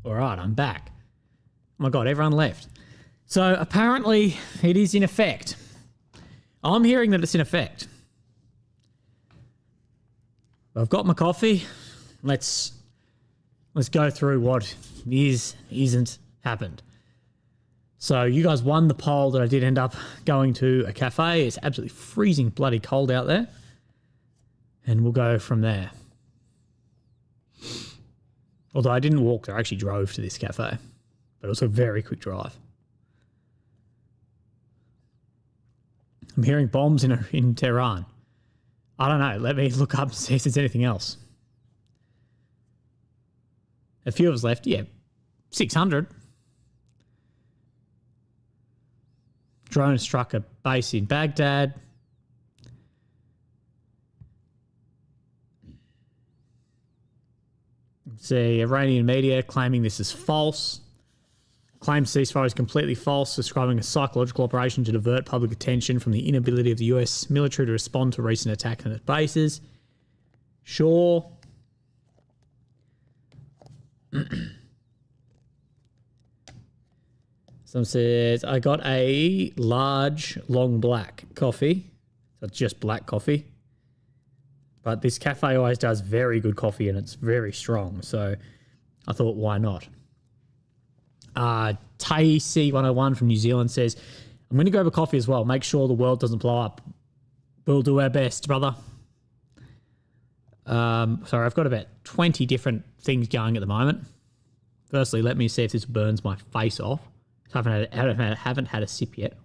All right, I'm back. Oh my God, everyone left. So apparently it is in effect. I'm hearing that it's in effect. I've got my coffee. Let's go through what isn't happened. So you guys won the poll that I did end up going to a cafe. It's absolutely freezing bloody cold out there. And we'll go from there. Although I didn't walk there, I actually drove to this cafe. But it was a very quick drive. I'm hearing bombs in Tehran. I don't know. Let me look up and see if there's anything else. A few of us left. Yeah, 600. Drone struck a base in Baghdad. See, Iranian media claiming this is false. Claims ceasefire is completely false, describing a psychological operation to divert public attention from the inability of the US military to respond to recent attacks on its bases. Sure. Some says, I got a large, long black coffee. So it's just black coffee. But this cafe always does very good coffee and it's very strong. So I thought, why not? Tay C101 from New Zealand says, I'm going to grab a coffee as well. Make sure the world doesn't blow up. We'll do our best, brother. Sorry, I've got about 20 different things going at the moment. Firstly, let me see if this burns my face off. I haven't had a sip yet.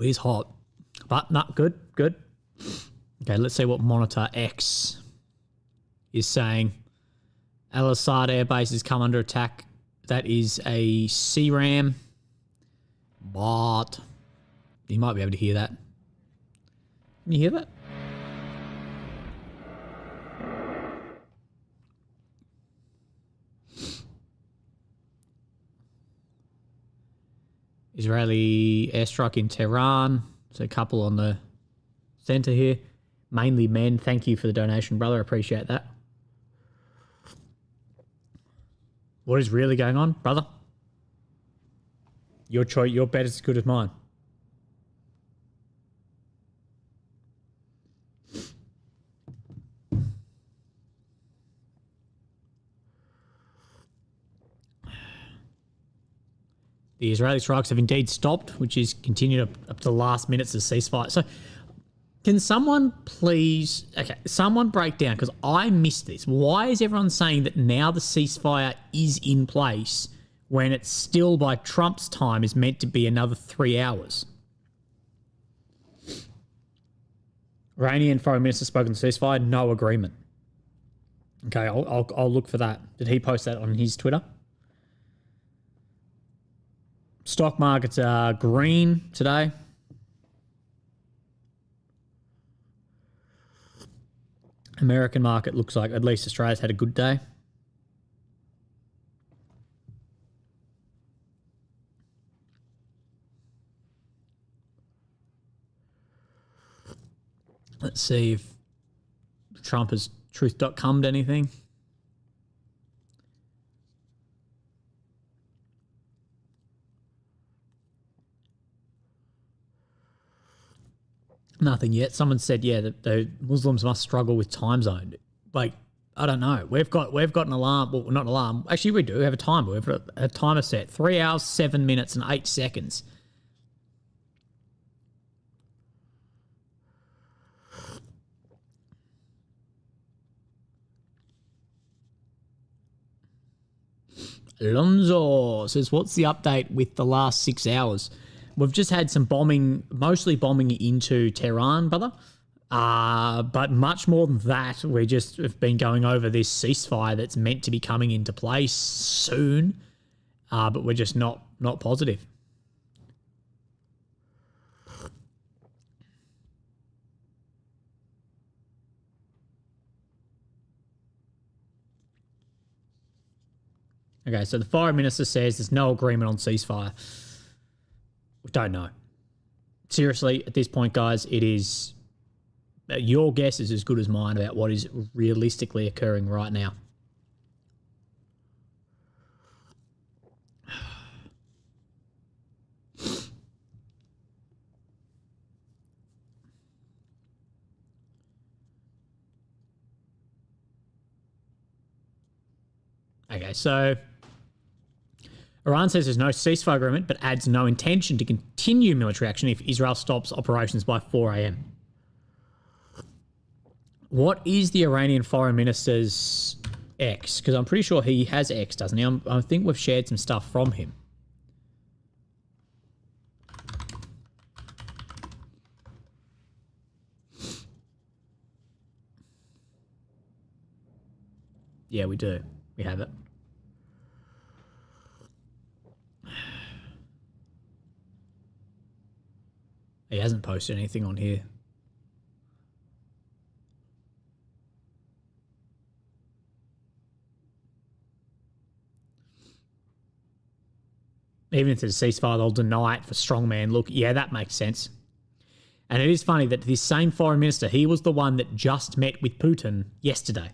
It is hot. But, no, good. Okay, let's see what Monitor X is saying. Al-Assad Air Base has come under attack. That is a CRAM. But you might be able to hear that. Can you hear that? Israeli airstrike in Tehran. So a couple on the center here. Mainly men. Thank you for the donation, brother. I appreciate that. What is really going on, brother? Your choice, your bet is as good as mine. The Israeli strikes have indeed stopped, which is continued up to the last minutes of ceasefire. So can someone please, someone break down, because I missed this. Why is everyone saying that now the ceasefire is in place when it's still, by Trump's time, is meant to be another 3 hours? Iranian foreign minister spoke on the ceasefire, no agreement. Okay, I'll look for that. Did he post that on his Twitter? Stock markets are green today. American market looks like at least Australia's had a good day. Let's see if Trump has truth.com'd anything. Nothing yet. Someone said, yeah, that the Muslims must struggle with time zone. Like, I don't know. We've got an alarm. Well, not an alarm. Actually, we do have a timer. We've got a timer set. 3 hours, 7 minutes, and 8 seconds. Alonso says, what's the update with the last 6 hours? We've just had some bombing, mostly bombing into Tehran, brother. But much more than that, we just have been going over this ceasefire that's meant to be coming into place soon. But we're just not positive. Okay, so the foreign minister says there's no agreement on ceasefire. We don't know. Seriously, at this point, guys, it is... Your guess is as good as mine about what is realistically occurring right now. Okay, so Iran says there's no ceasefire agreement, but adds no intention to continue military action if Israel stops operations by 4 a.m. What is the Iranian foreign minister's X? Because I'm pretty sure he has X, doesn't he? I think we've shared some stuff from him. Yeah, we do. We have it. He hasn't posted anything on here. Even if it's a ceasefire, they'll deny it for strongman. Look, yeah, that makes sense. And it is funny that this same foreign minister, he was the one that just met with Putin yesterday.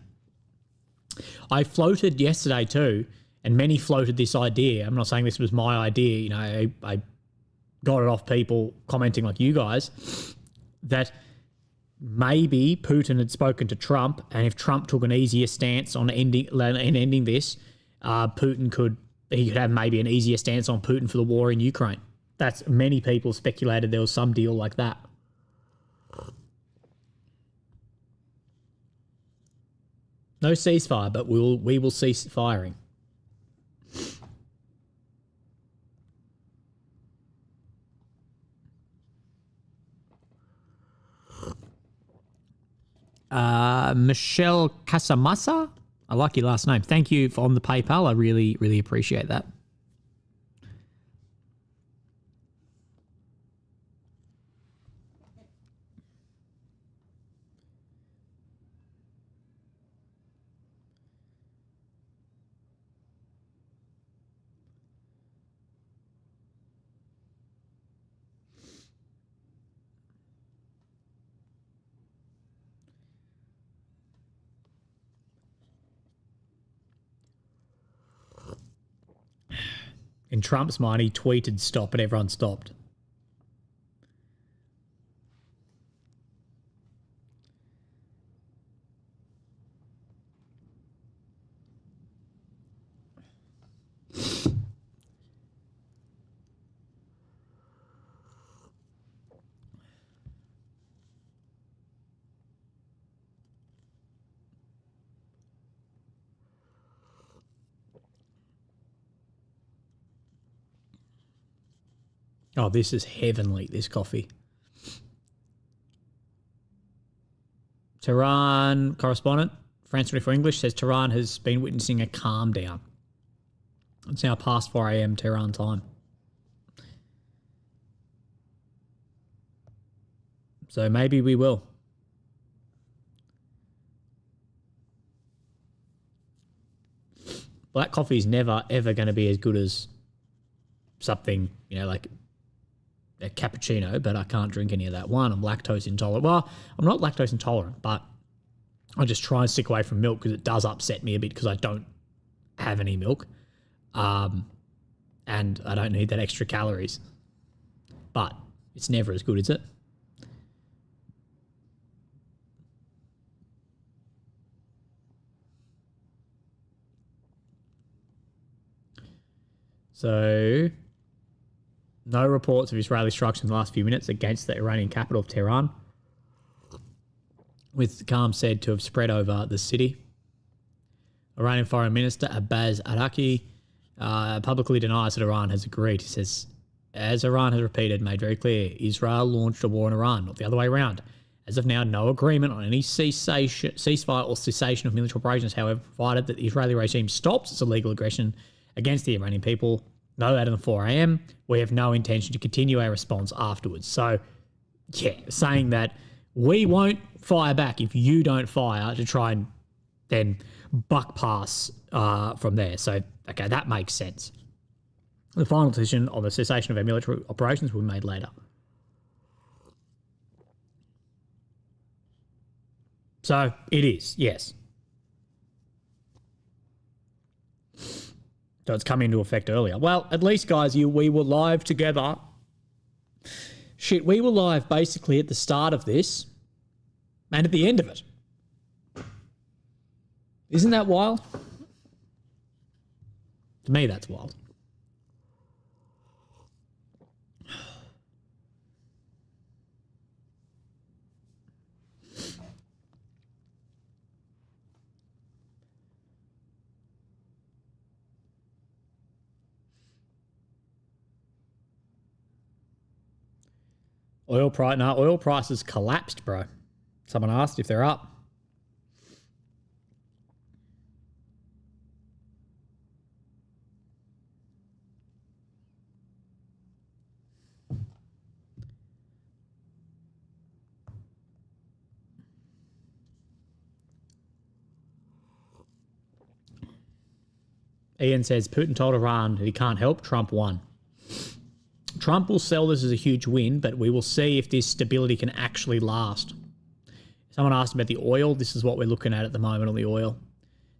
I floated yesterday too, and many floated this idea. I'm not saying this was my idea. You know, I got it off people commenting like you guys, that maybe Putin had spoken to Trump, and if Trump took an easier stance on ending this, Putin could have maybe an easier stance on Putin for the war in Ukraine. That's many people speculated there was some deal like that. No ceasefire, but we will cease firing. Michelle Casamassa, I like your last name. Thank you on the PayPal. I really, really appreciate that. In Trump's mind, he tweeted stop and everyone stopped. Oh, this is heavenly, this coffee. Tehran correspondent, France 24 English, says Tehran has been witnessing a calm down. It's now past 4 a.m. Tehran time. So maybe we will. Black coffee is never, ever going to be as good as something, you know, like a cappuccino, but I can't drink any of that. One, I'm lactose intolerant. Well, I'm not lactose intolerant, but I just try and stick away from milk because it does upset me a bit because I don't have any milk. And I don't need that extra calories. But it's never as good, is it? So, no reports of Israeli strikes in the last few minutes against the Iranian capital of Tehran, with calm said to have spread over the city. Iranian Foreign Minister Abbas Araki publicly denies that Iran has agreed. He says, as Iran has repeated, made very clear, Israel launched a war on Iran, not the other way around. As of now, no agreement on any ceasefire or cessation of military operations, however, provided that the Israeli regime stops its illegal aggression against the Iranian people no later than 4 a.m. We have no intention to continue our response afterwards. So, yeah, saying that we won't fire back if you don't fire to try and then buck pass from there. So, okay, that makes sense. The final decision on the cessation of our military operations will be made later. So, it is, yes. So it's come into effect earlier. Well, at least, guys, we were live together. Shit, we were live basically at the start of this and at the end of it. Isn't that wild? To me, that's wild. Oil prices collapsed, bro. Someone asked if they're up. Ian says Putin told Iran that he can't help. Trump won. Trump will sell this as a huge win, but we will see if this stability can actually last. Someone asked about the oil. This is what we're looking at the moment on the oil.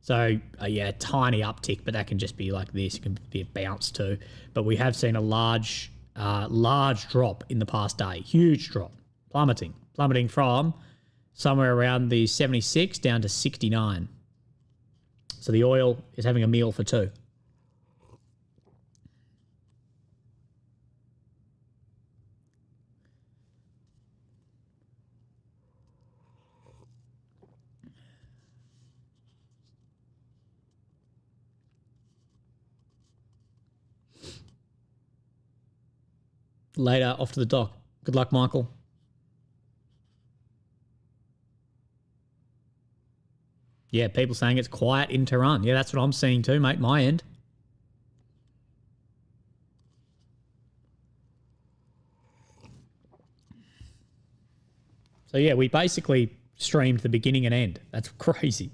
So, yeah, tiny uptick, but that can just be like this. It can be a bounce too. But we have seen a large drop in the past day. Huge drop. Plummeting from somewhere around the 76 down to 69. So the oil is having a meal for two. Later, off to the dock. Good luck, Michael. Yeah, people saying it's quiet in Tehran. Yeah, that's what I'm seeing too, mate. My end. So yeah, we basically streamed the beginning and end. That's crazy.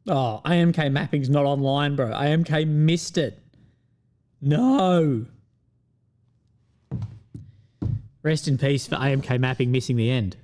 Oh, AMK mapping's not online, bro. AMK missed it. No. Rest in peace for AMK mapping missing the end.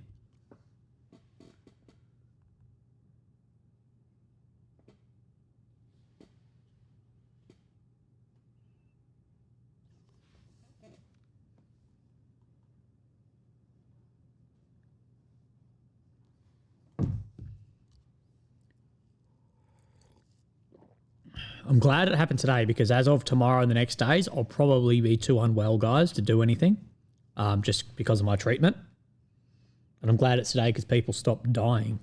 I'm glad it happened today because as of tomorrow and the next days, I'll probably be too unwell, guys, to do anything just because of my treatment. And I'm glad it's today because people stopped dying.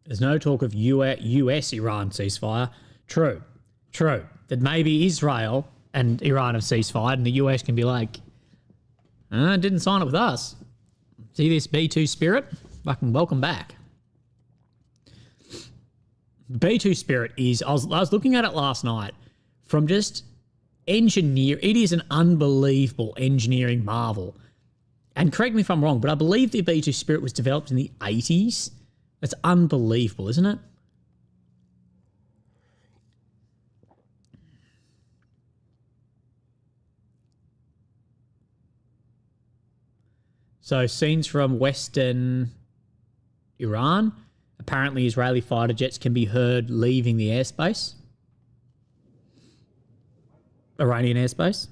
There's no talk of US-Iran ceasefire. True. That maybe Israel and Iran have ceasefire and the US can be like, didn't sign it with us. See this B2 spirit? Fucking welcome back. B2 spirit is, I was looking at it last night from just engineer. It is an unbelievable engineering marvel. And correct me if I'm wrong, but I believe the B2 spirit was developed in the 80s. That's unbelievable, isn't it? So scenes from Western Iran. Apparently Israeli fighter jets can be heard leaving the airspace. Iranian airspace.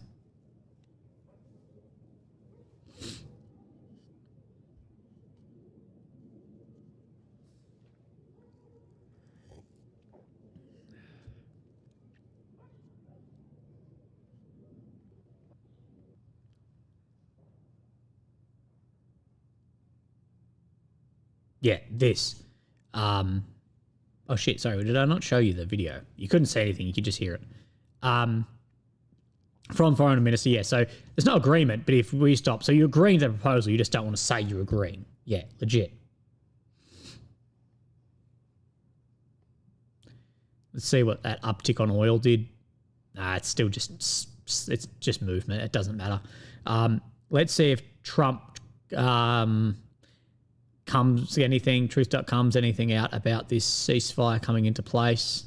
Yeah, this. Oh shit, sorry, did I not show you the video? You couldn't say anything, you could just hear it. From Foreign Minister, yeah, so there's no agreement, but if we stop, so you're agreeing to the proposal, you just don't want to say you're agreeing. Yeah, legit. Let's see what that uptick on oil did. It's still it's just movement. It doesn't matter. Let's see if Trump comes anything out about this ceasefire coming into place.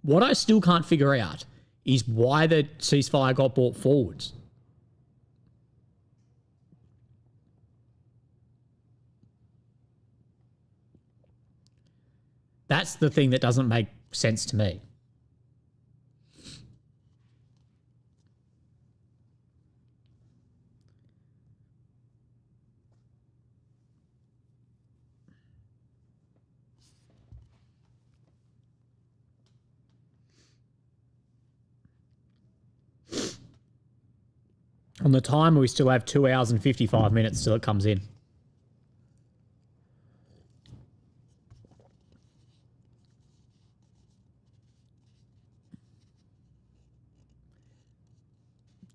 What I still can't figure out is why the ceasefire got brought forwards. That's the thing that doesn't make sense to me. On the timer, we still have 2 hours and 55 minutes till it comes in.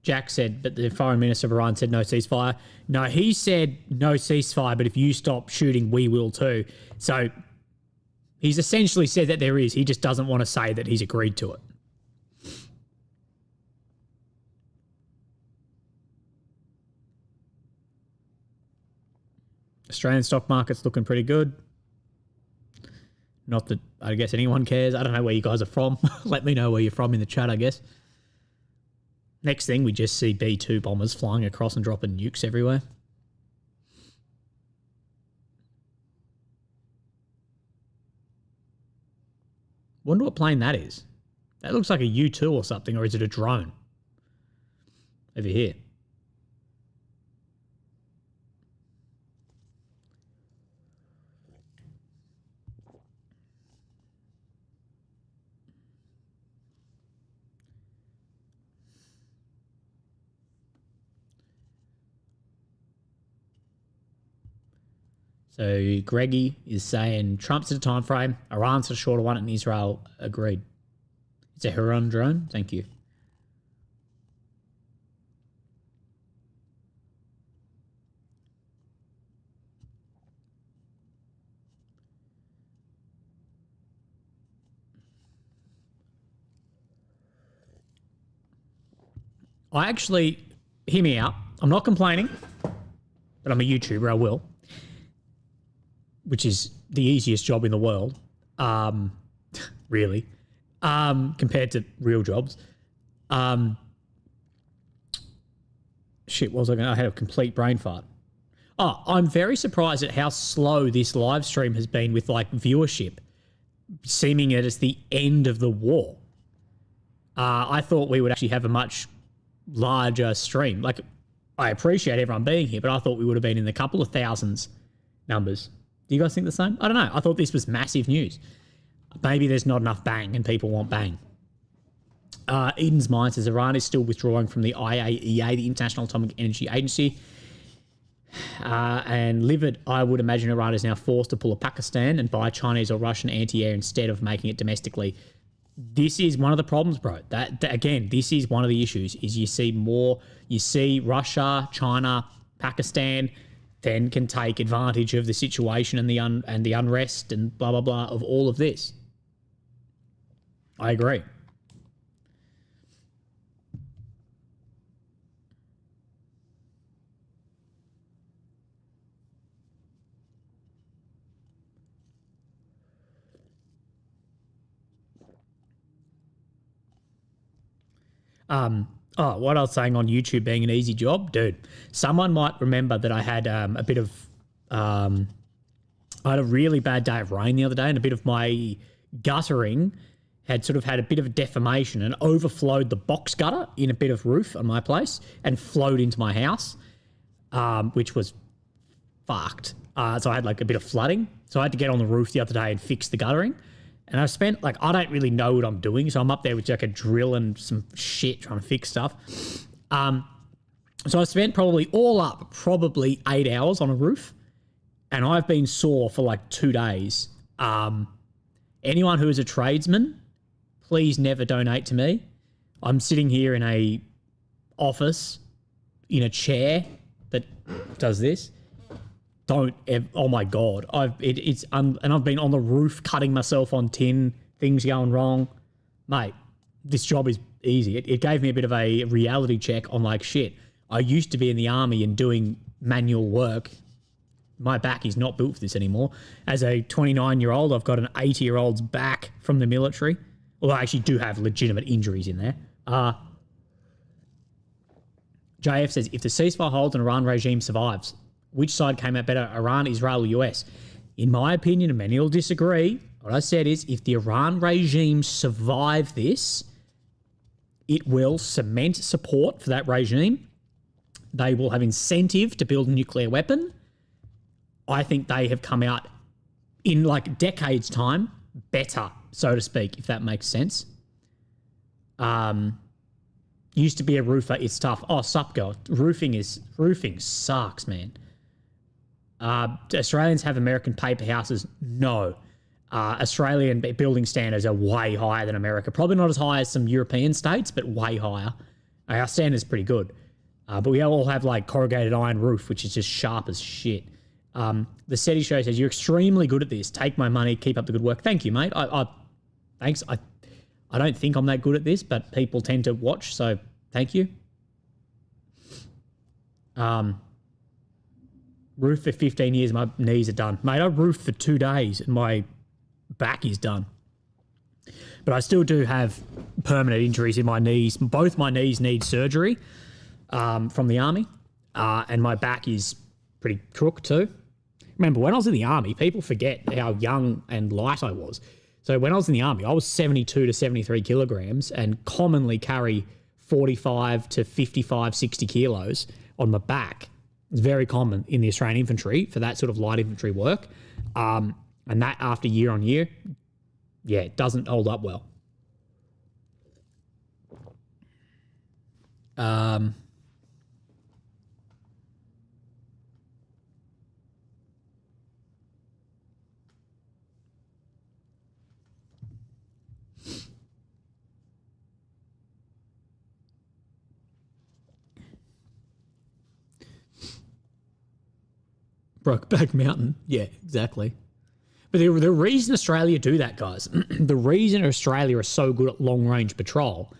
Jack said, but the foreign minister of Iran said no ceasefire. No, he said no ceasefire, but if you stop shooting, we will too. So he's essentially said that there is. He just doesn't want to say that he's agreed to it. Australian stock market's looking pretty good. Not that I guess anyone cares. I don't know where you guys are from. Let me know where you're from in the chat, I guess. Next thing, we just see B-2 bombers flying across and dropping nukes everywhere. Wonder what plane that is. That looks like a U-2 or something, or is it a drone? Over here. So Greggy is saying Trump's at a time frame, Iran's at a shorter one, and Israel agreed. It's a Huron drone. Thank you. I actually, hear me out. I'm not complaining, but I'm a YouTuber. I will. Which is the easiest job in the world, really, compared to real jobs. Shit, what was I going to... I had a complete brain fart. Oh, I'm very surprised at how slow this live stream has been with, like, viewership, seeming that it's the end of the war. I thought we would actually have a much larger stream. Like, I appreciate everyone being here, but I thought we would have been in the couple of thousands numbers. Do you guys think the same? I don't know. I thought this was massive news. Maybe there's not enough bang and people want bang. Eden's Mind says Iran is still withdrawing from the IAEA, the International Atomic Energy Agency. And livid, I would imagine Iran is now forced to pull a Pakistan and buy Chinese or Russian anti-air instead of making it domestically. This is one of the problems, bro. That again, this is one of the issues, is you see Russia, China, Pakistan, then can take advantage of the situation and the unrest and blah, blah, blah of all of this. I agree. What I was saying on YouTube being an easy job, dude. Someone might remember that I had a bit of, I had a really bad day of rain the other day, and a bit of my guttering had sort of had a bit of a deformation and overflowed the box gutter in a bit of roof on my place and flowed into my house, which was fucked. So I had like a bit of flooding. So I had to get on the roof the other day and fix the guttering. And I spent, like, I don't really know what I'm doing, so I'm up there with like a drill and some shit trying to fix stuff. So I spent probably 8 hours on a roof, and I've been sore for like 2 days. Anyone who is a tradesman, please never donate to me. I'm sitting here in a office in a chair that does this. oh my God. And I've been on the roof cutting myself on tin, things going wrong. Mate, this job is easy. It gave me a bit of a reality check on like, shit, I used to be in the army and doing manual work. My back is not built for this anymore. As a 29-year-old, I've got an 80-year-old's back from the military. Although I actually do have legitimate injuries in there. JF says, if the ceasefire holds and Iran regime survives, which side came out better, Iran, Israel, or US? In my opinion, and many will disagree, what I said is if the Iran regime survive this, it will cement support for that regime. They will have incentive to build a nuclear weapon. I think they have come out in like decades' time better, so to speak, if that makes sense. Used to be a roofer, it's tough. Oh, sup, girl. Roofing sucks, man. Australians have American paper houses? No. Australian building standards are way higher than America. Probably not as high as some European states, but way higher. Our standard's pretty good. But we all have like corrugated iron roof, which is just sharp as shit. The SETI show says, you're extremely good at this. Take my money. Keep up the good work. Thank you, mate. Thanks. I don't think I'm that good at this, but people tend to watch, so thank you. Roof for 15 years, my knees are done. Mate, I roofed for 2 days and my back is done. But I still do have permanent injuries in my knees. Both my knees need surgery from the army, and my back is pretty crook too. Remember, when I was in the army, people forget how young and light I was. So when I was in the army, I was 72 to 73 kilograms and commonly carry 45 to 55, 60 kilos on my back. It's very common in the Australian infantry for that sort of light infantry work. And that after year on year, yeah, it doesn't hold up well. Brokeback Mountain. Yeah, exactly. But the reason Australia do that, guys, the reason Australia is so good at long-range patrol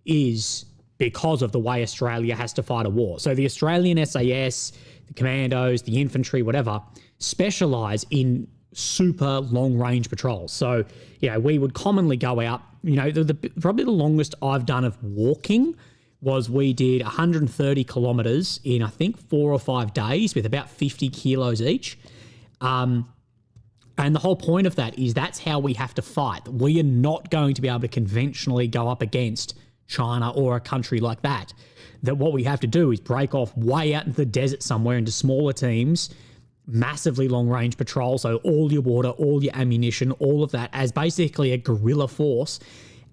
is because of the way Australia has to fight a war. So the Australian SAS, the commandos, the infantry, whatever, specialise in super long-range patrols. So, you know, we would commonly go out, you know, probably the longest I've done of walking was we did 130 kilometres in, I think, 4 or 5 days with about 50 kilos each. And the whole point of that is that's how we have to fight. We are not going to be able to conventionally go up against China or a country like that. That what we have to do is break off way out into the desert somewhere into smaller teams, massively long-range patrol, so all your water, all your ammunition, all of that as basically a guerrilla force,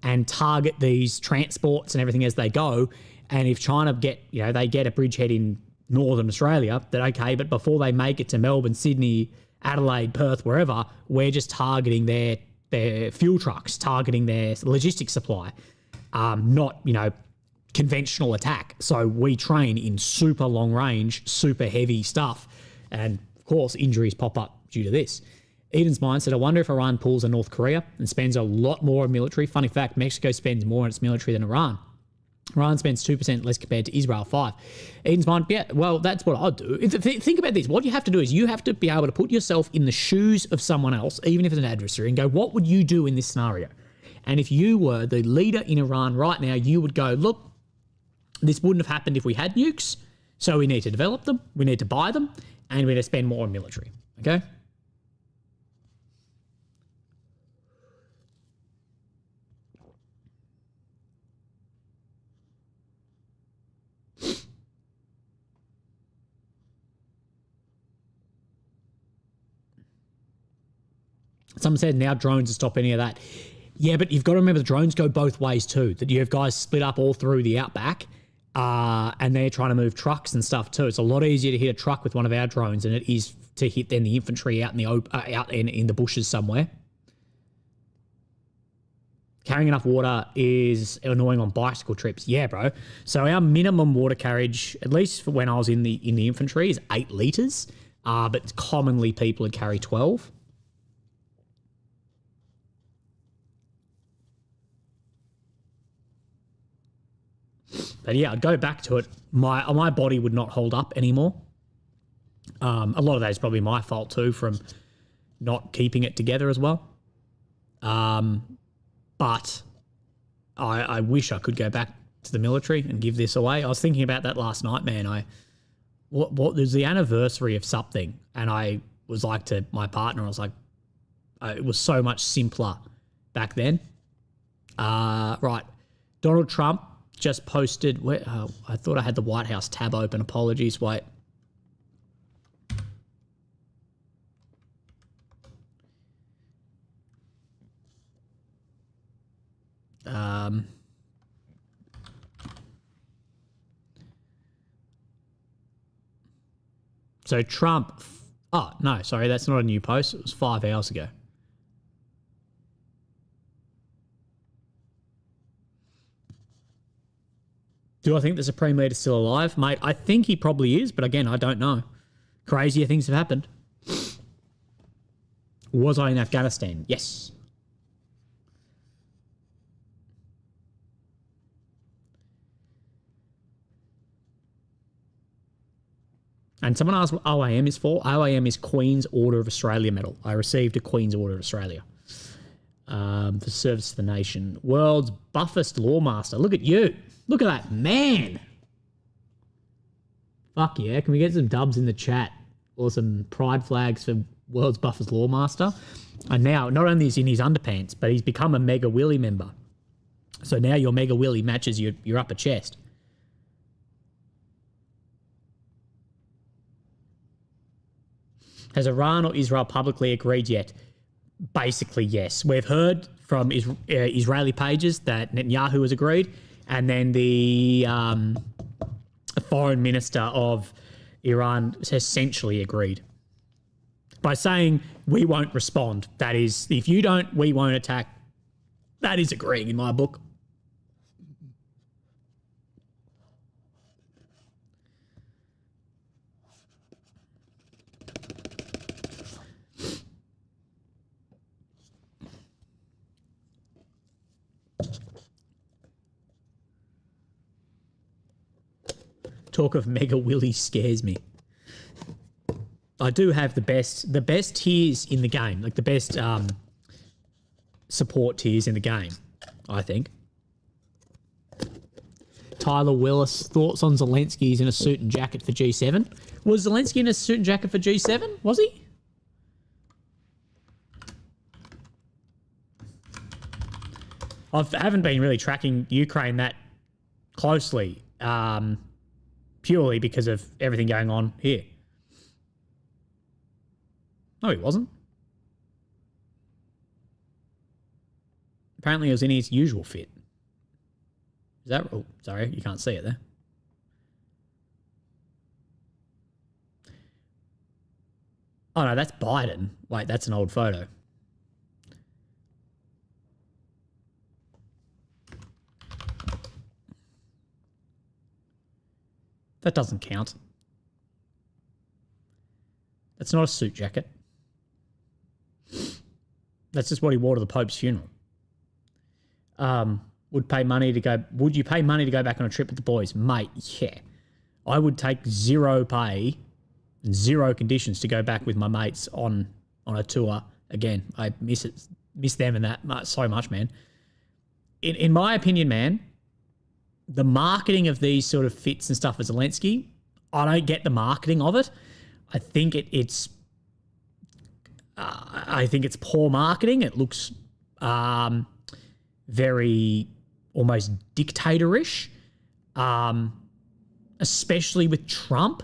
and target these transports and everything as they go. And if China they get a bridgehead in northern Australia, then okay, but before they make it to Melbourne, Sydney, Adelaide, Perth, wherever, we're just targeting their fuel trucks, targeting their logistics supply, not, conventional attack. So we train in super long range, super heavy stuff. And of course, injuries pop up due to this. Eden's Mind said, I wonder if Iran pulls a North Korea and spends a lot more on military. Funny fact, Mexico spends more on its military than Iran. Iran spends 2% less compared to Israel, 5%. Eden's Mind, yeah, well, that's what I'd do. Think about this. What you have to do is you have to be able to put yourself in the shoes of someone else, even if it's an adversary, and go, what would you do in this scenario? And if you were the leader in Iran right now, you would go, look, this wouldn't have happened if we had nukes, so we need to develop them, we need to buy them, and we need to spend more on military, okay? Someone said now drones to stop any of that. Yeah, but you've got to remember the drones go both ways too. That you have guys split up all through the outback, and they're trying to move trucks and stuff too. It's a lot easier to hit a truck with one of our drones than it is to hit then the infantry out in the bushes somewhere. Carrying enough water is annoying on bicycle trips. Yeah, bro. So our minimum water carriage, at least for when I was in the infantry, is 8 litres. but commonly people would carry 12. But yeah, I'd go back to it. My body would not hold up anymore. A lot of that is probably my fault too, from not keeping it together as well. But I wish I could go back to the military and give this away. I was thinking about that last night, man. What there's the anniversary of something, and I was like to my partner, I was like, it was so much simpler back then. Right, Donald Trump just posted. I thought I had the White House tab open. Apologies. Wait. So Trump. Oh, no, sorry, that's not a new post. It was 5 hours ago. Do I think the Supreme Leader's still alive? Mate, I think he probably is, but again, I don't know. Crazier things have happened. Was I in Afghanistan? Yes. And someone asked what OAM is for. OAM is Queen's Order of Australia medal. I received a Queen's Order of Australia for service to the nation. World's buffest lawmaster. Look at you. Look at that, man. Fuck yeah. Can we get some dubs in the chat or some pride flags for world's buffest lawmaster? And now, not only is he in his underpants, but he's become a Mega Willy member. So now your Mega Willy matches your upper chest. Has Iran or Israel publicly agreed yet? Basically, yes. We've heard from Israeli pages that Netanyahu has agreed, and then the foreign minister of Iran has essentially agreed by saying, we won't respond. That is, if you don't, we won't attack. That is agreeing in my book. Talk of Mega Willy scares me. I do have the best tiers in the game, like the best support tiers in the game, I think. Tyler Willis, thoughts on Zelensky's in a suit and jacket for G7? Was Zelensky in a suit and jacket for G7? Was he? I haven't been really tracking Ukraine that closely. Purely because of everything going on here. No, he wasn't. Apparently, he was in his usual fit. Is that... Oh, sorry, you can't see it there. Oh, no, that's Biden. Wait, that's an old photo. That doesn't count. That's not a suit jacket. That's just what he wore to the Pope's funeral. Would you pay money to go back on a trip with the boys? Mate, yeah. I would take zero pay, zero conditions to go back with my mates on a tour again. I miss them and that so much, man. In my opinion, man, the marketing of these sort of fits and stuff for Zelensky, I don't get the marketing of it. I think it's poor marketing. It looks very almost dictatorish, especially with Trump.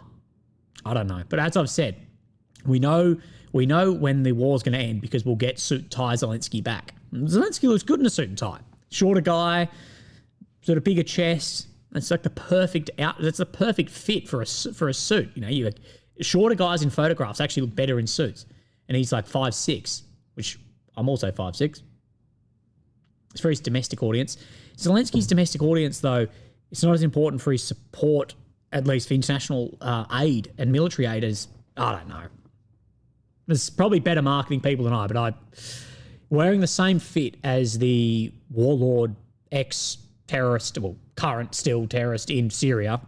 I don't know, but as I've said, we know when the war's going to end because we'll get suit and tie Zelensky back. Zelensky looks good in a suit and tie. Shorter guy. Sort of bigger chest. It's like the perfect That's the perfect fit for a suit. You know, shorter guys in photographs actually look better in suits. And he's like 5'6", which I'm also 5'6". It's for his domestic audience. Zelensky's domestic audience, though, it's not as important for his support, at least for international aid and military aid, as I don't know. There's probably better marketing people than I, but I wearing the same fit as the warlord ex-terrorist, well, current still terrorist in Syria.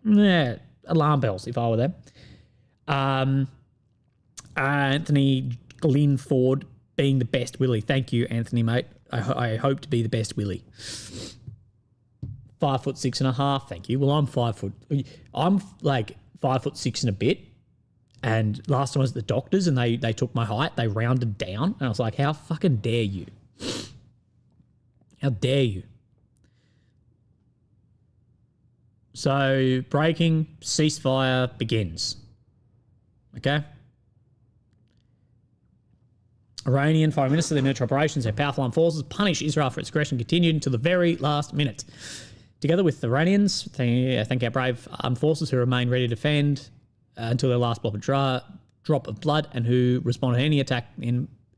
Yeah, alarm bells if I were them. Anthony Glenford being the best Willie. Thank you, Anthony, mate. I hope to be the best Willie. 5'6.5". Thank you. Well, I'm 5 foot. I'm like 5'6" and a bit. And last time I was at the doctors and they took my height, they rounded down. And I was like, how fucking dare you? How dare you? So, breaking, ceasefire begins. Okay? Iranian Foreign Minister, the military operations and powerful armed forces punish Israel for its aggression continued until the very last minute. Together with the Iranians, thank our brave armed forces who remain ready to defend until their last drop of blood and who respond to any attack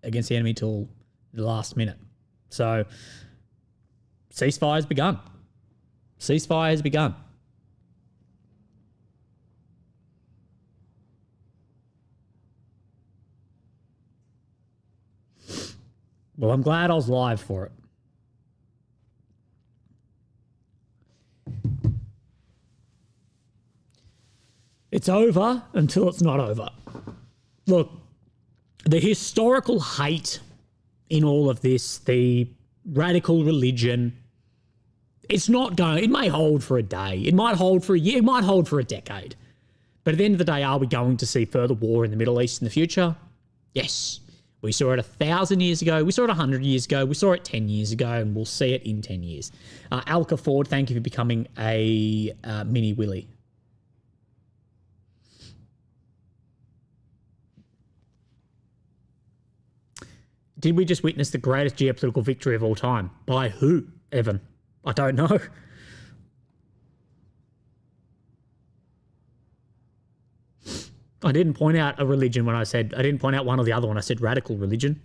against the enemy till the last minute. So, ceasefire has begun. Ceasefire has begun. Well, I'm glad I was live for it. It's over until it's not over. Look, the historical hate in all of this, the radical religion, it's not going, it may hold for a day, it might hold for a year, it might hold for a decade. But at the end of the day, are we going to see further war in the Middle East in the future? Yes. We saw it 1,000 years ago, we saw it 100 years ago, we saw it 10 years ago, and we'll see it in 10 years. Alka Ford, thank you for becoming a mini Willie. Did we just witness the greatest geopolitical victory of all time? By who, Evan? I don't know. I didn't point out a religion when I didn't point out one or the other one. I said radical religion.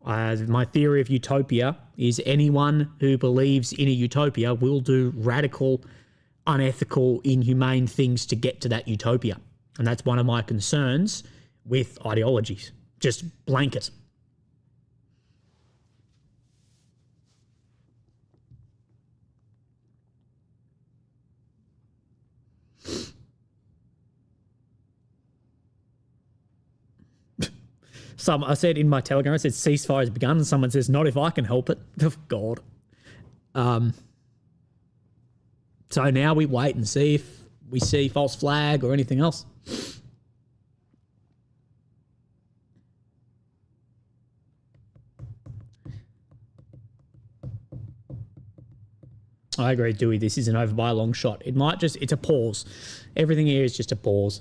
My theory of utopia is anyone who believes in a utopia will do radical, unethical, inhumane things to get to that utopia. And that's one of my concerns with ideologies. Just blanket. I said in my Telegram, I said ceasefire has begun, and someone says, not if I can help it. Oh, God. So now we wait and see if we see false flag or anything else. I agree, Dewey. This isn't over by a long shot. It's a pause. Everything here is just a pause.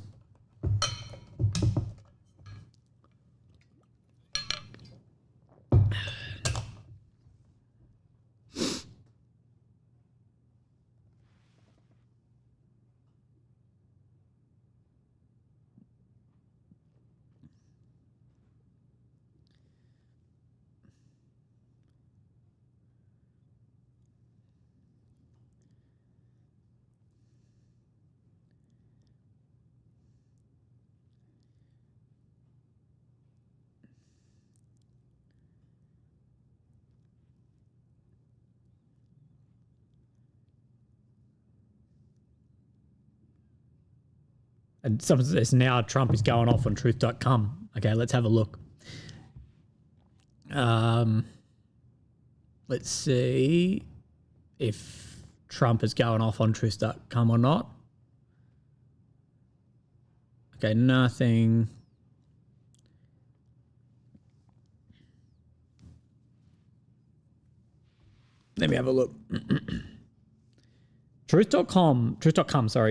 And someone says now Trump is going off on truth.com. Okay, let's have a look. Let's see if Trump is going off on truth.com or not. Okay, nothing. Let me have a look. Truth.com,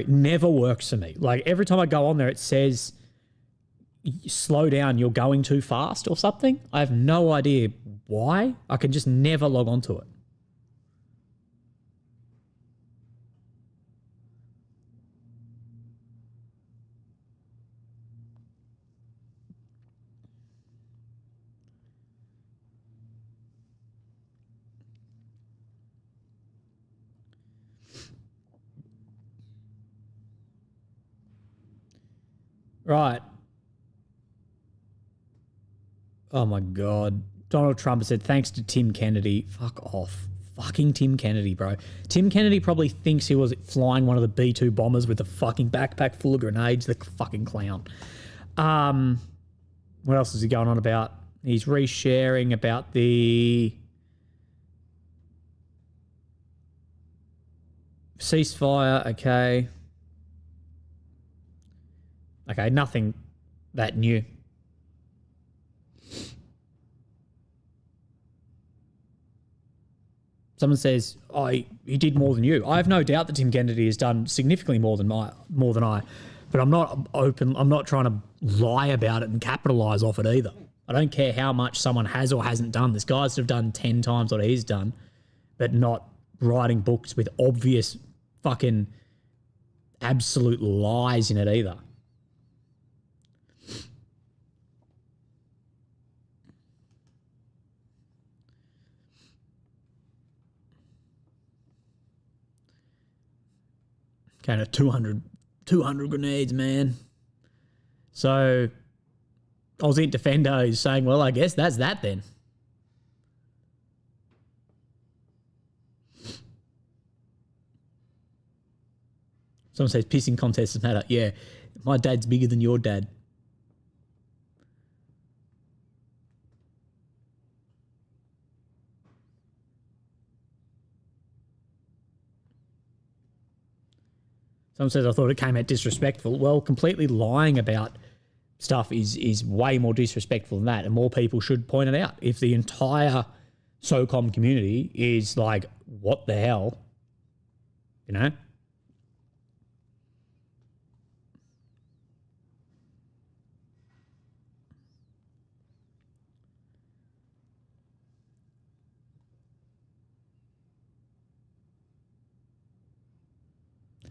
never works for me. Like every time I go on there, it says, slow down, you're going too fast or something. I have no idea why. I can just never log onto it. Right. Oh my God. Donald Trump has said, thanks to Tim Kennedy. Fuck off. Fucking Tim Kennedy, bro. Tim Kennedy probably thinks he was flying one of the B-2 bombers with a fucking backpack full of grenades. The fucking clown. What else is he going on about? He's resharing about the ceasefire. Okay. Okay, nothing that new. Someone says, "Oh, he did more than you." I have no doubt that Tim Kennedy has done significantly more than I. But I'm not open. I'm not trying to lie about it and capitalize off it either. I don't care how much someone has or hasn't done. There's guys that have done 10 times what he's done, but not writing books with obvious fucking absolute lies in it either. Kind of 200 grenades, man. So Aussie Defender is saying, well, I guess that's that then. Someone says pissing contests matter. Yeah, my dad's bigger than your dad. Someone says, I thought it came out disrespectful. Well, completely lying about stuff is way more disrespectful than that, and more people should point it out. If the entire SOCOM community is like, what the hell, you know?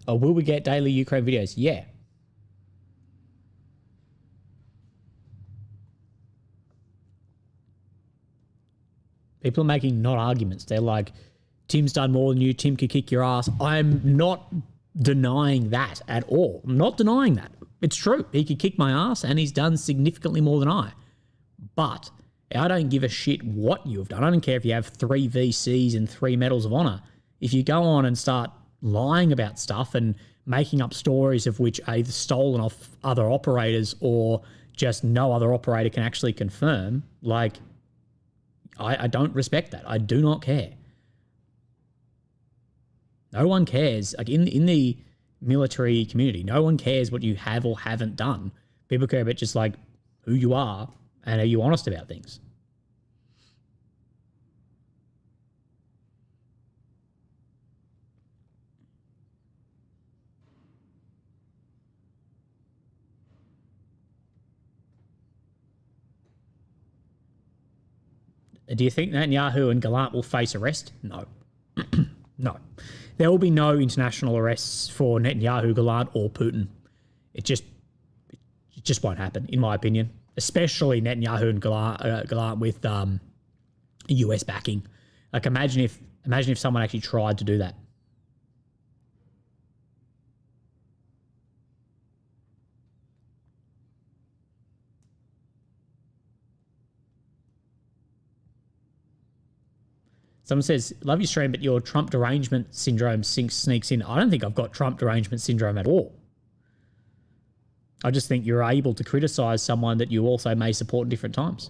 Oh, will we get daily Ukraine videos? Yeah. People are making not arguments. They're like, Tim's done more than you. Tim could kick your ass. I'm not denying that at all. I'm not denying that. It's true. He could kick my ass and he's done significantly more than I. But I don't give a shit what you've done. I don't care if you have 3 VCs and 3 Medals of Honor. If you go on and start lying about stuff and making up stories of which are either stolen off other operators or just no other operator can actually confirm, like, I don't respect that. I do not care. No one cares. Like in the military community, no one cares what you have or haven't done. People care about just like who you are and are you honest about things. Do you think Netanyahu and Gallant will face arrest? No. No. There will be no international arrests for Netanyahu, Gallant, or Putin. It just won't happen, in my opinion. Especially Netanyahu and Gallant with US backing. Like imagine if someone actually tried to do that. Someone says, love your stream, but your Trump derangement syndrome sneaks in. I don't think I've got Trump derangement syndrome at all. I just think you're able to criticize someone that you also may support in different times.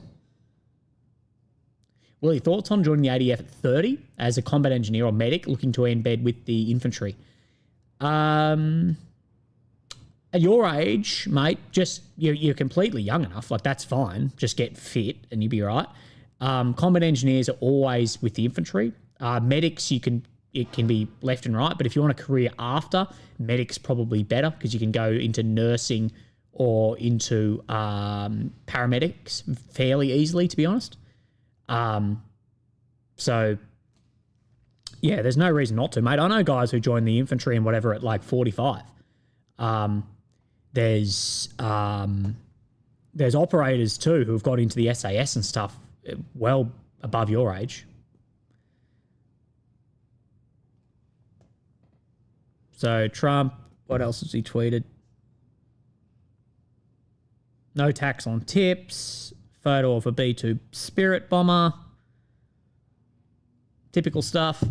Willie, thoughts on joining the ADF at 30 as a combat engineer or medic looking to embed with the infantry? At your age, mate, just you're completely young enough. Like, that's fine. Just get fit and you'll be all right. Combat engineers are always with the infantry. Medics, it can be left and right, but if you want a career after, medics probably better because you can go into nursing or into paramedics fairly easily, to be honest. So, yeah, there's no reason not to, mate. I know guys who join the infantry and whatever at like 45. There's operators too who've got into the SAS and stuff well above your age. So Trump, what else has he tweeted? No tax on tips. Photo of a B-2 Spirit bomber. Typical stuff.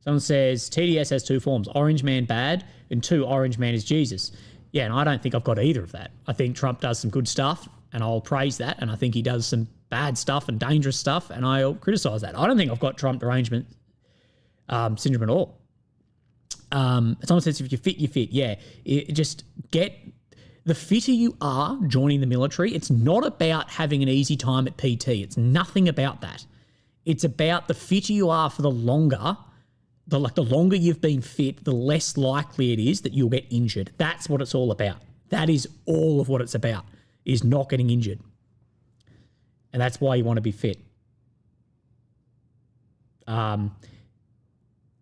Someone says TDS has two forms, Orange Man bad and two, Orange Man is Jesus. Yeah, and I don't think I've got either of that. I think Trump does some good stuff and I'll praise that, and I think he does some bad stuff and dangerous stuff and I'll criticise that. I don't think I've got Trump derangement syndrome at all. Someone says if you're fit, you're fit. Yeah, just get... The fitter you are joining the military, it's not about having an easy time at PT. It's nothing about that. It's about the fitter you are for the longer... The longer you've been fit, the less likely it is that you'll get injured. That's what it's all about. That is all of what it's about, is not getting injured. And that's why you want to be fit. Am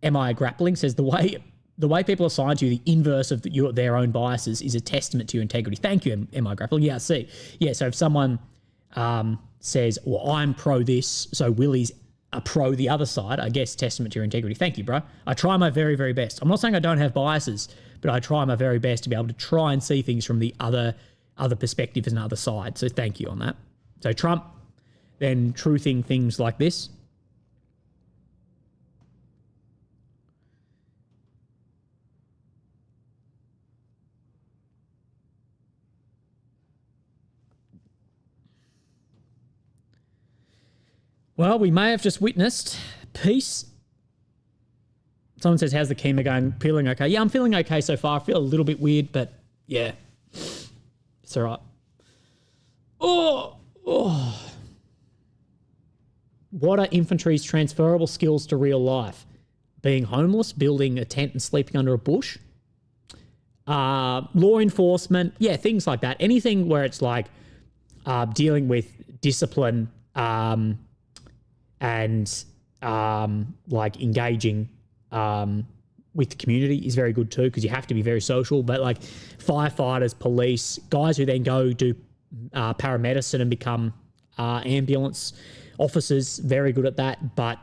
I grappling? Says the way people assign to you the inverse of their own biases is a testament to your integrity. Thank you, Am I grappling? Yeah, I see. Yeah, so if someone says, well, I'm pro this, so Willie's a pro the other side, I guess testament to your integrity. Thank you, bro. I try my very, very best. I'm not saying I don't have biases, but I try my very best to be able to try and see things from the other perspectives and other side. So thank you on that. So Trump then truthing things like this. Well, we may have just witnessed peace. Someone says, how's the chemo going? Feeling okay? Yeah, I'm feeling okay so far. I feel a little bit weird, but yeah, it's all right. Oh. What are infantry's transferable skills to real life? Being homeless, building a tent and sleeping under a bush. Law enforcement. Yeah, things like that. Anything where it's like dealing with discipline, and like engaging with the community is very good too, because you have to be very social. But like firefighters, police, guys who then go do paramedicine and become ambulance officers, very good at that. But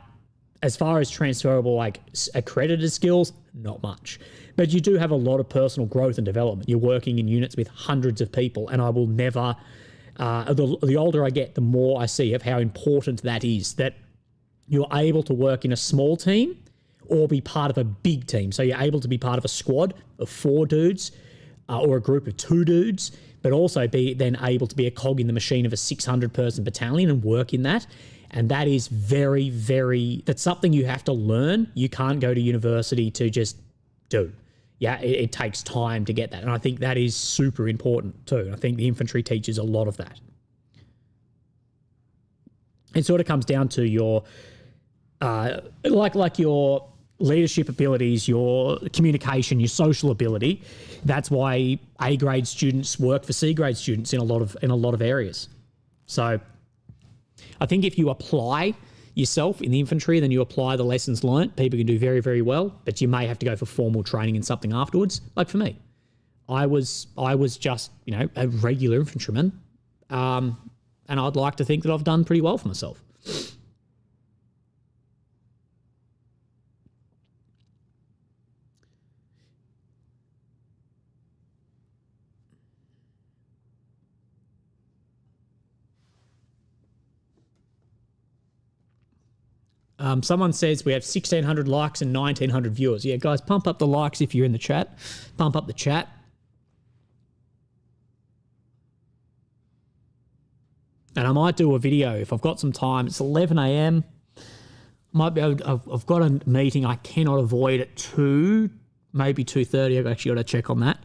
as far as transferable, like accredited skills, not much. But you do have a lot of personal growth and development. You're working in units with hundreds of people, and I will never... the older I get, the more I see of how important that is, that you're able to work in a small team or be part of a big team. So you're able to be part of a squad of 4 dudes or a group of 2 dudes, but also be then able to be a cog in the machine of a 600-person battalion and work in that. And that is very, very... That's something you have to learn. You can't go to university to just do. Yeah, it takes time to get that. And I think that is super important too. I think the infantry teaches a lot of that. It sort of comes down to your, like your leadership abilities, your communication, your social ability. That's why A grade students work for C grade students in a lot of areas. So I think if you apply yourself in the infantry, then you apply the lessons learnt, people can do very, very well, but you may have to go for formal training in something afterwards. Like for me, I was just, a regular infantryman. And I'd like to think that I've done pretty well for myself. Someone says we have 1,600 likes and 1,900 viewers. Yeah, guys, pump up the likes if you're in the chat. Pump up the chat. And I might do a video if I've got some time. It's 11 a.m. Might be able to, I've got a meeting I cannot avoid at 2, maybe 2:30. I've actually got to check on that.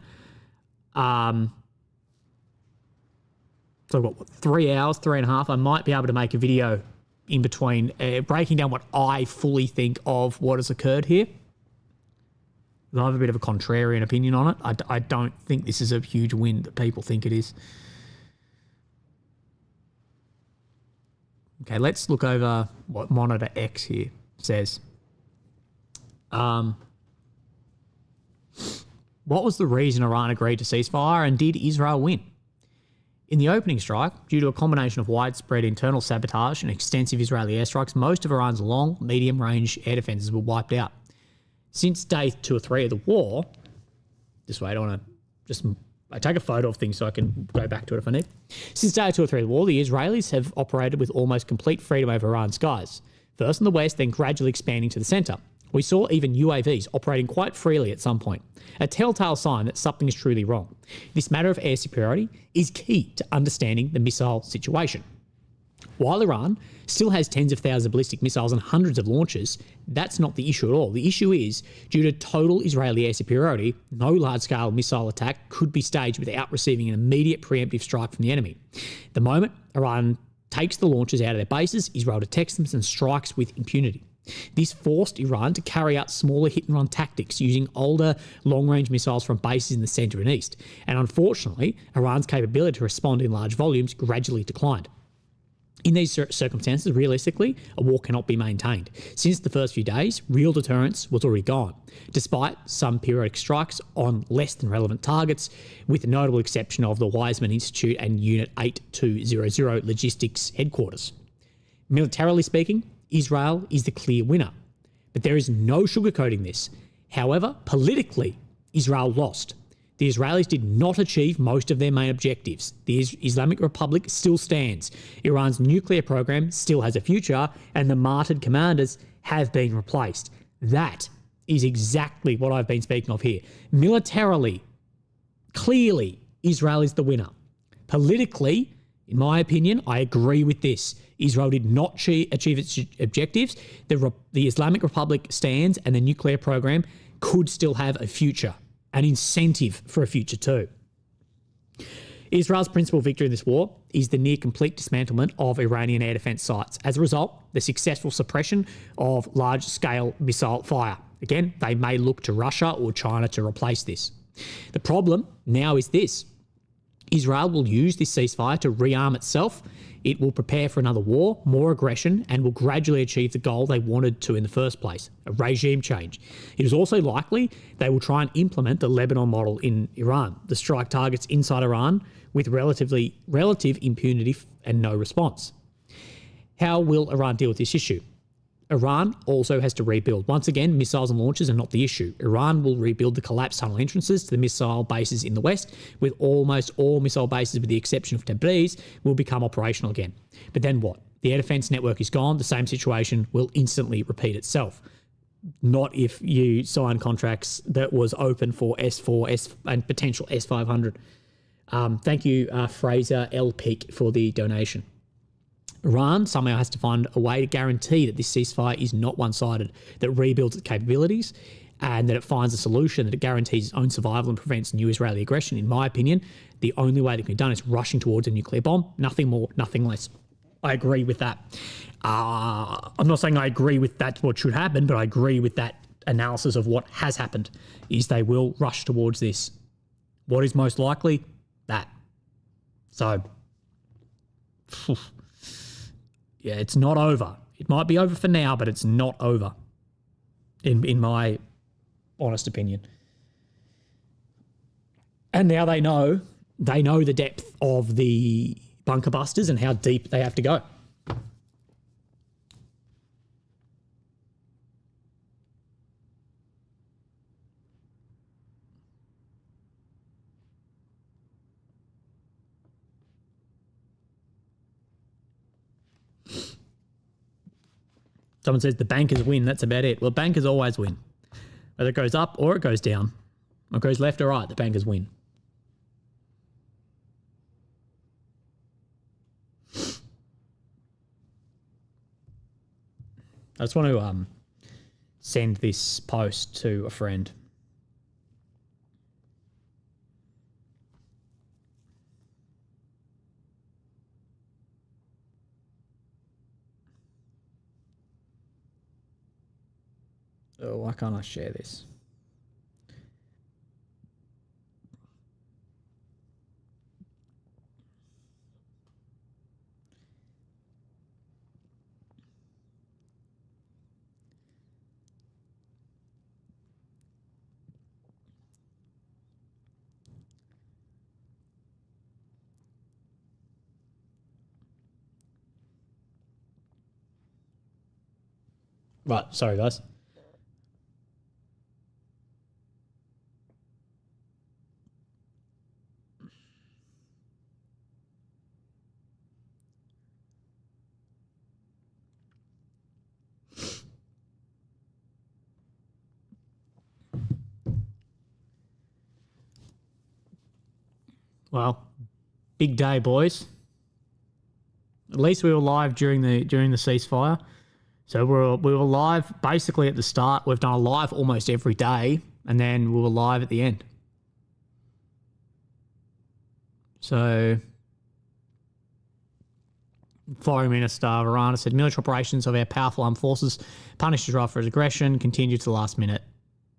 So I've got 3 hours, 3.5. I might be able to make a video in between, breaking down what I fully think of what has occurred here. I have a bit of a contrarian opinion on it. I don't think this is a huge win that people think it is. Okay, let's look over what Monitor X here says. What was the reason Iran agreed to ceasefire, and did Israel win? In the opening strike, due to a combination of widespread internal sabotage and extensive Israeli airstrikes, most of Iran's long, medium-range air defences were wiped out. Since day 2 or 3 of the war, this way, I don't want to I take a photo of things so I can go back to it if I need. Since day 2 or 3 of the war, the Israelis have operated with almost complete freedom over Iran's skies. First in the west, then gradually expanding to the centre. We saw even UAVs operating quite freely at some point, a telltale sign that something is truly wrong. This matter of air superiority is key to understanding the missile situation. While Iran still has tens of thousands of ballistic missiles and hundreds of launches, that's not the issue at all. The issue is, due to total Israeli air superiority, no large-scale missile attack could be staged without receiving an immediate preemptive strike from the enemy. The moment Iran takes the launches out of their bases, Israel detects them and strikes with impunity. This forced Iran to carry out smaller hit-and-run tactics using older long-range missiles from bases in the centre and east. And unfortunately, Iran's capability to respond in large volumes gradually declined. In these circumstances, realistically, a war cannot be maintained. Since the first few days, real deterrence was already gone, despite some periodic strikes on less than relevant targets, with the notable exception of the Weizmann Institute and Unit 8200 Logistics Headquarters. Militarily speaking, Israel is the clear winner, but there is no sugarcoating this. However, politically, Israel lost. The Israelis did not achieve most of their main objectives. The Islamic Republic still stands. Iran's nuclear program still has a future, and the martyred commanders have been replaced. That is exactly what I've been speaking of here. Militarily, clearly, Israel is the winner. Politically, in my opinion, I agree with this. Israel did not achieve its objectives. The Islamic Republic stands, and the nuclear program could still have a future. An incentive for a future too. Israel's principal victory in this war is the near complete dismantlement of Iranian air defence sites. As a result, the successful suppression of large-scale missile fire. Again, they may look to Russia or China to replace this. The problem now is this. Israel will use this ceasefire to rearm itself. It will prepare for another war, more aggression, and will gradually achieve the goal they wanted to in the first place, a regime change. It is also likely they will try and implement the Lebanon model in Iran, the strike targets inside Iran with relative impunity and no response. How will Iran deal with this issue? Iran also has to rebuild. Once again, missiles and launches are not the issue. Iran will rebuild the collapsed tunnel entrances to the missile bases in the west, with almost all missile bases, with the exception of Tabriz, will become operational again. But then what? The air defence network is gone. The same situation will instantly repeat itself. Not if you sign contracts that was open for S4 and potential S500. Thank you, Fraser L. Peak, for the donation. Iran somehow has to find a way to guarantee that this ceasefire is not one-sided, that rebuilds its capabilities, and that it finds a solution that it guarantees its own survival and prevents new Israeli aggression. In my opinion, the only way that can be done is rushing towards a nuclear bomb. Nothing more, nothing less. I agree with that. I'm not saying I agree with that's what should happen, but I agree with that analysis of what has happened, is they will rush towards this. What is most likely? That. So, yeah, it's not over. It might be over for now, but it's not over, in my honest opinion. And now they know the depth of the bunker busters and how deep they have to go. Someone says the bankers win. That's about it. Well, bankers always win. Whether it goes up or it goes down, or it goes left or right, the bankers win. I just want to send this post to a friend. Oh, why can't I share this? Right, sorry guys. Well, big day, boys. At least we were live during the ceasefire. So we were live basically at the start. We've done a live almost every day, and then we were live at the end. So, Foreign Minister of Iran said military operations of our powerful armed forces punished Israel for its aggression, continued to the last minute.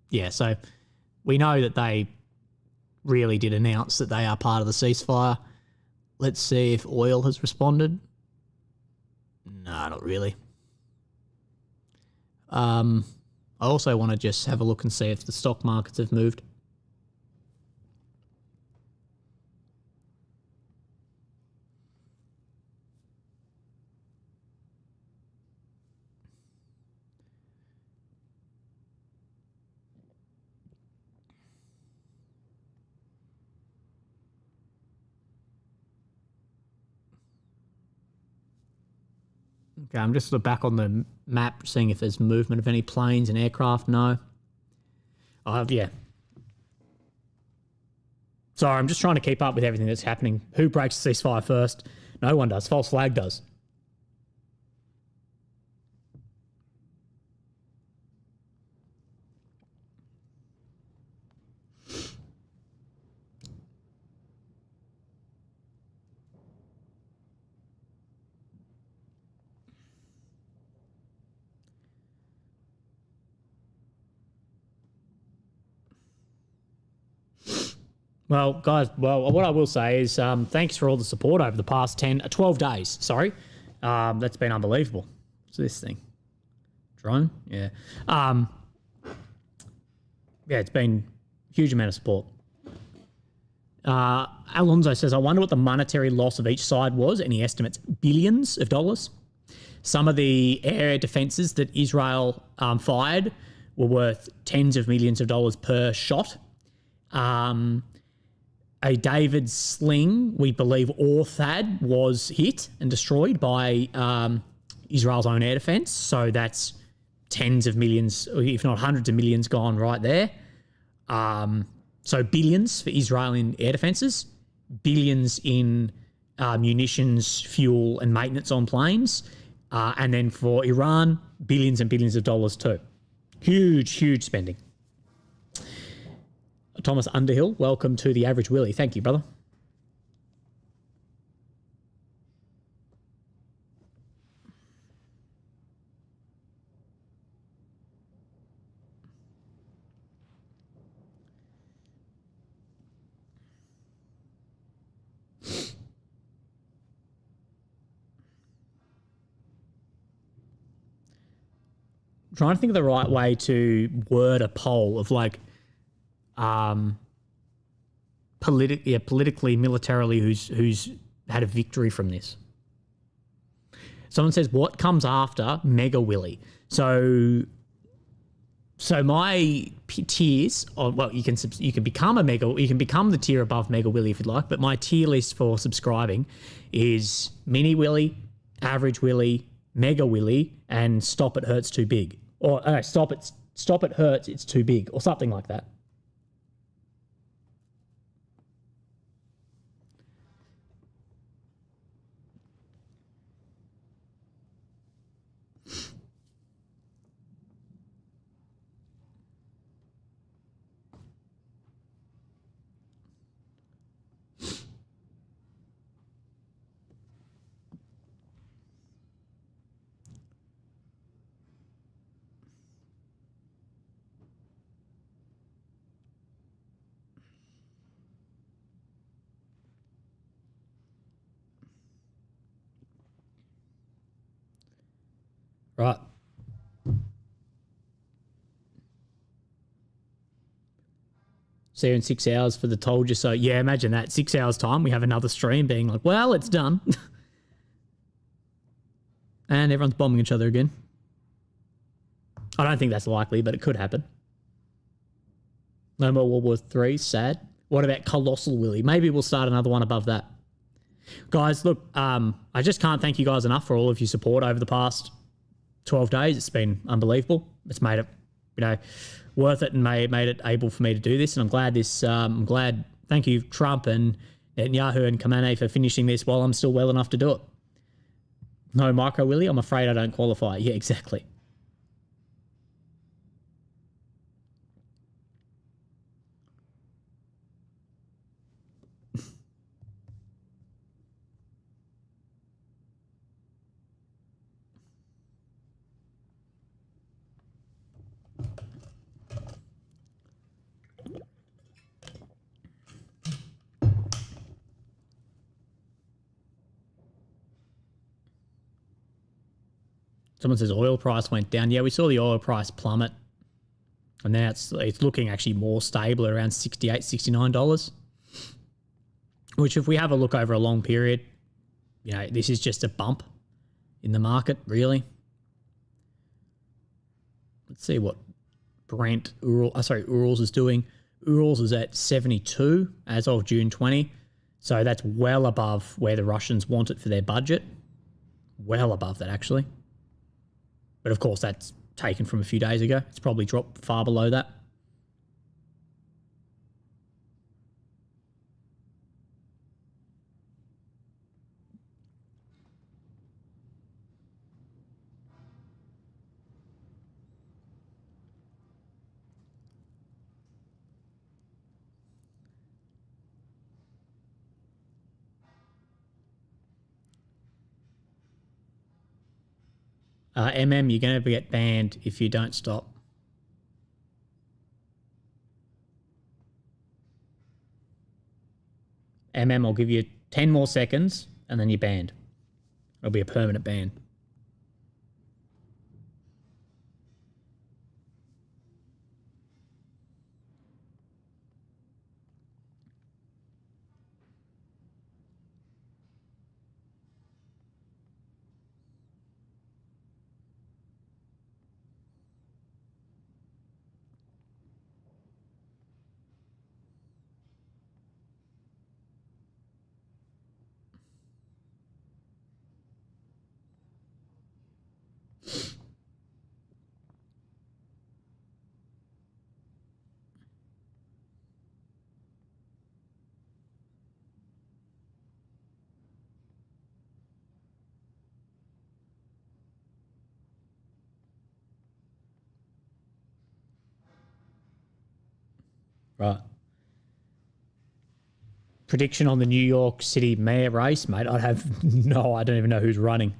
Yeah, so we know that they really did announce that they are part of the ceasefire. Let's see if oil has responded. No, not really. I also want to just have a look and see if the stock markets have moved. Okay, I'm just back on the map, seeing if there's movement of any planes and aircraft. No. Yeah. Sorry, I'm just trying to keep up with everything that's happening. Who breaks the ceasefire first? No one does. False flag does. Well, guys, what I will say is thanks for all the support over the past 12 days. Sorry. That's been unbelievable. What's this thing? Drone? Yeah. Yeah, it's been a huge amount of support. Alonso says, I wonder what the monetary loss of each side was, and he estimates billions of dollars. Some of the air defences that Israel fired were worth tens of millions of dollars per shot. A David sling, we believe, or THAAD, was hit and destroyed by Israel's own air defence. So that's tens of millions, if not hundreds of millions, gone right there. So billions for Israel in air defences, billions in munitions, fuel, and maintenance on planes. And then for Iran, billions and billions of dollars too. Huge, huge spending. Thomas Underhill, welcome to the Average Willie. Thank you, brother. I'm trying to think of the right way to word a poll of like, politically, militarily, who's had a victory from this. Someone says, what comes after Mega Willie? So my tiers, well, you can become the tier above Mega Willie if you'd like, but my tier list for subscribing is Mini Willie, Average Willie, Mega Willie, and Stop It Hurts Too Big, or Stop It Hurts It's Too Big, or something like that. Right. See you in 6 hours for the told you so. Yeah, imagine that. 6 hours time, we have another stream being like, well, it's done. And everyone's bombing each other again. I don't think that's likely, but it could happen. No more World War III, sad. What about Colossal Willie? Maybe we'll start another one above that. Guys, look, I just can't thank you guys enough for all of your support over the past 12 days. It's been unbelievable. It's made it, worth it, and made it able for me to do this. And I'm glad thank you, Trump and Netanyahu and Khamenei for finishing this while I'm still well enough to do it. No, Micro Willie, I'm afraid I don't qualify. Yeah, exactly. Someone says oil price went down. Yeah, we saw the oil price plummet. And now it's looking actually more stable at around $68, $69. Which if we have a look over a long period, this is just a bump in the market, really. Let's see what Urals is doing. Urals is at 72 as of June 20. So that's well above where the Russians want it for their budget. Well above that, actually. But of course, that's taken from a few days ago. It's probably dropped far below that. You're going to get banned if you don't stop. I'll give you 10 more seconds and then you're banned. It'll be a permanent ban. Right. Prediction on the New York City mayor race, mate. I don't even know who's running.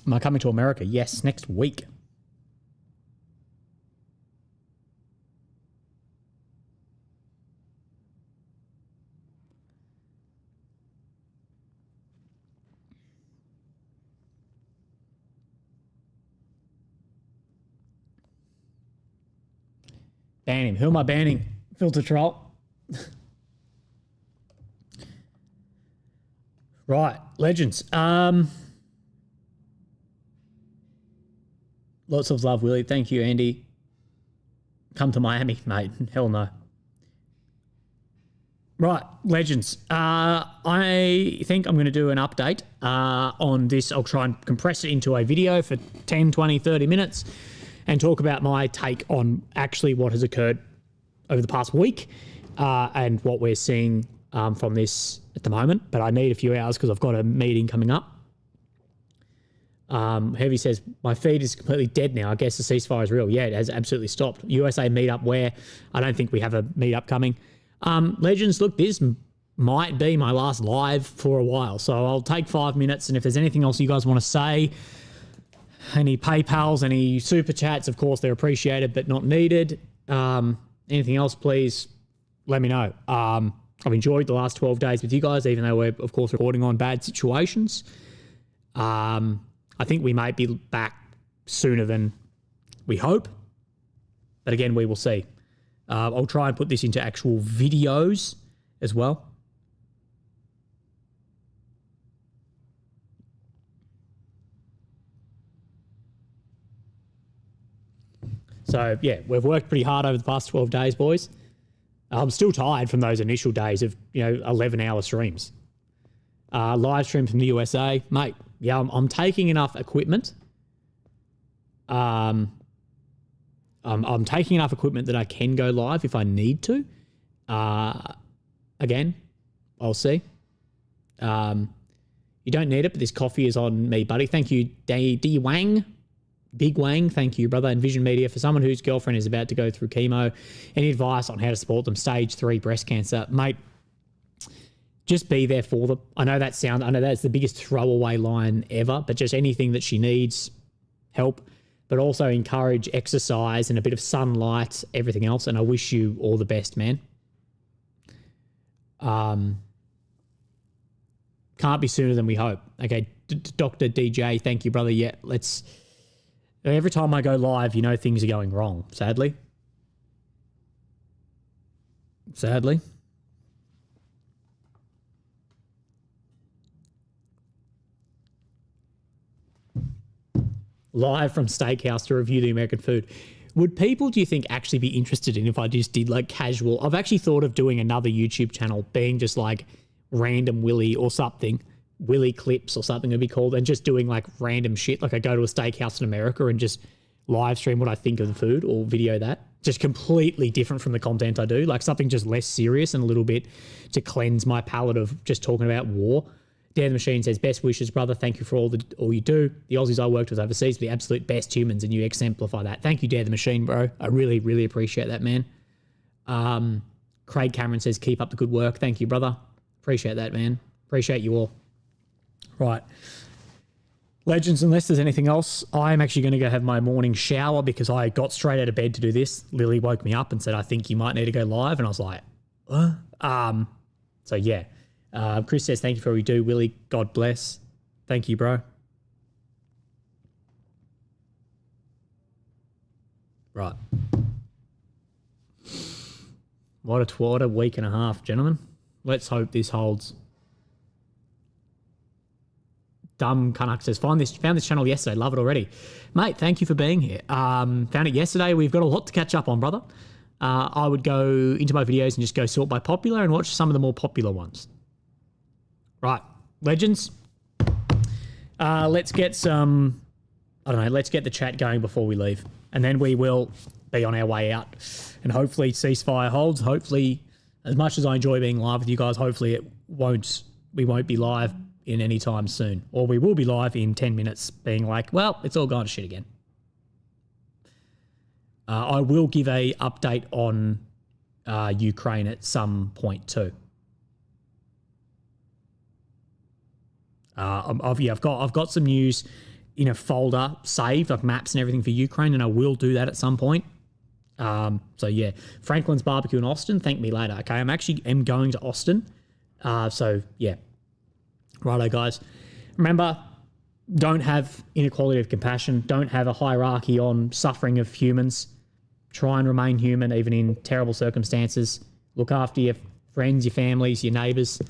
Am I coming to America? Yes, next week. Ban him. Who am I banning? Filter troll. Right, legends. Lots of love, Willie. Thank you, Andy. Come to Miami, mate. Hell no. Right, legends. I think I'm going to do an update on this. I'll try and compress it into a video for 10, 20, 30 minutes and talk about my take on actually what has occurred over the past week and what we're seeing from this at the moment. But I need a few hours because I've got a meeting coming up. Heavy says, my feed is completely dead now. I guess the ceasefire is real. Yeah, it has absolutely stopped. USA meetup where? I don't think we have a meetup coming. Legends, look, this might be my last live for a while. So I'll take 5 minutes. And if there's anything else you guys want to say, any PayPals, any super chats, of course, they're appreciated but not needed. Anything else, please let me know. I've enjoyed the last 12 days with you guys, even though we're, of course, reporting on bad situations. I think we might be back sooner than we hope. But again, we will see. I'll try and put this into actual videos as well. So, yeah, we've worked pretty hard over the past 12 days, boys. I'm still tired from those initial days of, 11-hour streams. Live stream from the USA. Mate, I'm taking enough equipment. I'm taking enough equipment that I can go live if I need to. Again, I'll see. You don't need it, but this coffee is on me, buddy. Thank you, D Wang. Big Wang, thank you, brother. And Vision Media, for someone whose girlfriend is about to go through chemo, any advice on how to support them? Stage 3 breast cancer. Mate, just be there for them. I know that's the biggest throwaway line ever, but just anything that she needs, help. But also encourage exercise and a bit of sunlight, everything else. And I wish you all the best, man. Can't be sooner than we hope. Okay, Dr. DJ, thank you, brother. Yeah, every time I go live, things are going wrong, sadly. Live from Steakhouse to review the American food. Would people, do you think, actually be interested in if I just did like casual? I've actually thought of doing another YouTube channel, being just like Random Willy or something, Willy Clips or something it'd be called, and just doing like random shit. Like I go to a steakhouse in America and just live stream what I think of the food or video that. Just completely different from the content I do, like something just less serious and a little bit to cleanse my palate of just talking about war. Dan the Machine says, best wishes, brother. Thank you for all you do. The Aussies I worked with overseas are the absolute best humans, and you exemplify that. Thank you, Dan the Machine, bro. I really, really appreciate that, man. Craig Cameron says, keep up the good work. Thank you, brother. Appreciate that, man. Appreciate you all. Right. Legends, unless there's anything else, I'm actually going to go have my morning shower because I got straight out of bed to do this. Lily woke me up and said, I think you might need to go live. And I was like, what? So, yeah. Chris says, thank you for all you do, Willie. God bless. Thank you, bro. Right. What a week and a half, gentlemen. Let's hope this holds. Dumb Canuck says, found this channel yesterday. Love it already. Mate, thank you for being here. Found it yesterday. We've got a lot to catch up on, brother. I would go into my videos and just go sort by popular and watch some of the more popular ones. Right. Legends. Let's get let's get the chat going before we leave. And then we will be on our way out. And hopefully Ceasefire holds. Hopefully, as much as I enjoy being live with you guys, hopefully we won't be live in any time soon. Or we will be live in 10 minutes being like, well, it's all gone to shit again. I will give a update on Ukraine at some point too. I've got some news in a folder saved, like maps and everything for Ukraine, and I will do that at some point. So yeah, Franklin's Barbecue in Austin. Thank me later. Okay, I'm going to Austin. So yeah. Righto, guys. Remember, don't have inequality of compassion. Don't have a hierarchy on suffering of humans. Try and remain human, even in terrible circumstances. Look after your friends, your families, your neighbours.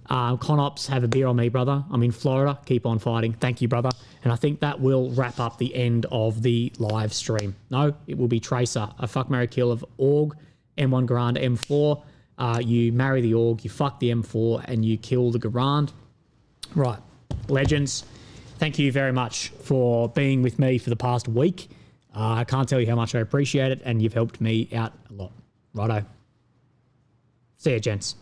Conops, have a beer on me, brother. I'm in Florida. Keep on fighting. Thank you, brother. And I think that will wrap up the end of the live stream. No, it will be Tracer. A fuck, marry, kill of Org, M1 Garand, M4. You marry the Org, you fuck the M4, and you kill the Garand. Right. Legends, thank you very much for being with me for the past week. I can't tell you how much I appreciate it, and you've helped me out a lot. Righto. See ya, gents.